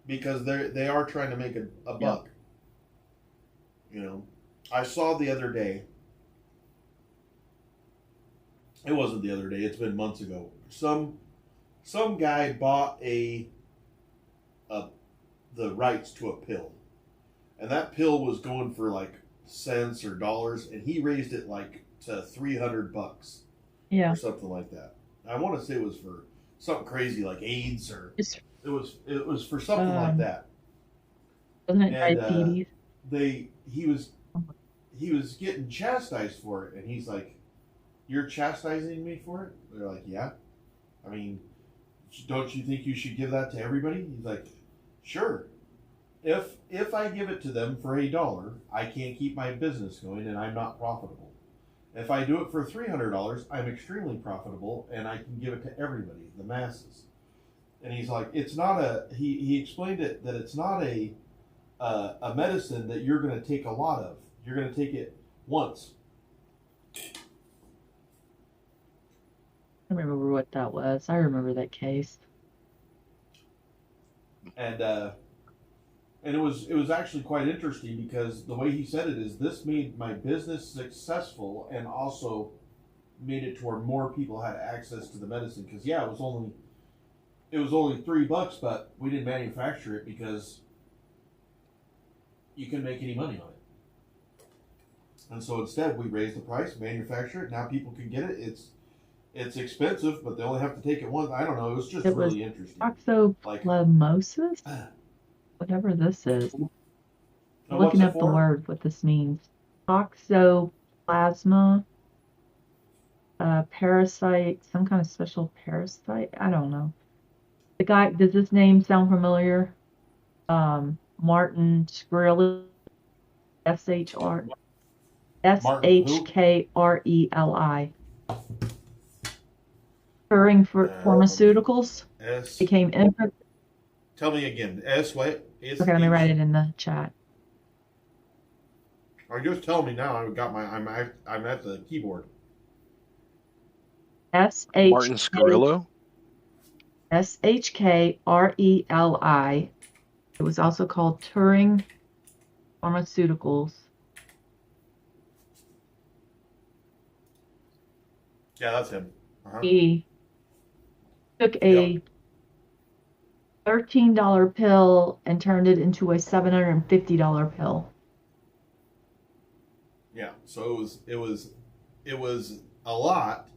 Because they are trying to make a buck. You know, I saw the other day. It wasn't the other day. It's been months ago. Some guy bought the rights to a pill, and that pill was going for like cents or dollars, and he raised it like to $300, or something like that. I want to say it was for something crazy like AIDS, or it was for something like that. Wasn't it diabetes? He was getting chastised for it, and he's like, "You're chastising me for it?" They're like, "Yeah. I mean, don't you think you should give that to everybody?" He's like, "Sure. If I give it to them for $1, I can't keep my business going, and I'm not profitable. If I do it for $300, I'm extremely profitable, and I can give it to everybody, the masses." And he's like, "It's not a." He explained it that it's not a medicine that you're going to take a lot of. You're going to take it once. I remember what that was. I remember that case. And it was actually quite interesting because the way he said it is, this made my business successful and also made it to where more people had access to the medicine. Because it was only $3, but we didn't manufacture it because you couldn't make any money on it. And so instead, we raised the price, manufacture it. Now people can get it. It's expensive, but they only have to take it once. I don't know. It was just really interesting. Toxoplasmosis? Whatever this is. I'm looking up the word, what this means. Toxoplasma, parasite, some kind of special parasite. I don't know. The guy, does this name sound familiar? Martin Shkreli, Shkreli. Turing Pharmaceuticals became infant. Tell me again. What? Okay, let me write it in the chat. Or just tell me now. I'm at the keyboard. Martin Shkreli. Shkreli. It was also called Turing Pharmaceuticals. Yeah, that's him. He took Yep. a $13 pill and turned it into a $750 pill. Yeah. So it was a lot.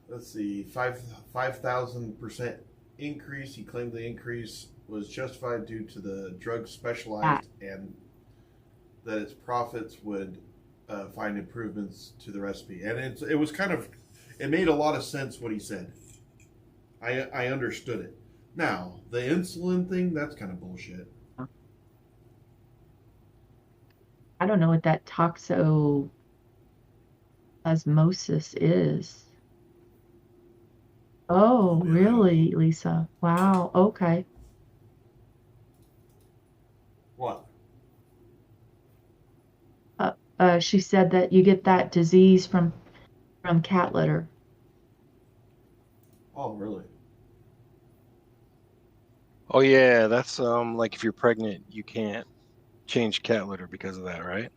Let's see, 5,000% increase. He claimed the increase was justified due to the drug specialized and that its profits would find improvements to the recipe. And it was kind of, it made a lot of sense what he said. I understood it. Now, the insulin thing, that's kind of bullshit. I don't know what that toxoplasmosis is. Oh, I mean, really, Lisa? Wow. Okay. What? She said that you get that disease from cat litter. Oh, really? Oh yeah, that's like if you're pregnant, you can't change cat litter because of that, right?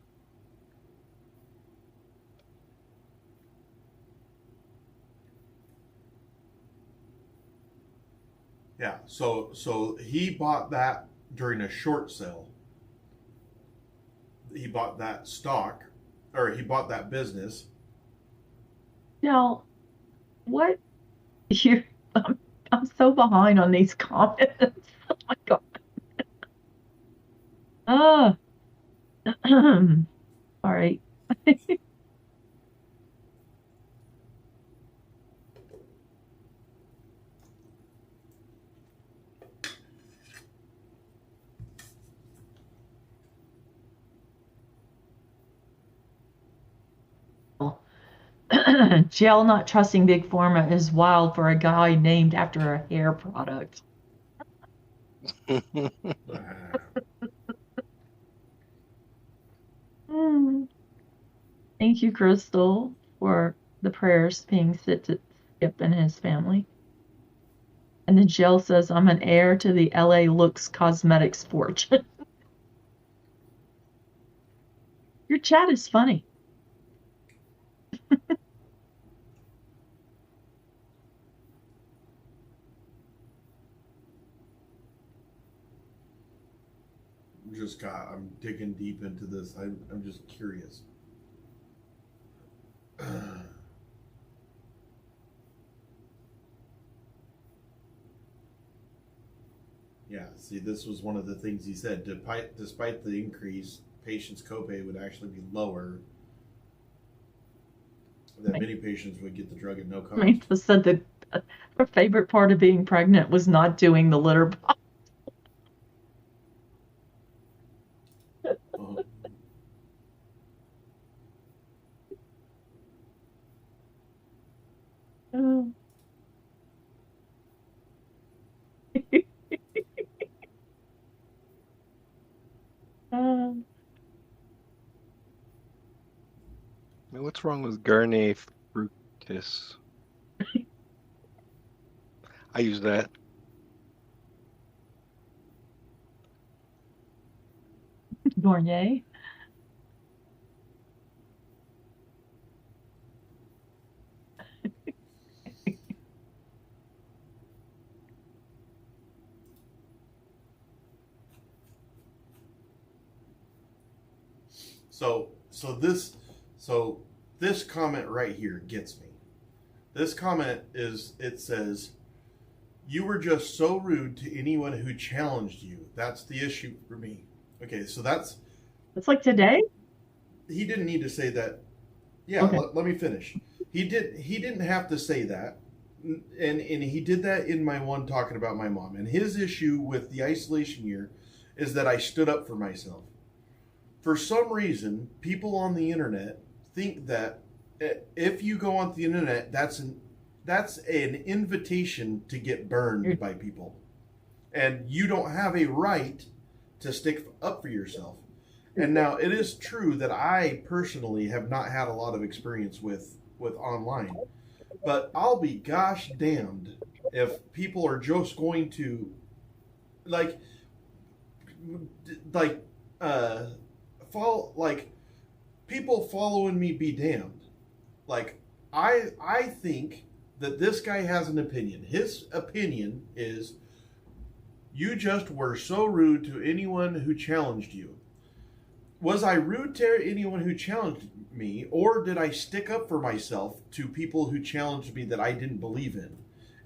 Yeah. So he bought that during a short sale. He bought that stock, or he bought that business. Now, what you I'm so behind on these comments. Oh my God. Ah. All right. Gel not trusting Big Pharma is wild for a guy named after a hair product. Mm. Thank you, Crystal, for the prayers being sent to Skip and his family. And then Gel says, I'm an heir to the LA Looks Cosmetics fortune. Your chat is funny. I'm digging deep into this. I'm just curious. Yeah, see, this was one of the things he said. Despite the increase, patients' copay would actually be lower. That many patients would get the drug at no cost. Samantha said that her favorite part of being pregnant was not doing the litter box. Uh-huh. What's wrong with Garnier fructis? I use that. Gourmet. So this comment right here gets me. This comment it says, "You were just so rude to anyone who challenged you. That's the issue for me." Okay, so that's like today? He didn't need to say that. Yeah, okay. let me finish. He didn't have to say that. And he did that in my one talking about my mom. And his issue with the isolation year is that I stood up for myself. For some reason, people on the internet think that if you go on the internet, that's an invitation to get burned by people, and you don't have a right to stick up for yourself. And now it is true that I personally have not had a lot of experience with online, but I'll be gosh damned if people are just going to like follow, like, people following me be damned. Like, I think that this guy has an opinion. His opinion is you just were so rude to anyone who challenged you. Was I rude to anyone who challenged me, or did I stick up for myself to people who challenged me that I didn't believe in?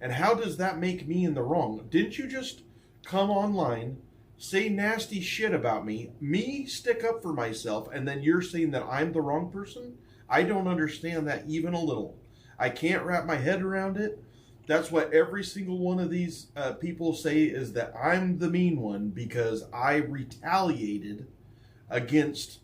And how does that make me in the wrong? Didn't you just come online, say nasty shit about me stick up for myself, and then you're saying that I'm the wrong person? I don't understand that even a little. I can't wrap my head around it. That's what every single one of these people say, is that I'm the mean one because I retaliated against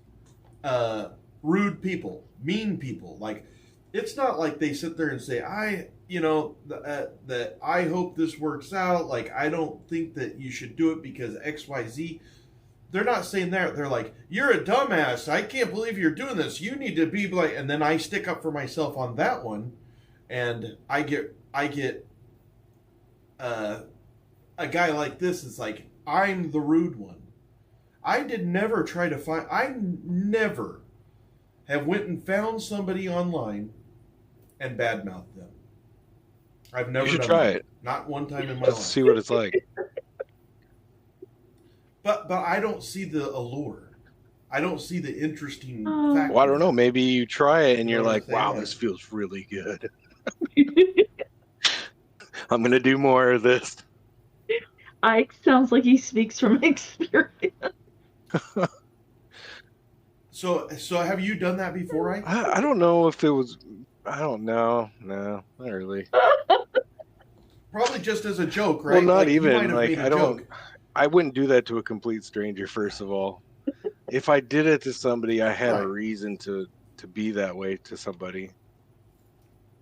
rude people, mean people. Like, it's not like they sit there and say, that I hope this works out. Like, I don't think that you should do it because XYZ. They're not saying that. They're like, you're a dumbass. I can't believe you're doing this. You need to be like, and then I stick up for myself on that one. And I get a guy like this is like, I'm the rude one. I never have went and found somebody online and badmouthed them. I've never You should done try that. it. Not one time in my Just life. see what it's like. But I don't see the allure. I don't see the interesting fact. Well, I don't know. Maybe you try it and you're like, wow, Yeah. this feels really good. I'm going to do more of this. Ike sounds like he speaks from experience. So have you done that before, Ike? I don't know if it was. I don't know. No, not really. Probably just as a joke, right? Well, not like, even. Like, I don't. Joke. I wouldn't do that to a complete stranger, first of all. If I did it to somebody, I had a reason to be that way to somebody.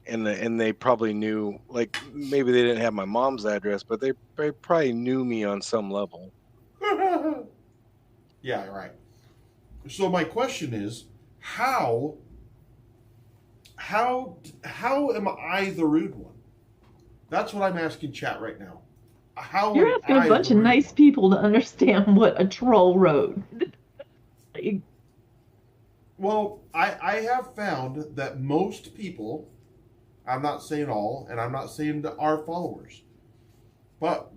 And they probably knew, like, maybe they didn't have my mom's address, but they probably knew me on some level. Yeah, right. So my question is, how am I the rude one? That's what I'm asking chat right now. How You're asking a bunch of nice people to understand what a troll wrote. Well, I have found that most people, I'm not saying all, and I'm not saying to our followers, but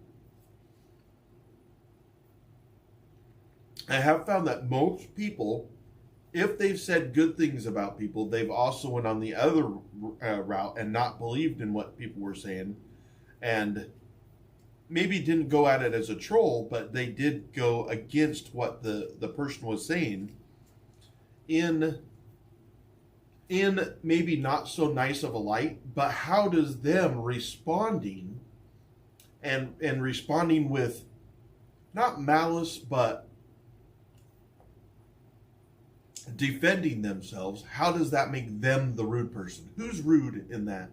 I have found that most people, if they've said good things about people, they've also went on the other route and not believed in what people were saying, and maybe didn't go at it as a troll, but they did go against what the person was saying in maybe not so nice of a light. But how does them responding and responding with not malice but defending themselves, how does that make them the rude person? Who's rude in that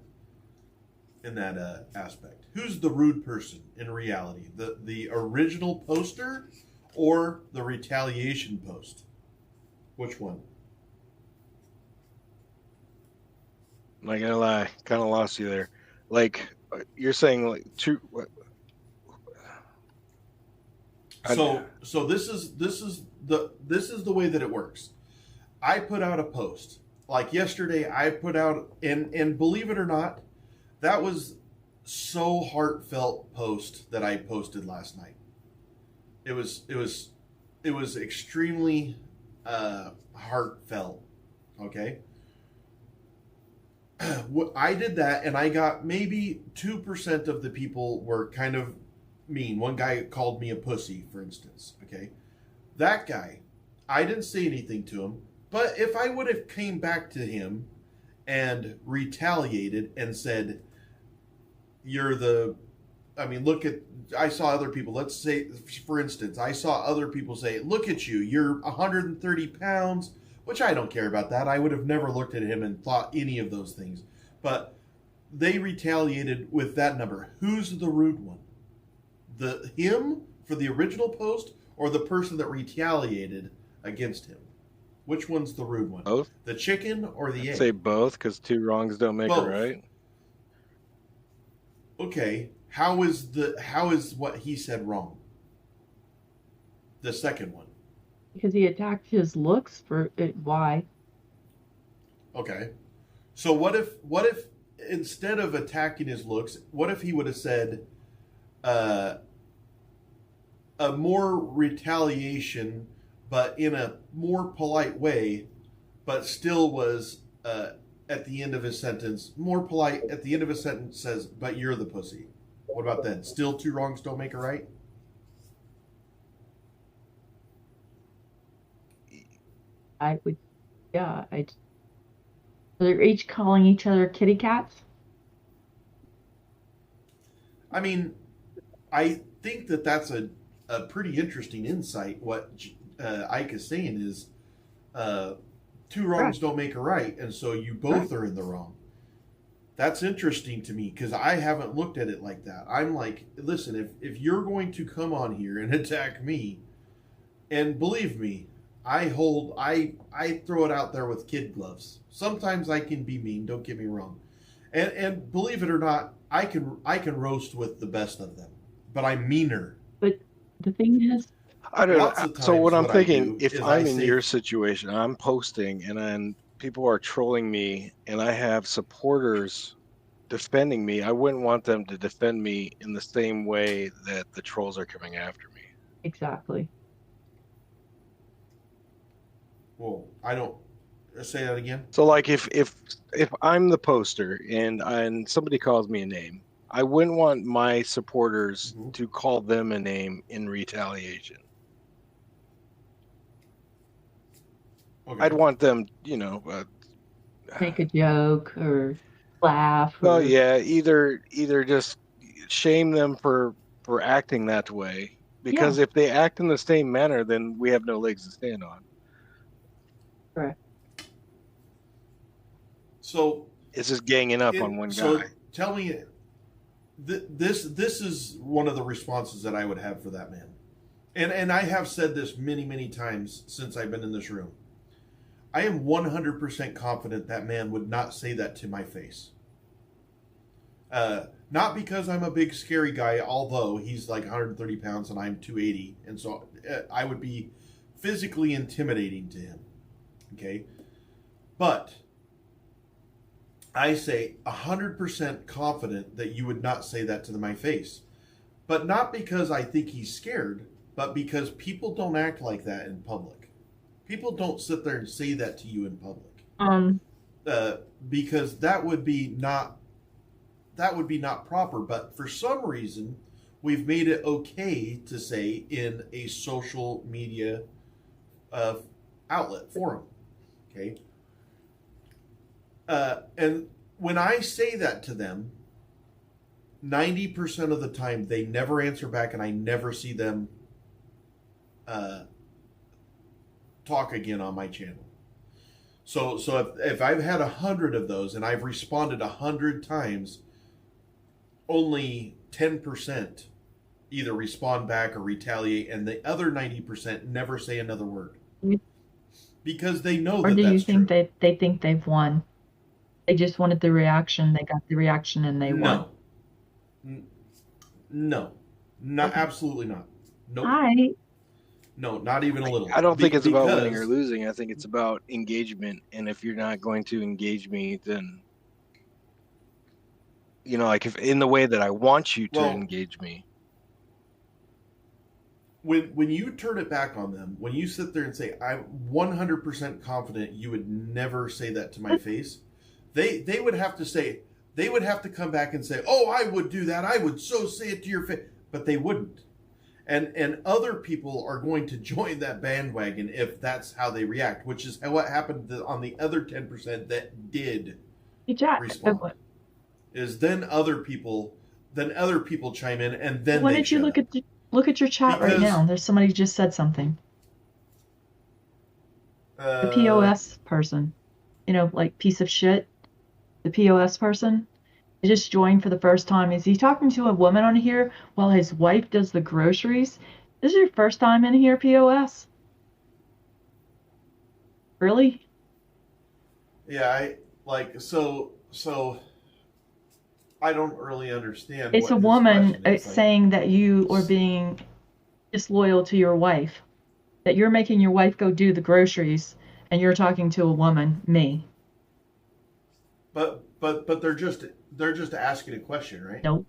aspect? Who's the rude person in reality? The original poster or the retaliation post? Which one? I'm not gonna lie, kind of lost you there. Like, you're saying, like, true. So this is the way that it works. I put out a post. Like yesterday, I put out, and believe it or not, that was so heartfelt post that I posted last night. It was extremely heartfelt. Okay. I did that, and I got maybe 2% of the people were kind of mean. One guy called me a pussy, for instance. Okay. That guy, I didn't say anything to him, but if I would have came back to him and retaliated and said, I saw other people, let's say, for instance, I saw other people say, look at you, you're 130 pounds, which I don't care about that. I would have never looked at him and thought any of those things. But they retaliated with that number. Who's the rude one? Him for the original post, or the person that retaliated against him? Which one's the rude one? Both. The chicken or the egg? Say both, because two wrongs don't make a right. Okay, how is what he said wrong? The second one. Because he attacked his looks for it. Why? Okay. So what if instead of attacking his looks, what if he would have said a more retaliation, but in a more polite way, but still was at the end of his sentence more polite. At the end of his sentence says, "But you're the pussy." What about then? Still two wrongs don't make a right. I would, yeah, I'd. They're each calling each other kitty cats. I mean, I think that that's a pretty interesting insight. What Ike is saying is, two wrongs don't make a right, and so you both are in the wrong. That's interesting to me because I haven't looked at it like that. I'm like, listen, if you're going to come on here and attack me, and believe me, I throw it out there with kid gloves. Sometimes I can be mean, don't get me wrong. And believe it or not, I can roast with the best of them. But I'm meaner. But the thing is, I don't know. So what I'm thinking, if I'm in your situation, I'm posting and then people are trolling me and I have supporters defending me, I wouldn't want them to defend me in the same way that the trolls are coming after me. Exactly. Well, I don't say that again. So like if I'm the poster and somebody calls me a name, I wouldn't want my supporters to call them a name in retaliation. Okay. I'd want them, make a joke or laugh. Well, yeah, either just shame them for acting that way, because if they act in the same manner, then we have no legs to stand on. Correct. So it's just ganging up on one guy. So tell me, this is one of the responses that I would have for that man, and I have said this many times since I've been in this room. I am 100% confident that man would not say that to my face. Not because I'm a big scary guy, although he's like 130 pounds and I'm 280, and so I would be physically intimidating to him. Okay, but I say 100% confident that you would not say that to my face. But not because I think he's scared, but because people don't act like that in public. People don't sit there and say that to you in public. Because that would be not proper. But for some reason, we've made it okay to say in a social media outlet forum. Okay. And when I say that to them, 90% of the time they never answer back, and I never see them talk again on my channel. So if I've had 100 of those and I've responded 100 times, only 10% either respond back or retaliate, and the other 90% never say another word because they know that. Or do you think they think they've won? They just wanted the reaction. They got the reaction and they won. No, not absolutely not. Nope. No, not even a little. I don't think it's about winning or losing. I think it's about engagement. And if you're not going to engage me, then, like if in the way that I want you to engage me. When you turn it back on them, when you sit there and say, I'm 100% confident you would never say that to my face, they would have to come back and say, oh, I would do that. I would so say it to your face. But they wouldn't. And other people are going to join that bandwagon if that's how they react, which is what happened on the other 10% that did respond. Is then other people chime in, and then why don't you look at your chat right now? There's somebody who just said something. The POS person, like piece of shit. The POS person. Just joined for the first time. Is he talking to a woman on here while his wife does the groceries? This is your first time in here, POS? Really? Yeah, so I don't really understand. It's a woman saying that you are being disloyal to your wife, that you're making your wife go do the groceries, and you're talking to a woman, me. But they're just asking a question, right? Nope.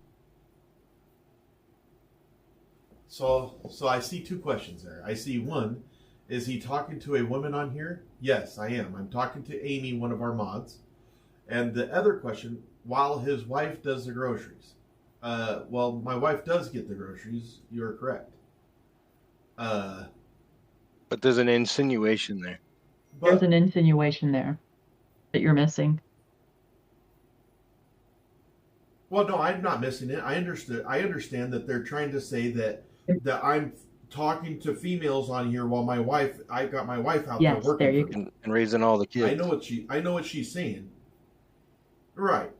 So I see two questions there. I see one, is he talking to a woman on here? Yes, I am. I'm talking to Amy, one of our mods. And the other question, while his wife does the groceries. Well, my wife does get the groceries. You're correct. But there's an insinuation there. There's an insinuation there that you're missing. Well, no, I'm not missing it. I understand that they're trying to say that I'm talking to females on here while I got my wife out there working there you for me. go. And raising all the kids. I know what she's saying. Right.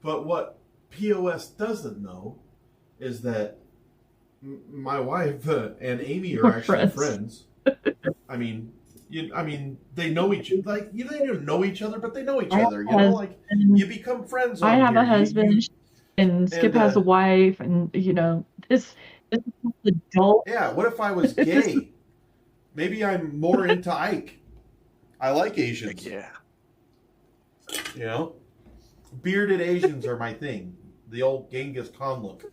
But what POS doesn't know is that my wife and Amy are actually friends. I mean, they know each other. Like, they don't know each other, but they know each other. Like you become friends. I have a husband, and Skip has a wife, and this is adult. Yeah. What if I was gay? Maybe I'm more into Ike. I like Asians. Yeah. Bearded Asians are my thing. The old Genghis Khan look.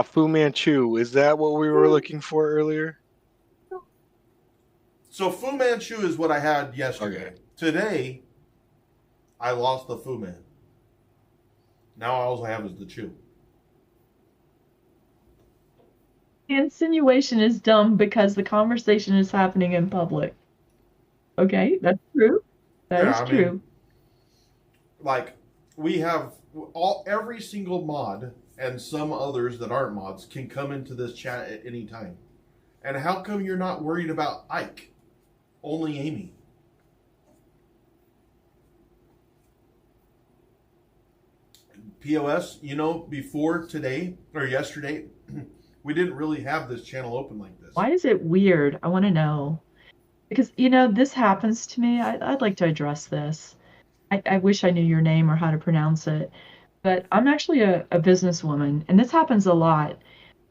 Fu Manchu. Is that what we were looking for earlier? So Fu Manchu is what I had yesterday. Okay. Today, I lost the Fu Man. Now all I have is the Chew. The insinuation is dumb because the conversation is happening in public. Okay, that's true. That is true. Like, we have every single mod and some others that aren't mods can come into this chat at any time. And how come you're not worried about Ike? Only Amy. POS, before today or yesterday, we didn't really have this channel open like this. Why is it weird? I want to know. Because, this happens to me. I'd like to address this. I wish I knew your name or how to pronounce it. But I'm actually a businesswoman, and this happens a lot.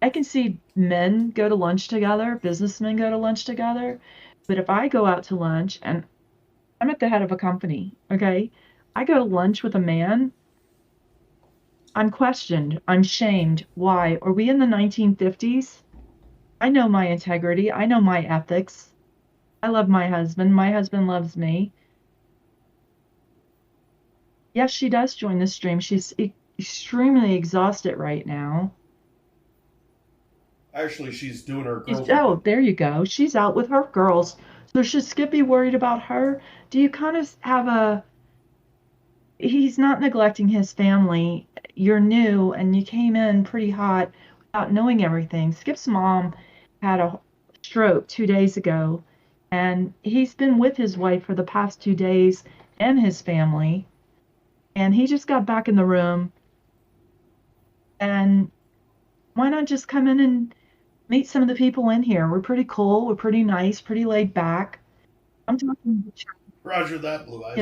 I can see men go to lunch together, businessmen go to lunch together. But if I go out to lunch, and I'm at the head of a company, okay? I go to lunch with a man, I'm questioned. I'm shamed. Why? Are we in the 1950s? I know my integrity. I know my ethics. I love my husband. My husband loves me. Yes, she does join the stream. She's extremely exhausted right now. Actually, she's doing her girls. Oh, there you go. She's out with her girls. So should Skip be worried about her? Do you kind of have he's not neglecting his family. You're new and you came in pretty hot without knowing everything. Skip's mom had a stroke 2 days ago, and he's been with his wife for the past 2 days and his family. And he just got back in the room. And why not just come in and meet some of the people in here? We're pretty cool. We're pretty nice, pretty laid back. I'm talking. Roger that, Blue Eyes.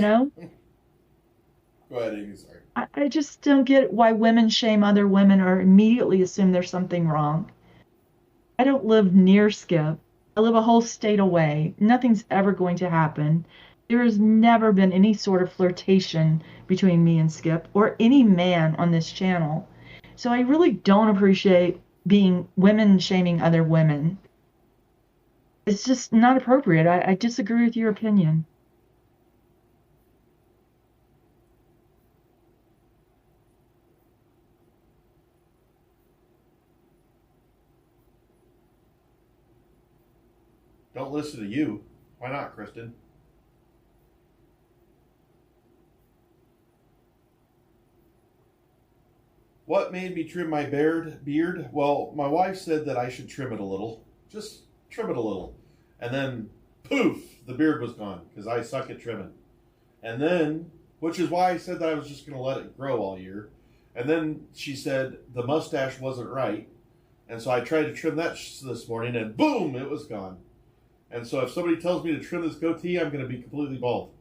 Go ahead, Amy. Sorry. I just don't get why women shame other women or immediately assume there's something wrong. I don't live near Skip. I live a whole state away. Nothing's ever going to happen. There has never been any sort of flirtation between me and Skip or any man on this channel. So I really don't appreciate being women shaming other women. It's just not appropriate. I disagree with your opinion. Don't listen to you. Why not, Kristen? What made me trim my beard? Well, my wife said that I should trim it a little. Just trim it a little. And then, poof, the beard was gone because I suck at trimming. And then, which is why I said that I was just going to let it grow all year. And then she said the mustache wasn't right. And so I tried to trim that this morning and boom, it was gone. And so if somebody tells me to trim this goatee, I'm going to be completely bald.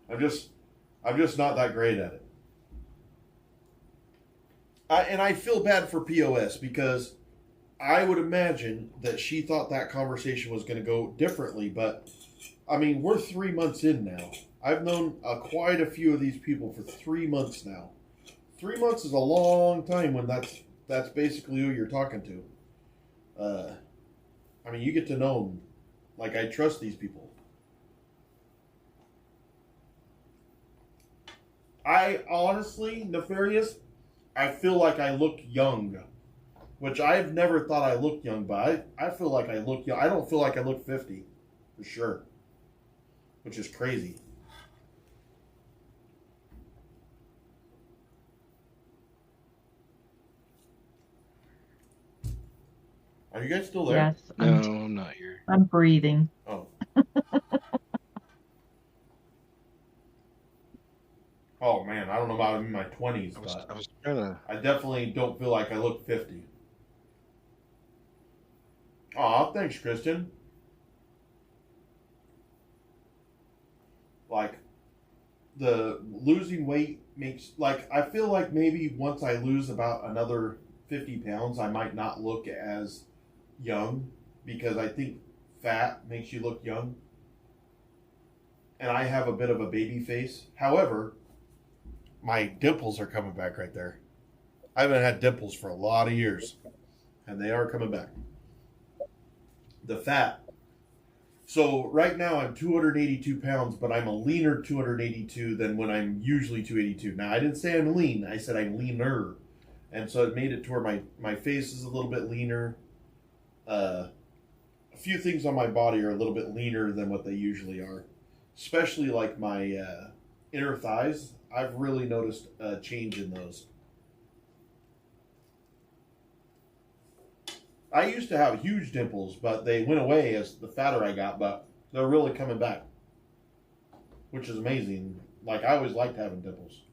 I'm just not that great at it. And I feel bad for POS because I would imagine that she thought that conversation was going to go differently, but I mean, we're 3 months in now. I've known quite a few of these people for 3 months now. 3 months is a long time when that's basically who you're talking to. I mean, you get to know them. Like, I trust these people. I honestly, Nefarious, I feel like I look young. Which I've never thought I looked young, but I feel like I look young. I don't feel like I look 50, for sure. Which is crazy. Are you guys still there? Yes. No, I'm not here. I'm breathing. Oh. Oh, man. I don't know about in my 20s, but I was trying to... I definitely don't feel like I look 50. Aw, thanks, Kristen. Like, the losing weight makes, like, I feel like maybe once I lose about another 50 pounds, I might not look as young, because I think fat makes you look young. And I have a bit of a baby face. However, my dimples are coming back right there. I haven't had dimples for a lot of years, and they are coming back. The fat. So right now I'm 282 pounds, but I'm a leaner 282 than when I'm usually 282. Now, I didn't say I'm lean. I said I'm leaner. And so it made it to where my face is a little bit leaner. A few things on my body are a little bit leaner than what they usually are. Especially like my inner thighs. I've really noticed a change in those. I used to have huge dimples, but they went away as the fatter I got, but they're really coming back. Which is amazing. Like, I always liked having dimples.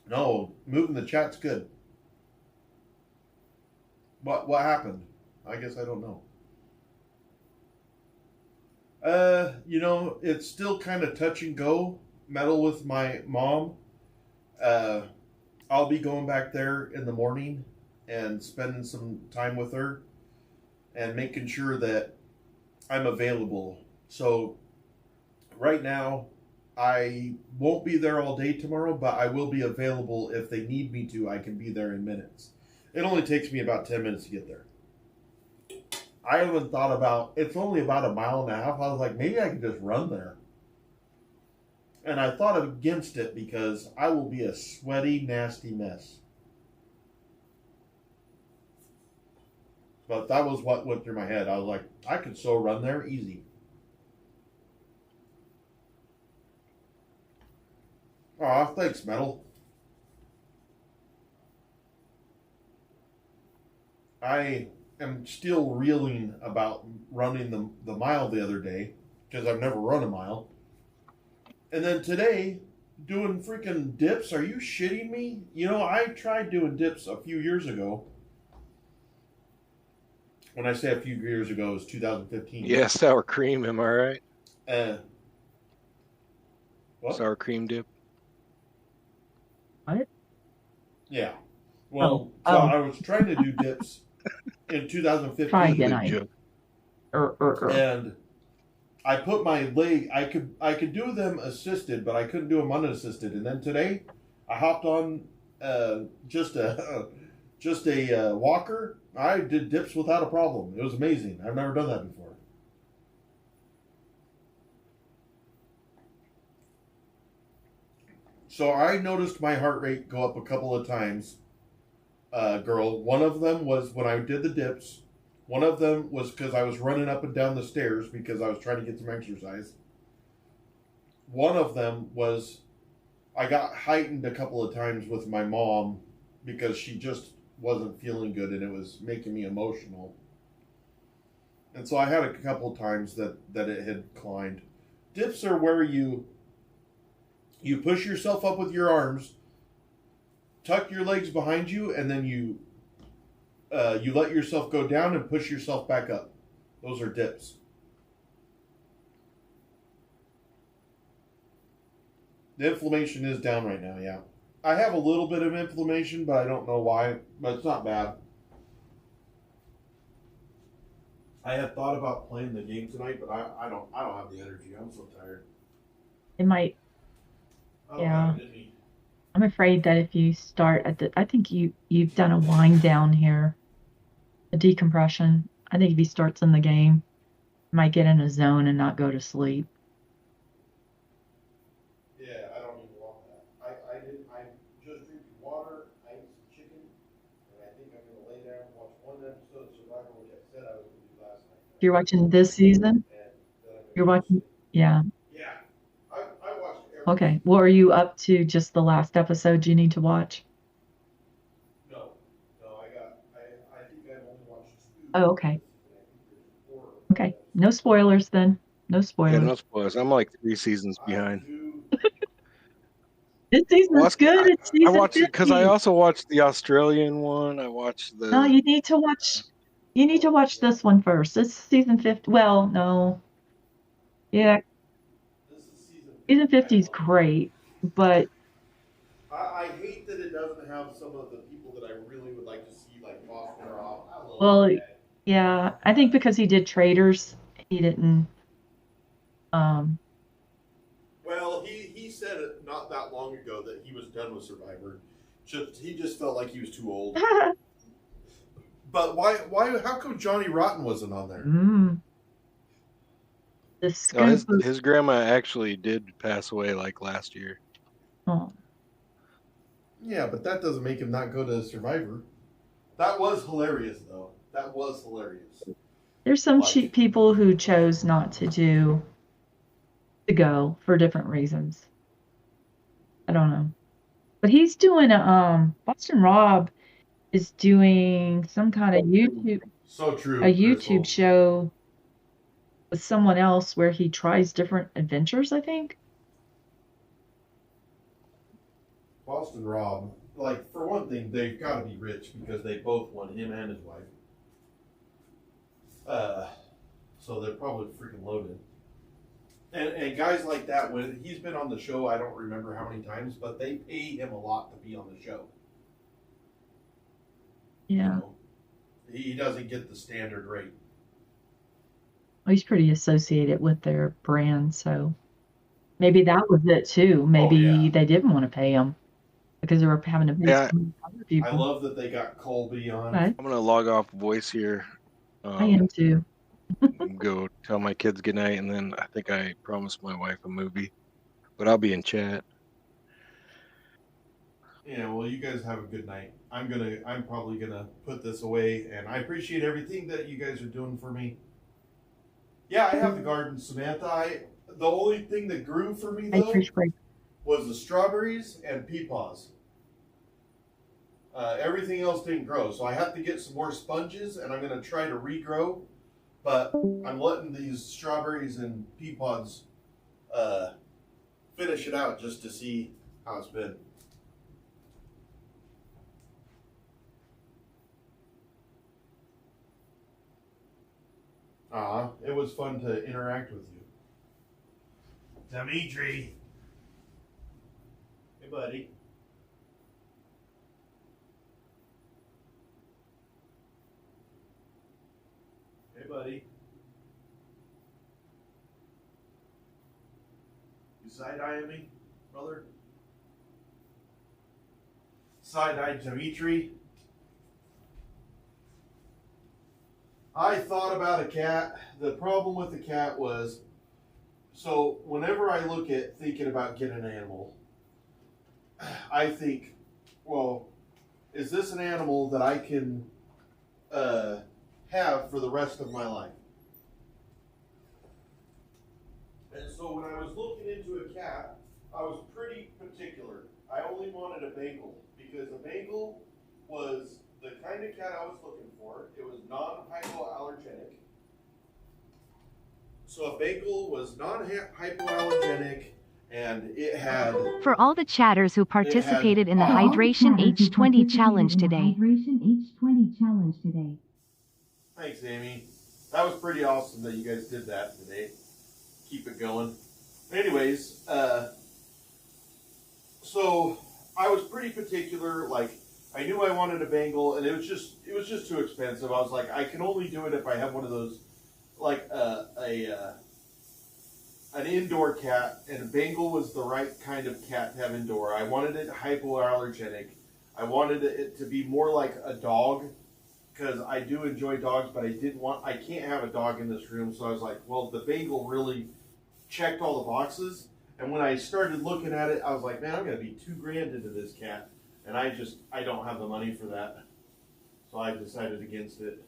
No, moving the chat's good. What happened? I guess I don't know. You know, it's still kind of touch and go. Metal with my mom. I'll be going back there in the morning and spending some time with her and making sure that I'm available. So right now, I won't be there all day tomorrow, but I will be available if they need me to. I can be there in minutes. It only takes me about 10 minutes to get there. I haven't thought about, it's only about a mile and a half. I was like, maybe I could just run there. And I thought against it because I will be a sweaty, nasty mess. But that was what went through my head. I was like, I could so run there easy. Aw, thanks, Metal. I am still reeling about running the mile the other day because I've never run a mile. And then today, doing freaking dips. Are you shitting me? You know, I tried doing dips a few years ago. When I say a few years ago, it was 2015. Yeah, sour cream, am I right? What? Sour cream dip. What? Yeah. Well, so I was trying to do dips in 2015. Try again, And I put my leg. I could do them assisted, but I couldn't do them unassisted. And then today, I hopped on just a walker. I did dips without a problem. It was amazing. I've never done that before. So I noticed my heart rate go up a couple of times, girl. One of them was when I did the dips. One of them was because I was running up and down the stairs because I was trying to get some exercise. One of them was I got heightened a couple of times with my mom because she just wasn't feeling good and it was making me emotional. And so I had a couple of times that it had climbed. Dips are where you push yourself up with your arms, tuck your legs behind you, and then you let yourself go down and push yourself back up. Those are dips. The inflammation is down right now, yeah. I have a little bit of inflammation, but I don't know why. But it's not bad. I had thought about playing the game tonight, but I don't have the energy. I'm so tired. It might, I don't yeah. have it in me. I'm afraid that if you start at I think you've done a wind down here, a decompression. I think if he starts in the game, he might get in a zone and not go to sleep. Yeah, I don't even want that. I just drinking water, I ate some chicken, and I think I'm gonna lay down and watch one episode of Survivor, which I said I was gonna do last night. You're watching this season? You're watching, yeah. Yeah, I watched everything. Okay. Well, are you up to just the last episode you need to watch? No, I think I've only watched 2. Oh, okay. Okay. No spoilers then. No Yeah, spoilers. no spoilers. I'm like 3 seasons behind. This season's good. It's I season watched it because I 50. also watched the Australian one. I watched the. No, you need to watch this one first. It's season 50. Well, no. Yeah, This is season 50 is great, but I hate that it doesn't have some of the people that I really would like to see, like Boston or off. well, yeah, I think because he did Traders, he didn't. Well, he said it not that long ago that he was done with Survivor. He just felt like he was too old. But why? How come Johnny Rotten wasn't on there? The his grandma actually did pass away like last year. Oh. Yeah, but that doesn't make him not go to Survivor. That was hilarious, though. That was hilarious. There's some cheap people who chose not to go for different reasons. I don't know. But he's doing Boston Rob is doing some kind of YouTube So true. a YouTube show with someone else where he tries different adventures, I think. Boston Rob, like, for one thing, they've got to be rich because they both won, him and his wife. So they're probably freaking loaded. And guys like that, when he's been on the show, I don't remember how many times, but they pay him a lot to be on the show. Yeah. You know, he doesn't get the standard rate. Well, he's pretty associated with their brand, so maybe that was it too. Maybe they didn't want to pay him because they were having to pay some other people. I love that they got Colby on. Okay. I'm gonna log off voice here. I am too. Go tell my kids goodnight, and then I think I promised my wife a movie, but I'll be in chat. Yeah, well, you guys have a good night. I'm probably gonna put this away, and I appreciate everything that you guys are doing for me. Yeah, I have the garden, Samantha. The only thing that grew for me though was the strawberries and peapaws. Everything else didn't grow, so I have to get some more sponges, and I'm gonna try to regrow. But I'm letting these strawberries and peapods finish it out just to see how it's been. It was fun to interact with you. Dimitri. Hey, buddy. Hey, buddy. You side-eyeing me, brother? Side-eye Dimitri. I thought about a cat. The problem with the cat was, so whenever I look at thinking about getting an animal, I think, well, is this an animal that I can have for the rest of my life? And so when I was looking into a cat, I was pretty particular. I only wanted a Bengal because a Bengal was the kind of cat I was looking for. It was non-hypoallergenic. So a Bengal was non-hypoallergenic, and it had... For all the chatters who participated in the Hydration H20 challenge today. Thanks, Amy. That was pretty awesome that you guys did that today. Keep it going. Anyways, so I was pretty particular. Like, I knew I wanted a Bengal, and it was just too expensive. I was like, I can only do it if I have one of those, like an indoor cat, and a Bengal was the right kind of cat to have indoor. I wanted it hypoallergenic. I wanted it to be more like a dog, because I do enjoy dogs, but I can't have a dog in this room. So I was like, well, the Bengal really checked all the boxes. And when I started looking at it, I was like, man, I'm going to be $2,000 into this cat. And I don't have the money for that. So I decided against it.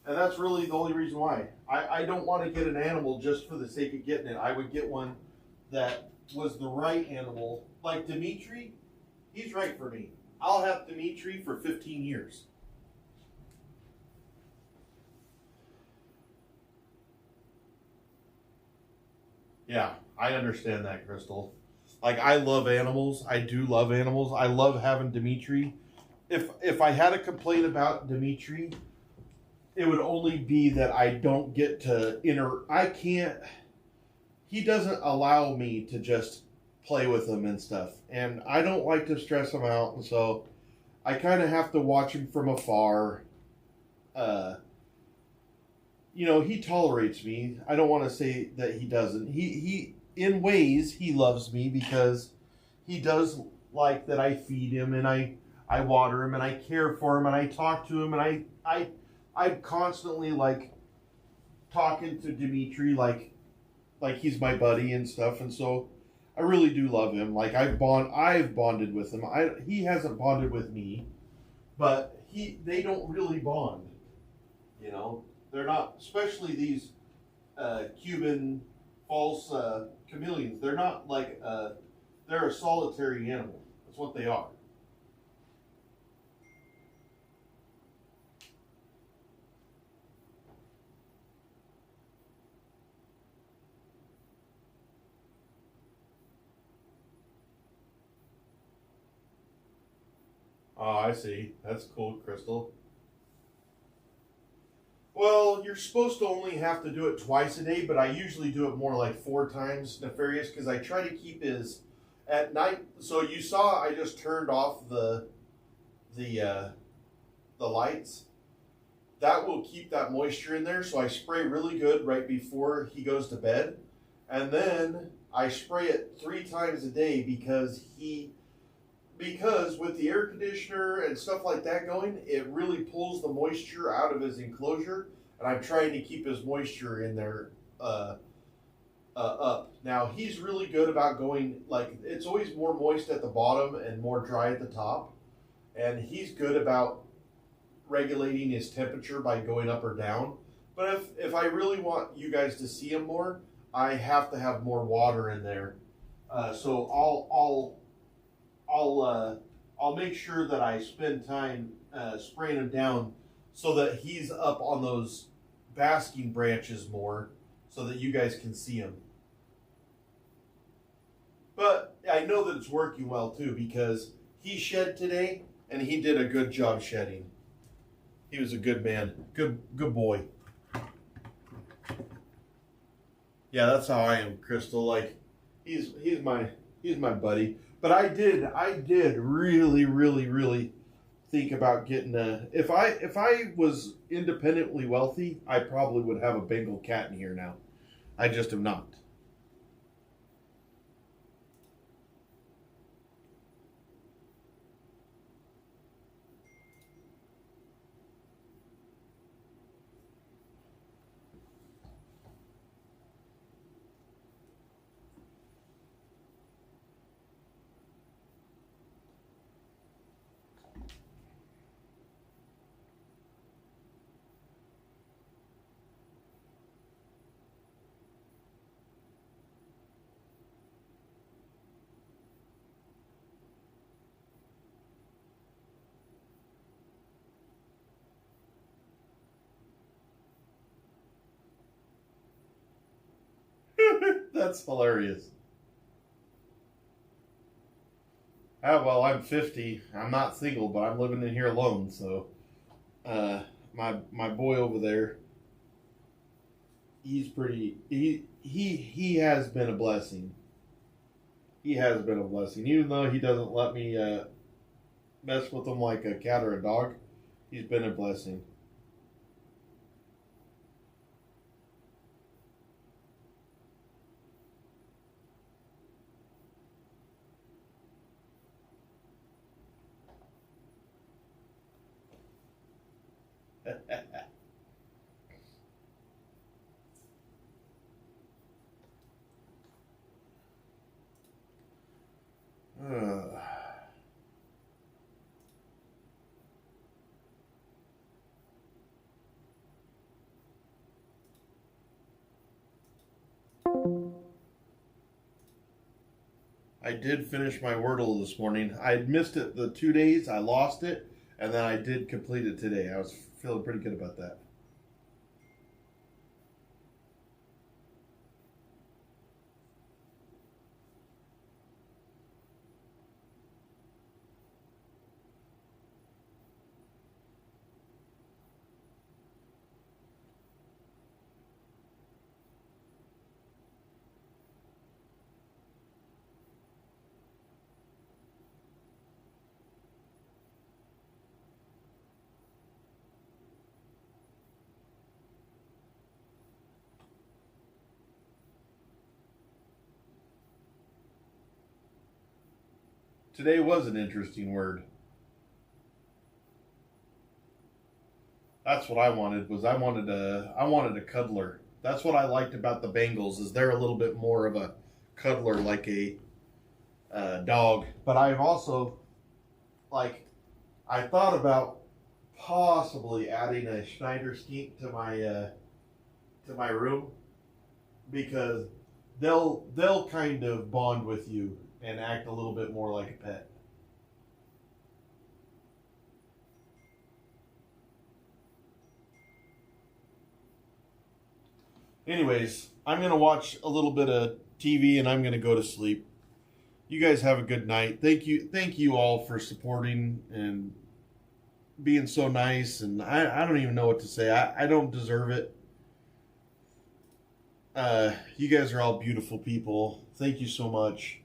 And that's really the only reason why. I don't want to get an animal just for the sake of getting it. I would get one that was the right animal. Like Dimitri, he's right for me. I'll have Dimitri for 15 years. Yeah, I understand that, Crystal. Like, I love animals. I do love animals. I love having Dimitri. If I had a complaint about Dimitri, it would only be that I don't get to he doesn't allow me to just play with him and stuff. And I don't like to stress him out, and so I kind of have to watch him from afar. He tolerates me. I don't want to say that he doesn't. He in ways, he loves me because he does like that I feed him and I water him and I care for him and I talk to him and I'm constantly like talking to Dimitri like he's my buddy and stuff, and so I really do love him. Like I've bonded with him. He hasn't bonded with me, but they don't really bond. They're not, especially these Cuban false chameleons. They're not like they're a solitary animal. That's what they are. Oh, I see. That's cool, Crystal. Well, you're supposed to only have to do it twice a day, but I usually do it more like 4 times, Nefarious, because I try to keep his at night. So you saw I just turned off the lights. That will keep that moisture in there. So I spray really good right before he goes to bed, and then I spray it 3 times a day because with the air conditioner and stuff like that going, it really pulls the moisture out of his enclosure, and I'm trying to keep his moisture in there up. Now, he's really good about going, like, it's always more moist at the bottom and more dry at the top, and he's good about regulating his temperature by going up or down. But if I really want you guys to see him more, I have to have more water in there. So I'll make sure that I spend time spraying him down so that he's up on those basking branches more so that you guys can see him. But I know that it's working well too because he shed today and he did a good job shedding. He was a good man. Good boy. Yeah, that's how I am, Crystal. Like he's my buddy. But I did really, really, really think about getting if I was independently wealthy, I probably would have a Bengal cat in here now. I just am not. That's hilarious. Ah, well, I'm 50. I'm not single, but I'm living in here alone, so my boy over there, he's pretty. He has been a blessing. He has been a blessing, even though he doesn't let me mess with him like a cat or a dog. He's been a blessing. I did finish my Wordle this morning. I had missed it the 2 days. I lost it, and then I did complete it today. I was feeling pretty good about that. Today was an interesting word. That's what I wanted. I wanted a cuddler. That's what I liked about the Bengals. Is they're a little bit more of a cuddler, like a dog. But I've also, I thought about possibly adding a Schneider skink to my room, because they'll kind of bond with you and act a little bit more like a pet. Anyways, I'm going to watch a little bit of TV and I'm going to go to sleep. You guys have a good night. Thank you all for supporting and being so nice. And I don't even know what to say. I don't deserve it. You guys are all beautiful people. Thank you so much.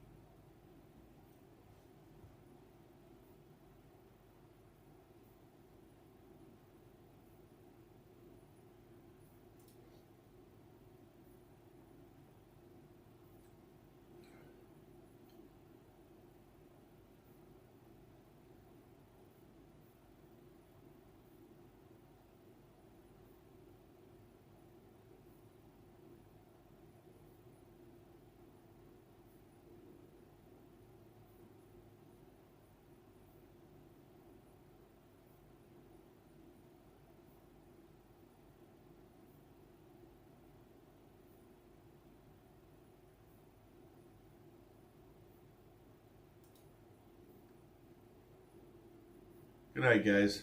Good night, guys.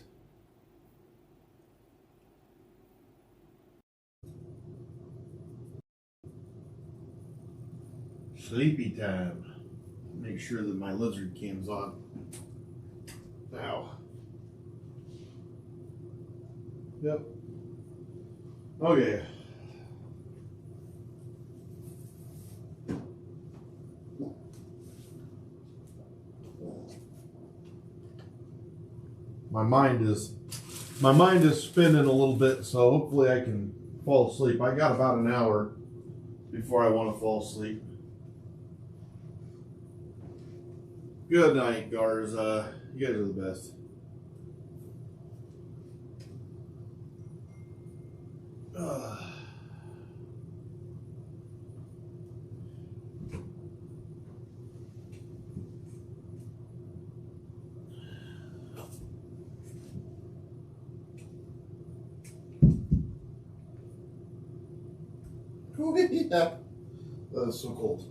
Sleepy time. Make sure that my lizard cam's on. Ow. Yep. Okay. My mind is spinning a little bit, so hopefully I can fall asleep. I got about an hour before I want to fall asleep. Good night, Garza. You guys are the best. Oh, yeah. That is so cold.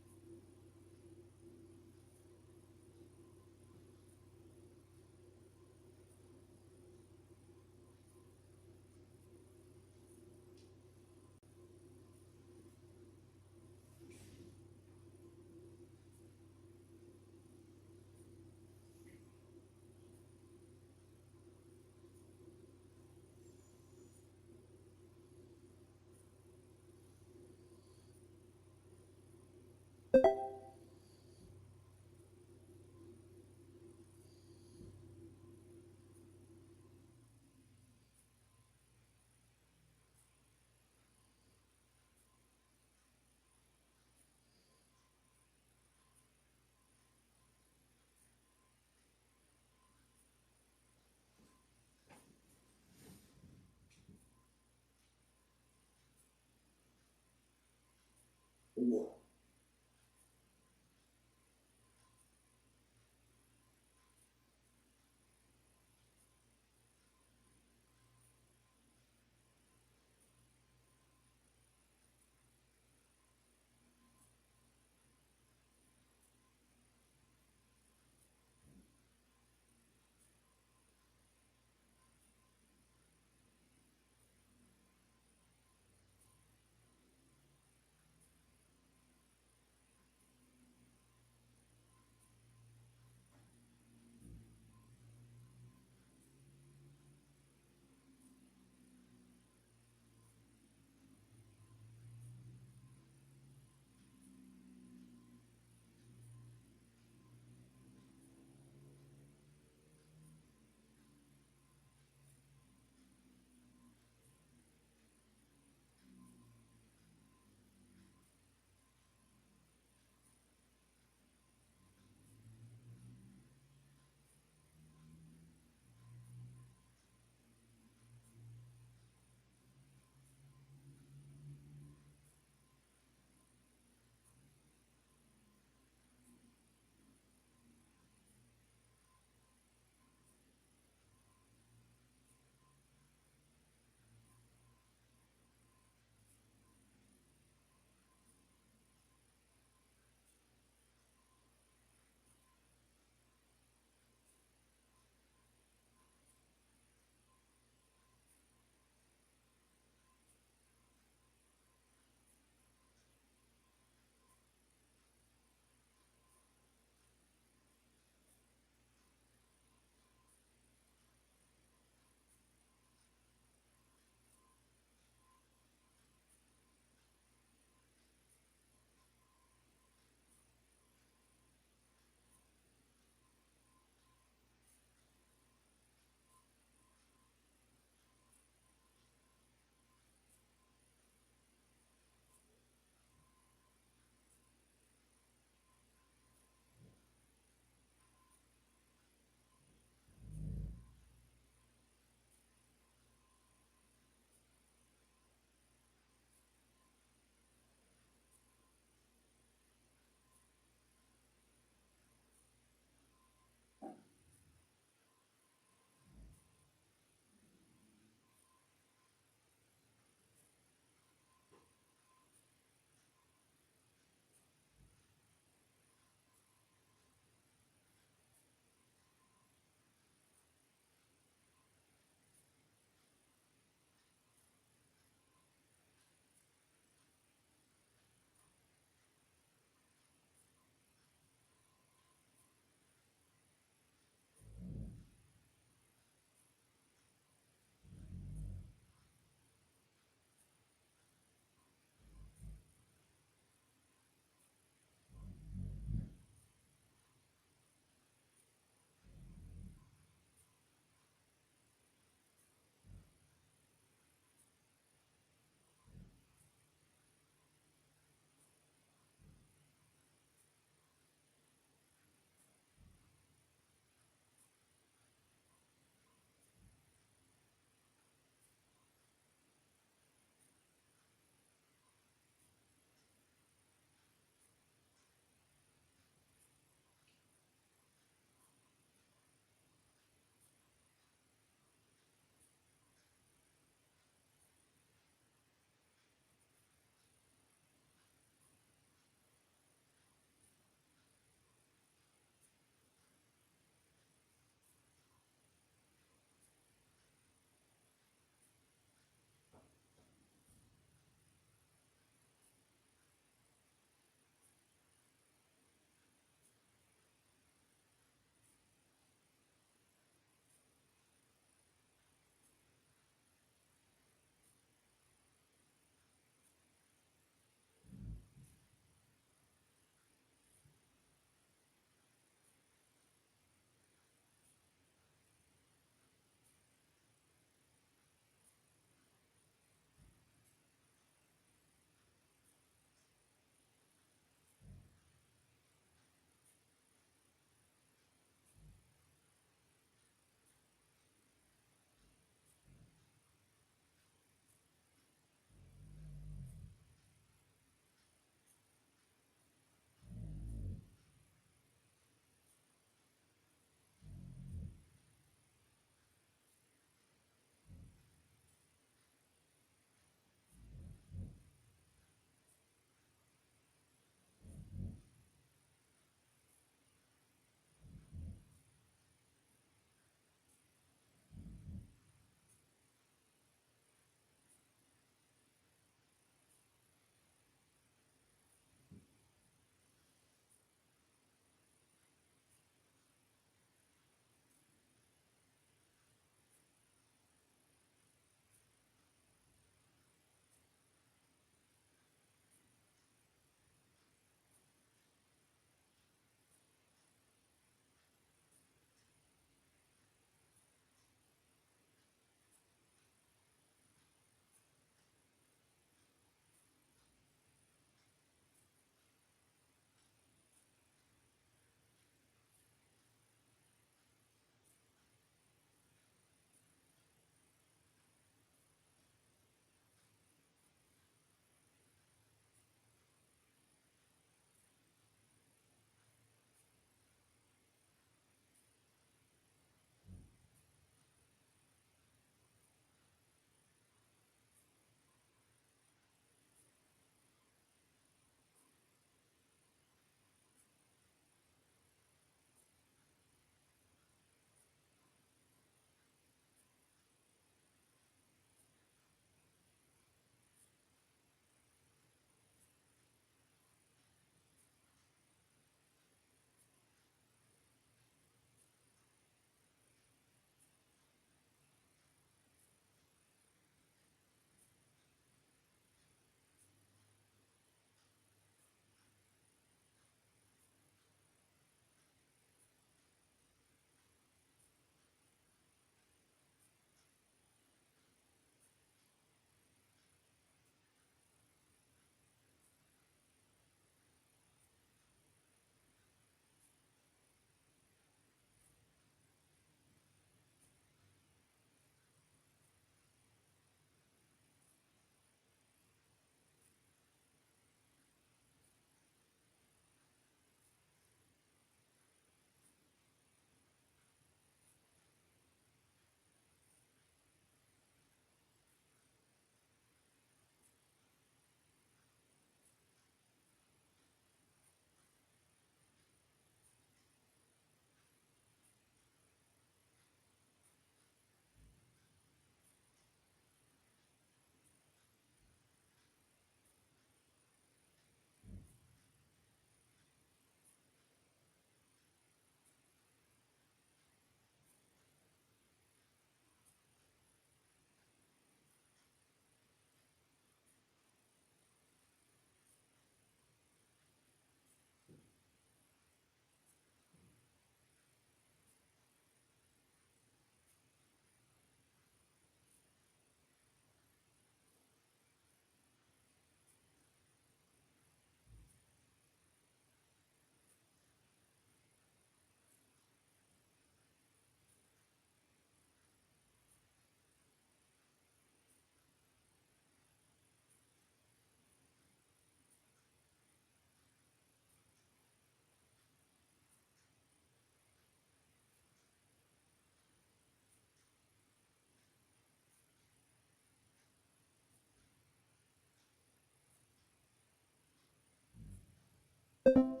Bye.